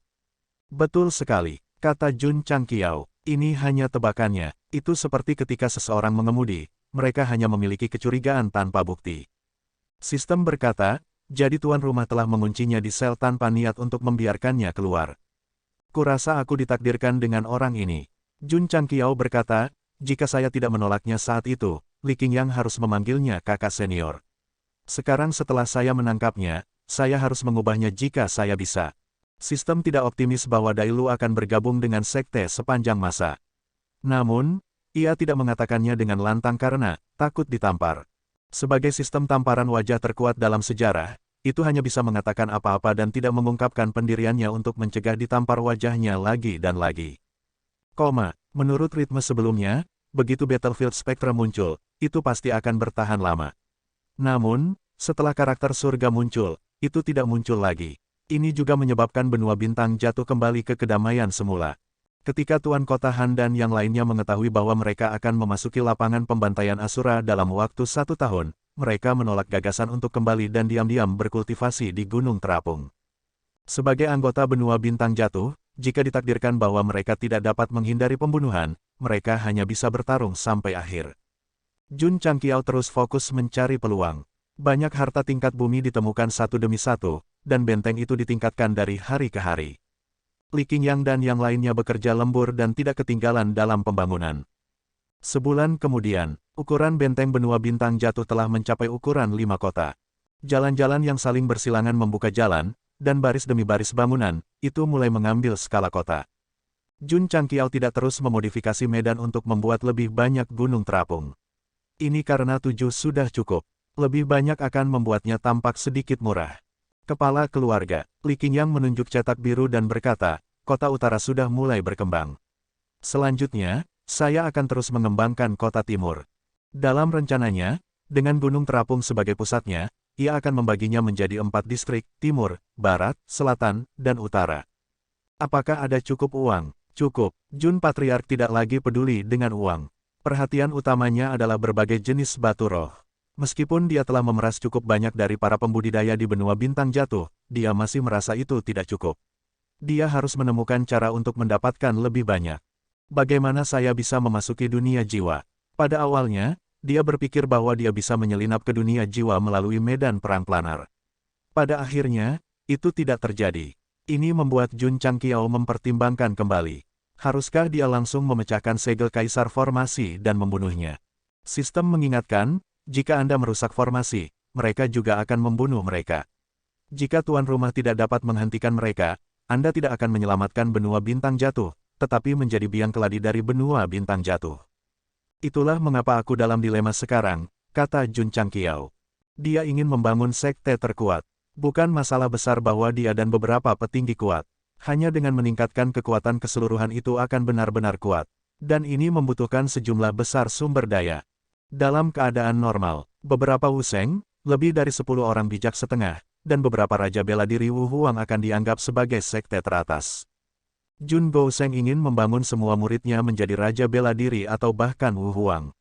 Betul sekali, kata Jun Changqiao. Ini hanya tebakannya. Itu seperti ketika seseorang mengemudi, mereka hanya memiliki kecurigaan tanpa bukti. Sistem berkata, jadi tuan rumah telah menguncinya di sel tanpa niat untuk membiarkannya keluar. Kurasa aku ditakdirkan dengan orang ini. Jun Changqiao berkata, jika saya tidak menolaknya saat itu, Li Qingyang harus memanggilnya kakak senior. Sekarang setelah saya menangkapnya, saya harus mengubahnya jika saya bisa. Sistem tidak optimis bahwa Dailu akan bergabung dengan sekte sepanjang masa. Namun, ia tidak mengatakannya dengan lantang karena takut ditampar. Sebagai sistem tamparan wajah terkuat dalam sejarah, itu hanya bisa mengatakan apa-apa dan tidak mengungkapkan pendiriannya untuk mencegah ditampar wajahnya lagi dan lagi. Menurut ritme sebelumnya, begitu Battlefield Spectre muncul, itu pasti akan bertahan lama. Namun, setelah karakter surga muncul, itu tidak muncul lagi. Ini juga menyebabkan benua bintang jatuh kembali ke kedamaian semula. Ketika Tuan Kota Han dan yang lainnya mengetahui bahwa mereka akan memasuki lapangan pembantaian Asura dalam waktu 1 tahun, mereka menolak gagasan untuk kembali dan diam-diam berkultivasi di Gunung Terapung. Sebagai anggota benua bintang jatuh, jika ditakdirkan bahwa mereka tidak dapat menghindari pembunuhan, mereka hanya bisa bertarung sampai akhir. Jun Changqiao terus fokus mencari peluang. Banyak harta tingkat bumi ditemukan satu demi satu, dan benteng itu ditingkatkan dari hari ke hari. Li Qingyang dan yang lainnya bekerja lembur dan tidak ketinggalan dalam pembangunan. Sebulan kemudian, ukuran benteng benua bintang jatuh telah mencapai ukuran 5 kota. Jalan-jalan yang saling bersilangan membuka jalan, dan baris demi baris bangunan, itu mulai mengambil skala kota. Jun Changqiao tidak terus memodifikasi medan untuk membuat lebih banyak gunung terapung. Ini karena 7 sudah cukup. Lebih banyak akan membuatnya tampak sedikit murah. Kepala keluarga, Li Qingyang menunjuk cetak biru dan berkata, kota utara sudah mulai berkembang. Selanjutnya, saya akan terus mengembangkan kota timur. Dalam rencananya, dengan Gunung Terapung sebagai pusatnya, ia akan membaginya menjadi 4 distrik, timur, barat, selatan, dan utara. Apakah ada cukup uang? Cukup. Jun Patriark tidak lagi peduli dengan uang. Perhatian utamanya adalah berbagai jenis batu roh. Meskipun dia telah memeras cukup banyak dari para pembudidaya di benua bintang jatuh, dia masih merasa itu tidak cukup. Dia harus menemukan cara untuk mendapatkan lebih banyak. Bagaimana saya bisa memasuki dunia jiwa? Pada awalnya, dia berpikir bahwa dia bisa menyelinap ke dunia jiwa melalui medan perang planar. Pada akhirnya, itu tidak terjadi. Ini membuat Jun Changqiao mempertimbangkan kembali. Haruskah dia langsung memecahkan segel kaisar formasi dan membunuhnya? Sistem mengingatkan, jika Anda merusak formasi, mereka juga akan membunuh mereka. Jika tuan rumah tidak dapat menghentikan mereka, Anda tidak akan menyelamatkan benua bintang jatuh, tetapi menjadi biang keladi dari benua bintang jatuh. Itulah mengapa aku dalam dilema sekarang, kata Jun Changqiao. Dia ingin membangun sekte terkuat. Bukan masalah besar bahwa dia dan beberapa petinggi kuat. Hanya dengan meningkatkan kekuatan keseluruhan itu akan benar-benar kuat. Dan ini membutuhkan sejumlah besar sumber daya. Dalam keadaan normal, beberapa Wuseng, lebih dari 10 orang bijak setengah, dan beberapa raja bela diri Wu Huang akan dianggap sebagai sekte teratas. Jun Gouseng ingin membangun semua muridnya menjadi raja bela diri atau bahkan Wu Huang.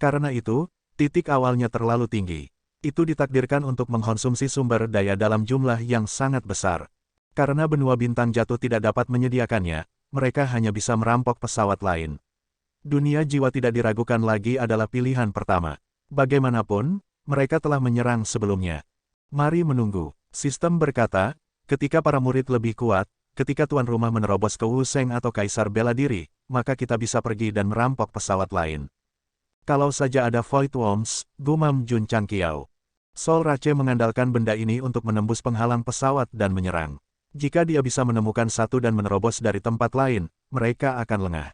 Karena itu, titik awalnya terlalu tinggi. Itu ditakdirkan untuk mengkonsumsi sumber daya dalam jumlah yang sangat besar. Karena benua bintang jatuh tidak dapat menyediakannya, mereka hanya bisa merampok pesawat lain. Dunia jiwa tidak diragukan lagi adalah pilihan pertama. Bagaimanapun, mereka telah menyerang sebelumnya. Mari menunggu. Sistem berkata, ketika para murid lebih kuat, ketika tuan rumah menerobos ke Wuseng atau kaisar bela diri, maka kita bisa pergi dan merampok pesawat lain. Kalau saja ada Void Worms, gumam Jun Changqiao. Sol Rache mengandalkan benda ini untuk menembus penghalang pesawat dan menyerang. Jika dia bisa menemukan satu dan menerobos dari tempat lain, mereka akan lengah.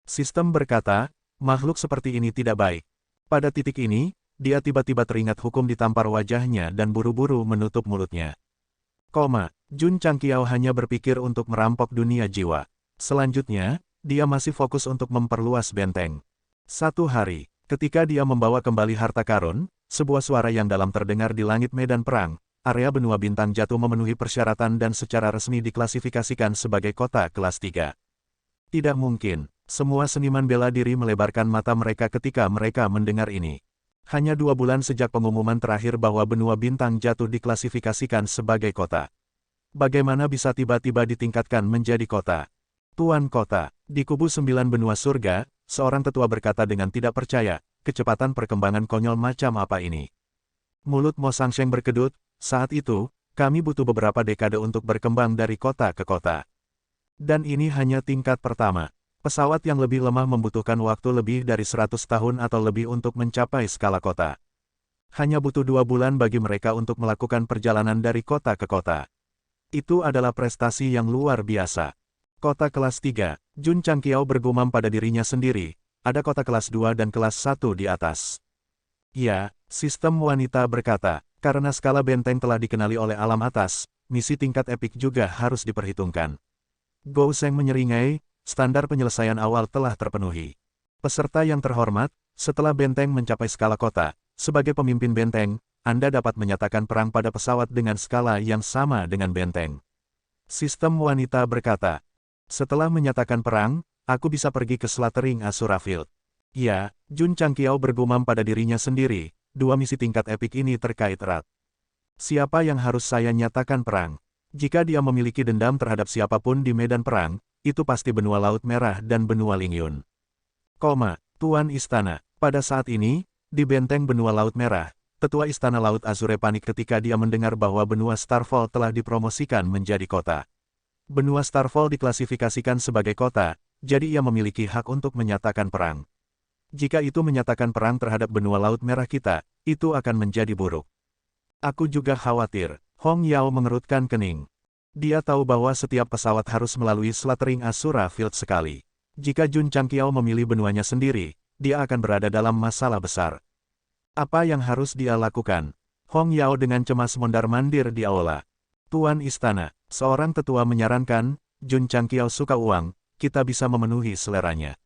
Sistem berkata, makhluk seperti ini tidak baik. Pada titik ini, dia tiba-tiba teringat hukum ditampar wajahnya dan buru-buru menutup mulutnya. Jun Changqiao hanya berpikir untuk merampok dunia jiwa. Selanjutnya, dia masih fokus untuk memperluas benteng. Satu hari, ketika dia membawa kembali harta karun, sebuah suara yang dalam terdengar di langit medan perang. Area benua bintang jatuh memenuhi persyaratan dan secara resmi diklasifikasikan sebagai kota kelas 3. Tidak mungkin, semua seniman bela diri melebarkan mata mereka ketika mereka mendengar ini. Hanya 2 bulan sejak pengumuman terakhir bahwa benua bintang jatuh diklasifikasikan sebagai kota. Bagaimana bisa tiba-tiba ditingkatkan menjadi kota? Tuan kota, di kubu 9 benua surga, seorang tetua berkata dengan tidak percaya, kecepatan perkembangan konyol macam apa ini? Mulut Mo Sangsheng berkedut. Saat itu, kami butuh beberapa dekade untuk berkembang dari kota ke kota. Dan ini hanya tingkat pertama. Pesawat yang lebih lemah membutuhkan waktu lebih dari 100 tahun atau lebih untuk mencapai skala kota. Hanya butuh 2 bulan bagi mereka untuk melakukan perjalanan dari kota ke kota. Itu adalah prestasi yang luar biasa. Kota kelas 3, Jun Changqiao bergumam pada dirinya sendiri, ada kota kelas 2 dan kelas 1 di atas. Ya, sistem wanita berkata. Karena skala benteng telah dikenali oleh alam atas, misi tingkat epik juga harus diperhitungkan. Gouseng menyeringai, standar penyelesaian awal telah terpenuhi. Peserta yang terhormat, setelah benteng mencapai skala kota, sebagai pemimpin benteng, Anda dapat menyatakan perang pada pesawat dengan skala yang sama dengan benteng. Sistem wanita berkata, setelah menyatakan perang, aku bisa pergi ke Slattering Asura Field. Ya, Jun Changqiao bergumam pada dirinya sendiri. 2 misi tingkat epik ini terkait erat. Siapa yang harus saya nyatakan perang? Jika dia memiliki dendam terhadap siapapun di medan perang, itu pasti benua Laut Merah dan benua Lingyun. Tuan Istana, pada saat ini, di benteng benua Laut Merah, Tetua Istana Laut Azure panik ketika dia mendengar bahwa benua Starfall telah dipromosikan menjadi kota. Benua Starfall diklasifikasikan sebagai kota, jadi ia memiliki hak untuk menyatakan perang. Jika itu menyatakan perang terhadap benua Laut Merah kita, itu akan menjadi buruk. Aku juga khawatir, Hong Yao mengerutkan kening. Dia tahu bahwa setiap pesawat harus melalui Slattering Asura Field sekali. Jika Jun Changqiao memilih benuanya sendiri, dia akan berada dalam masalah besar. Apa yang harus dia lakukan? Hong Yao dengan cemas mondar-mandir di aula. Tuan Istana, seorang tetua menyarankan, Jun Changqiao suka uang, kita bisa memenuhi seleranya.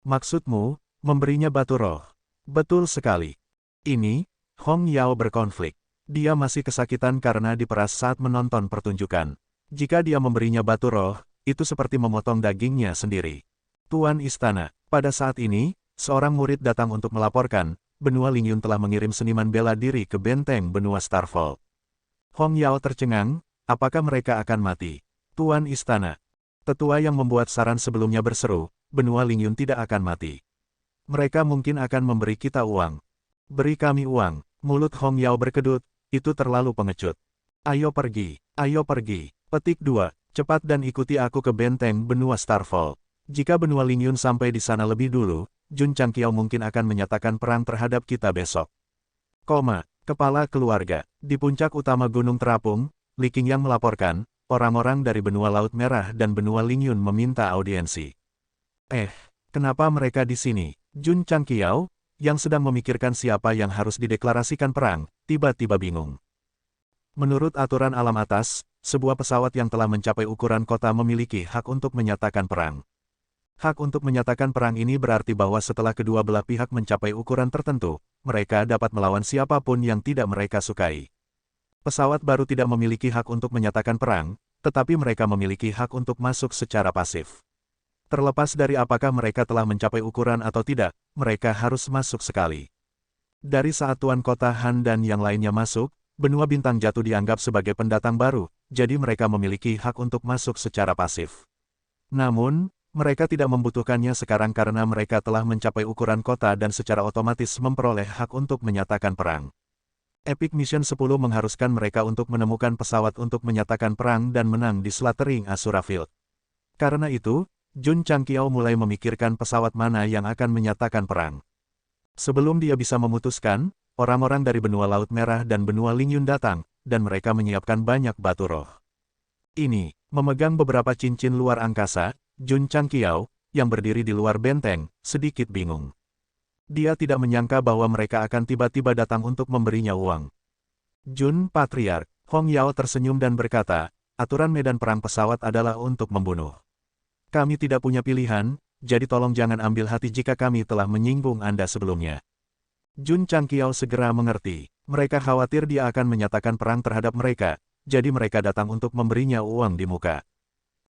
Maksudmu, memberinya batu roh? Betul sekali. Ini, Hong Yao berkonflik. Dia masih kesakitan karena diperas saat menonton pertunjukan. Jika dia memberinya batu roh, itu seperti memotong dagingnya sendiri. Tuan Istana, pada saat ini, seorang murid datang untuk melaporkan, benua Lingyun telah mengirim seniman bela diri ke benteng benua Starfall. Hong Yao tercengang, apakah mereka akan mati? Tuan Istana. Tetua yang membuat saran sebelumnya berseru, benua Lingyun tidak akan mati. Mereka mungkin akan memberi kita uang. Beri kami uang. Mulut Hong Yao berkedut, itu terlalu pengecut. Ayo pergi, ayo pergi. Petik 2, cepat dan ikuti aku ke benteng benua Starfall. Jika benua Lingyun sampai di sana lebih dulu, Jun Changqiao mungkin akan menyatakan perang terhadap kita besok. Kepala keluarga. Di puncak utama Gunung Terapung, Li Qingyang melaporkan, orang-orang dari benua Laut Merah dan benua Lingyun meminta audiensi. Kenapa mereka di sini? Jun Changqiao, yang sedang memikirkan siapa yang harus dideklarasikan perang, tiba-tiba bingung. Menurut aturan alam atas, sebuah pesawat yang telah mencapai ukuran kota memiliki hak untuk menyatakan perang. Hak untuk menyatakan perang ini berarti bahwa setelah kedua belah pihak mencapai ukuran tertentu, mereka dapat melawan siapapun yang tidak mereka sukai. Pesawat baru tidak memiliki hak untuk menyatakan perang, tetapi mereka memiliki hak untuk masuk secara pasif. Terlepas dari apakah mereka telah mencapai ukuran atau tidak, mereka harus masuk sekali. Dari saat Tuan Kota Han dan yang lainnya masuk, benua bintang jatuh dianggap sebagai pendatang baru, jadi mereka memiliki hak untuk masuk secara pasif. Namun, mereka tidak membutuhkannya sekarang karena mereka telah mencapai ukuran kota dan secara otomatis memperoleh hak untuk menyatakan perang. Epic Mission 10 mengharuskan mereka untuk menemukan pesawat untuk menyatakan perang dan menang di Slattering Asura Field. Karena itu, Jun Changqiao mulai memikirkan pesawat mana yang akan menyatakan perang. Sebelum dia bisa memutuskan, orang-orang dari benua Laut Merah dan benua Lingyun datang, dan mereka menyiapkan banyak batu roh. Ini, memegang beberapa cincin luar angkasa, Jun Changqiao, yang berdiri di luar benteng, sedikit bingung. Dia tidak menyangka bahwa mereka akan tiba-tiba datang untuk memberinya uang. Jun Patriark, Hong Yao tersenyum dan berkata, aturan medan perang pesawat adalah untuk membunuh. Kami tidak punya pilihan, jadi tolong jangan ambil hati jika kami telah menyinggung Anda sebelumnya. Jun Changqiao segera mengerti, mereka khawatir dia akan menyatakan perang terhadap mereka, jadi mereka datang untuk memberinya uang di muka.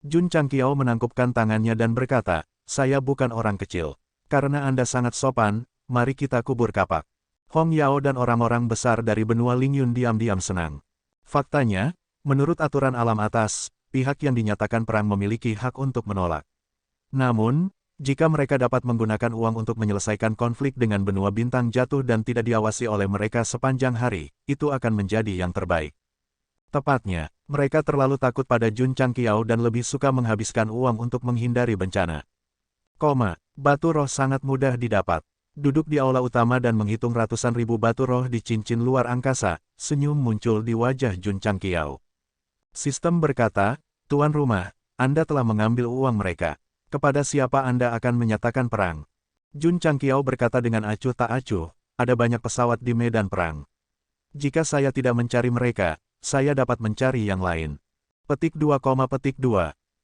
Jun Changqiao menangkupkan tangannya dan berkata, saya bukan orang kecil. Karena Anda sangat sopan, mari kita kubur kapak. Hong Yao dan orang-orang besar dari benua Lingyun diam-diam senang. Faktanya, menurut aturan alam atas, pihak yang dinyatakan perang memiliki hak untuk menolak. Namun, jika mereka dapat menggunakan uang untuk menyelesaikan konflik dengan benua bintang jatuh dan tidak diawasi oleh mereka sepanjang hari, itu akan menjadi yang terbaik. Tepatnya, mereka terlalu takut pada Jun Changqiao dan lebih suka menghabiskan uang untuk menghindari bencana. Batu roh sangat mudah didapat. Duduk di aula utama dan menghitung ratusan ribu batu roh di cincin luar angkasa, senyum muncul di wajah Jun Changqiao. Sistem berkata, Tuan rumah, Anda telah mengambil uang mereka. Kepada siapa Anda akan menyatakan perang? Jun Changqiao berkata dengan acuh tak acuh, ada banyak pesawat di medan perang. Jika saya tidak mencari mereka, saya dapat mencari yang lain. Petik 2,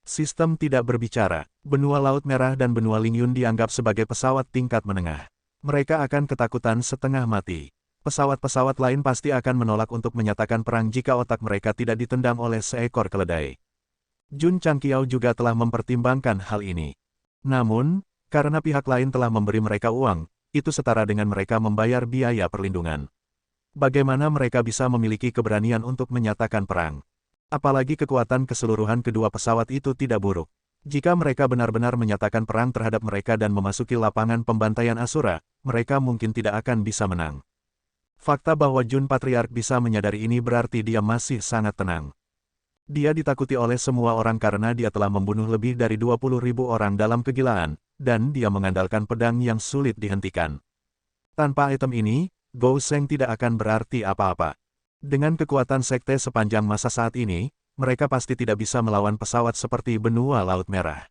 Sistem tidak berbicara. Benua Laut Merah dan benua Lingyun dianggap sebagai pesawat tingkat menengah. Mereka akan ketakutan setengah mati. Pesawat-pesawat lain pasti akan menolak untuk menyatakan perang jika otak mereka tidak ditendang oleh seekor keledai. Jun Changqiao juga telah mempertimbangkan hal ini. Namun, karena pihak lain telah memberi mereka uang, itu setara dengan mereka membayar biaya perlindungan. Bagaimana mereka bisa memiliki keberanian untuk menyatakan perang? Apalagi kekuatan keseluruhan kedua pesawat itu tidak buruk. Jika mereka benar-benar menyatakan perang terhadap mereka dan memasuki lapangan pembantaian Asura, mereka mungkin tidak akan bisa menang. Fakta bahwa Jun Patriark bisa menyadari ini berarti dia masih sangat tenang. Dia ditakuti oleh semua orang karena dia telah membunuh lebih dari 20.000 orang dalam kegilaan, dan dia mengandalkan pedang yang sulit dihentikan. Tanpa item ini, Gou Sheng tidak akan berarti apa-apa. Dengan kekuatan sekte sepanjang masa saat ini, mereka pasti tidak bisa melawan pesawat seperti benua Laut Merah.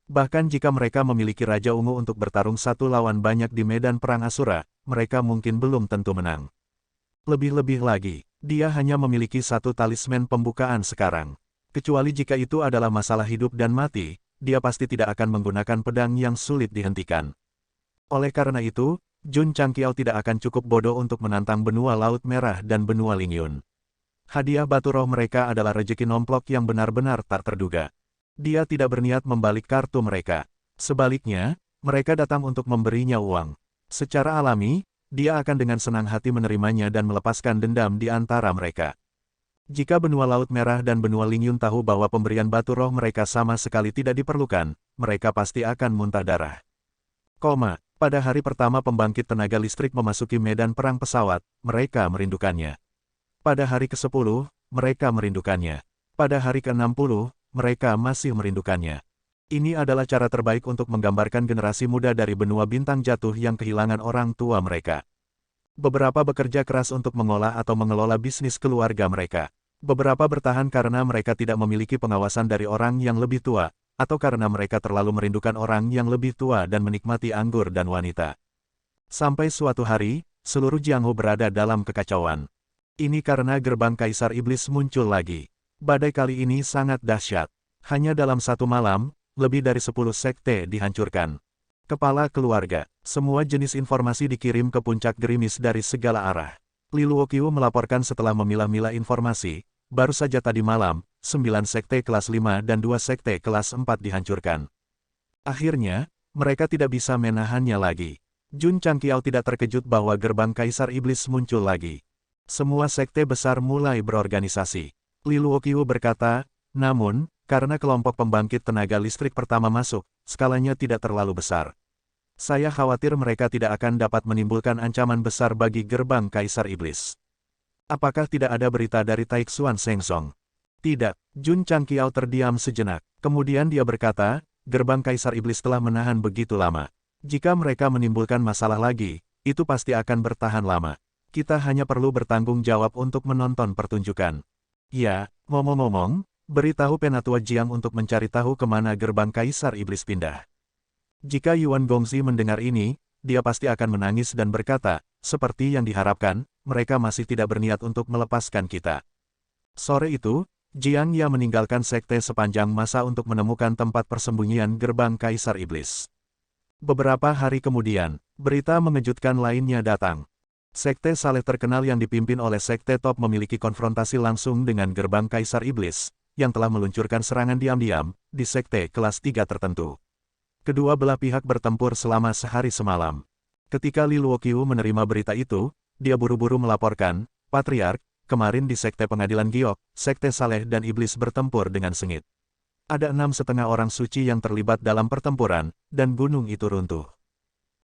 Bahkan jika mereka memiliki Raja Ungu untuk bertarung satu lawan banyak di medan perang Asura, mereka mungkin belum tentu menang. Lebih-lebih lagi, dia hanya memiliki satu talisman pembukaan sekarang. Kecuali jika itu adalah masalah hidup dan mati, dia pasti tidak akan menggunakan pedang yang sulit dihentikan. Oleh karena itu, Jun Changqiao tidak akan cukup bodoh untuk menantang benua Laut Merah dan benua Lingyun. Hadiah batu roh mereka adalah rejeki nomplok yang benar-benar tak terduga. Dia tidak berniat membalik kartu mereka. Sebaliknya, mereka datang untuk memberinya uang. Secara alami, dia akan dengan senang hati menerimanya dan melepaskan dendam di antara mereka. Jika benua Laut Merah dan benua Lingyun tahu bahwa pemberian batu roh mereka sama sekali tidak diperlukan, mereka pasti akan muntah darah. Pada hari pertama pembangkit tenaga listrik memasuki medan perang pesawat, mereka merindukannya. Pada hari ke-10, mereka merindukannya. Pada hari ke-60, mereka masih merindukannya. Ini adalah cara terbaik untuk menggambarkan generasi muda dari benua bintang jatuh yang kehilangan orang tua mereka. Beberapa bekerja keras untuk mengolah atau mengelola bisnis keluarga mereka. Beberapa bertahan karena mereka tidak memiliki pengawasan dari orang yang lebih tua, atau karena mereka terlalu merindukan orang yang lebih tua dan menikmati anggur dan wanita. Sampai suatu hari, seluruh Jianghu berada dalam kekacauan. Ini karena gerbang Kaisar Iblis muncul lagi. Badai kali ini sangat dahsyat. Hanya dalam satu malam, lebih dari 10 sekte dihancurkan. Kepala keluarga, semua jenis informasi dikirim ke puncak gerimis dari segala arah. Li Luoqiu melaporkan setelah memilah-milah informasi, baru saja tadi malam, 9 sekte kelas 5 dan 2 sekte kelas 4 dihancurkan. Akhirnya, mereka tidak bisa menahannya lagi. Jun Changqiao tidak terkejut bahwa gerbang Kaisar Iblis muncul lagi. Semua sekte besar mulai berorganisasi. Li Luoqiu berkata, namun, karena kelompok pembangkit tenaga listrik pertama masuk, skalanya tidak terlalu besar. Saya khawatir mereka tidak akan dapat menimbulkan ancaman besar bagi gerbang Kaisar Iblis. Apakah tidak ada berita dari Taixuan Shengsong? Tidak, Jun Changqiao terdiam sejenak. Kemudian dia berkata, gerbang Kaisar Iblis telah menahan begitu lama. Jika mereka menimbulkan masalah lagi, itu pasti akan bertahan lama. Kita hanya perlu bertanggung jawab untuk menonton pertunjukan. Ya, ngomong-ngomong, beritahu Penatua Jiang untuk mencari tahu kemana gerbang Kaisar Iblis pindah. Jika Yuan Gongzi mendengar ini, dia pasti akan menangis dan berkata, seperti yang diharapkan, mereka masih tidak berniat untuk melepaskan kita. Sore itu, Jiang Ya meninggalkan sekte sepanjang masa untuk menemukan tempat persembunyian gerbang Kaisar Iblis. Beberapa hari kemudian, berita mengejutkan lainnya datang. Sekte Saleh terkenal yang dipimpin oleh sekte top memiliki konfrontasi langsung dengan gerbang Kaisar Iblis, yang telah meluncurkan serangan diam-diam di sekte kelas 3 tertentu. Kedua belah pihak bertempur selama sehari semalam. Ketika Li Luoqiu menerima berita itu, dia buru-buru melaporkan, Patriark, kemarin di sekte pengadilan Giok, sekte Saleh dan Iblis bertempur dengan sengit. Ada 6,5 orang suci yang terlibat dalam pertempuran, dan gunung itu runtuh.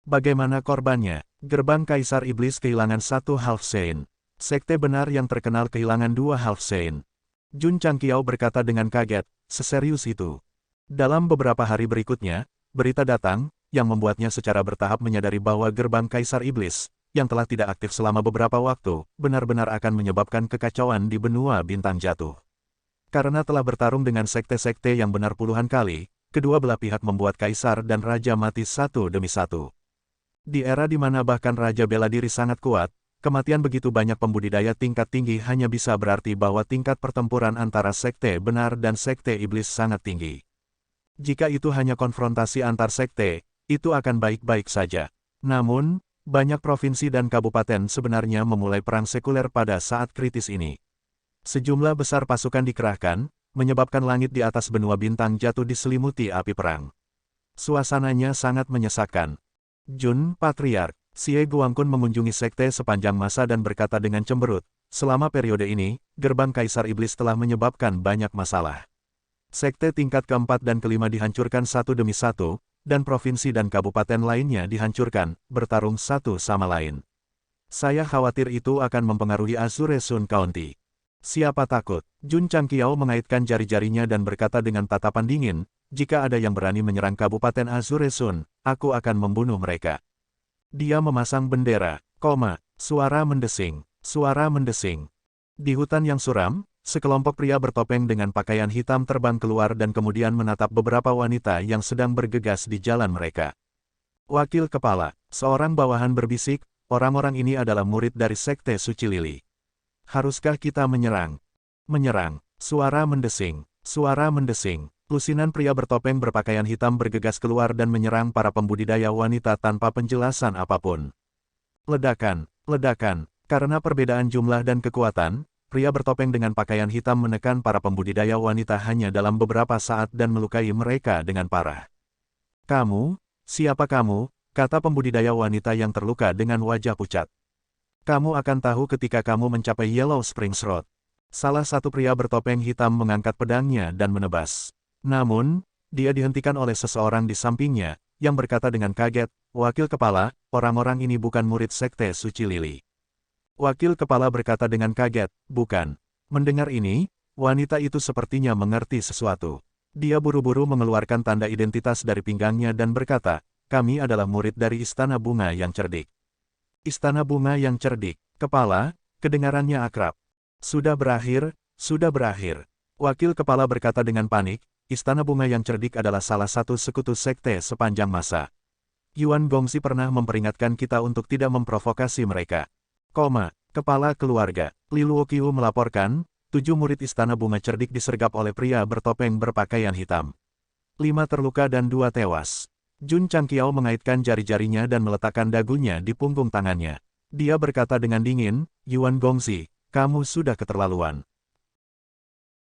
Bagaimana korbannya? Gerbang Kaisar Iblis kehilangan 1 half saint. Sekte benar yang terkenal kehilangan 2 half saint. Jun Changqiao berkata dengan kaget, seserius itu. Dalam beberapa hari berikutnya, berita datang, yang membuatnya secara bertahap menyadari bahwa gerbang Kaisar Iblis, yang telah tidak aktif selama beberapa waktu, benar-benar akan menyebabkan kekacauan di benua bintang jatuh. Karena telah bertarung dengan sekte-sekte yang benar puluhan kali, kedua belah pihak membuat kaisar dan raja mati satu demi satu. Di era di mana bahkan raja bela diri sangat kuat, kematian begitu banyak pembudidaya tingkat tinggi hanya bisa berarti bahwa tingkat pertempuran antara sekte benar dan sekte iblis sangat tinggi. Jika itu hanya konfrontasi antar sekte, itu akan baik-baik saja. Namun, banyak provinsi dan kabupaten sebenarnya memulai perang sekuler pada saat kritis ini. Sejumlah besar pasukan dikerahkan, menyebabkan langit di atas benua bintang jatuh diselimuti api perang. Suasananya sangat menyesakkan. Jun, Patriark, Xie Guangkun mengunjungi sekte sepanjang masa dan berkata dengan cemberut, selama periode ini, gerbang Kaisar Iblis telah menyebabkan banyak masalah. Sekte tingkat keempat dan kelima dihancurkan satu demi satu, dan provinsi dan kabupaten lainnya dihancurkan, bertarung satu sama lain. Saya khawatir itu akan mempengaruhi Azure Sun County. Siapa takut? Jun Changqiao mengaitkan jari-jarinya dan berkata dengan tatapan dingin, jika ada yang berani menyerang Kabupaten Azure Sun, aku akan membunuh mereka. Dia memasang bendera, suara mendesing, suara mendesing. Di hutan yang suram, sekelompok pria bertopeng dengan pakaian hitam terbang keluar dan kemudian menatap beberapa wanita yang sedang bergegas di jalan mereka. Wakil kepala, seorang bawahan berbisik, orang-orang ini adalah murid dari Sekte Suci Lili. Haruskah kita menyerang? Menyerang. Suara mendesing. Suara mendesing. Lusinan pria bertopeng berpakaian hitam bergegas keluar dan menyerang para pembudidaya wanita tanpa penjelasan apapun. Ledakan. Ledakan. Karena perbedaan jumlah dan kekuatan, pria bertopeng dengan pakaian hitam menekan para pembudidaya wanita hanya dalam beberapa saat dan melukai mereka dengan parah. Kamu? Siapa kamu? Kata pembudidaya wanita yang terluka dengan wajah pucat. Kamu akan tahu ketika kamu mencapai Yellow Springs Road. Salah satu pria bertopeng hitam mengangkat pedangnya dan menebas. Namun, dia dihentikan oleh seseorang di sampingnya, yang berkata dengan kaget, "Wakil Kepala, orang-orang ini bukan murid Sekte Suci Lili." Wakil Kepala berkata dengan kaget, "Bukan." Mendengar ini, wanita itu sepertinya mengerti sesuatu. Dia buru-buru mengeluarkan tanda identitas dari pinggangnya dan berkata, "Kami adalah murid dari Istana Bunga yang Cerdik." Istana Bunga yang Cerdik. Kepala, kedengarannya akrab. Sudah berakhir, sudah berakhir. Wakil Kepala berkata dengan panik, Istana Bunga yang Cerdik adalah salah satu sekutu sekte sepanjang masa. Yuan Gongxi pernah memperingatkan kita untuk tidak memprovokasi mereka. Kepala keluarga. Li Luoqiu melaporkan, 7 murid Istana Bunga Cerdik disergap oleh pria bertopeng berpakaian hitam. 5 terluka dan 2 tewas. Jun Changqiao mengaitkan jari-jarinya dan meletakkan dagunya di punggung tangannya. Dia berkata dengan dingin, "Yuan Gongxi, kamu sudah keterlaluan.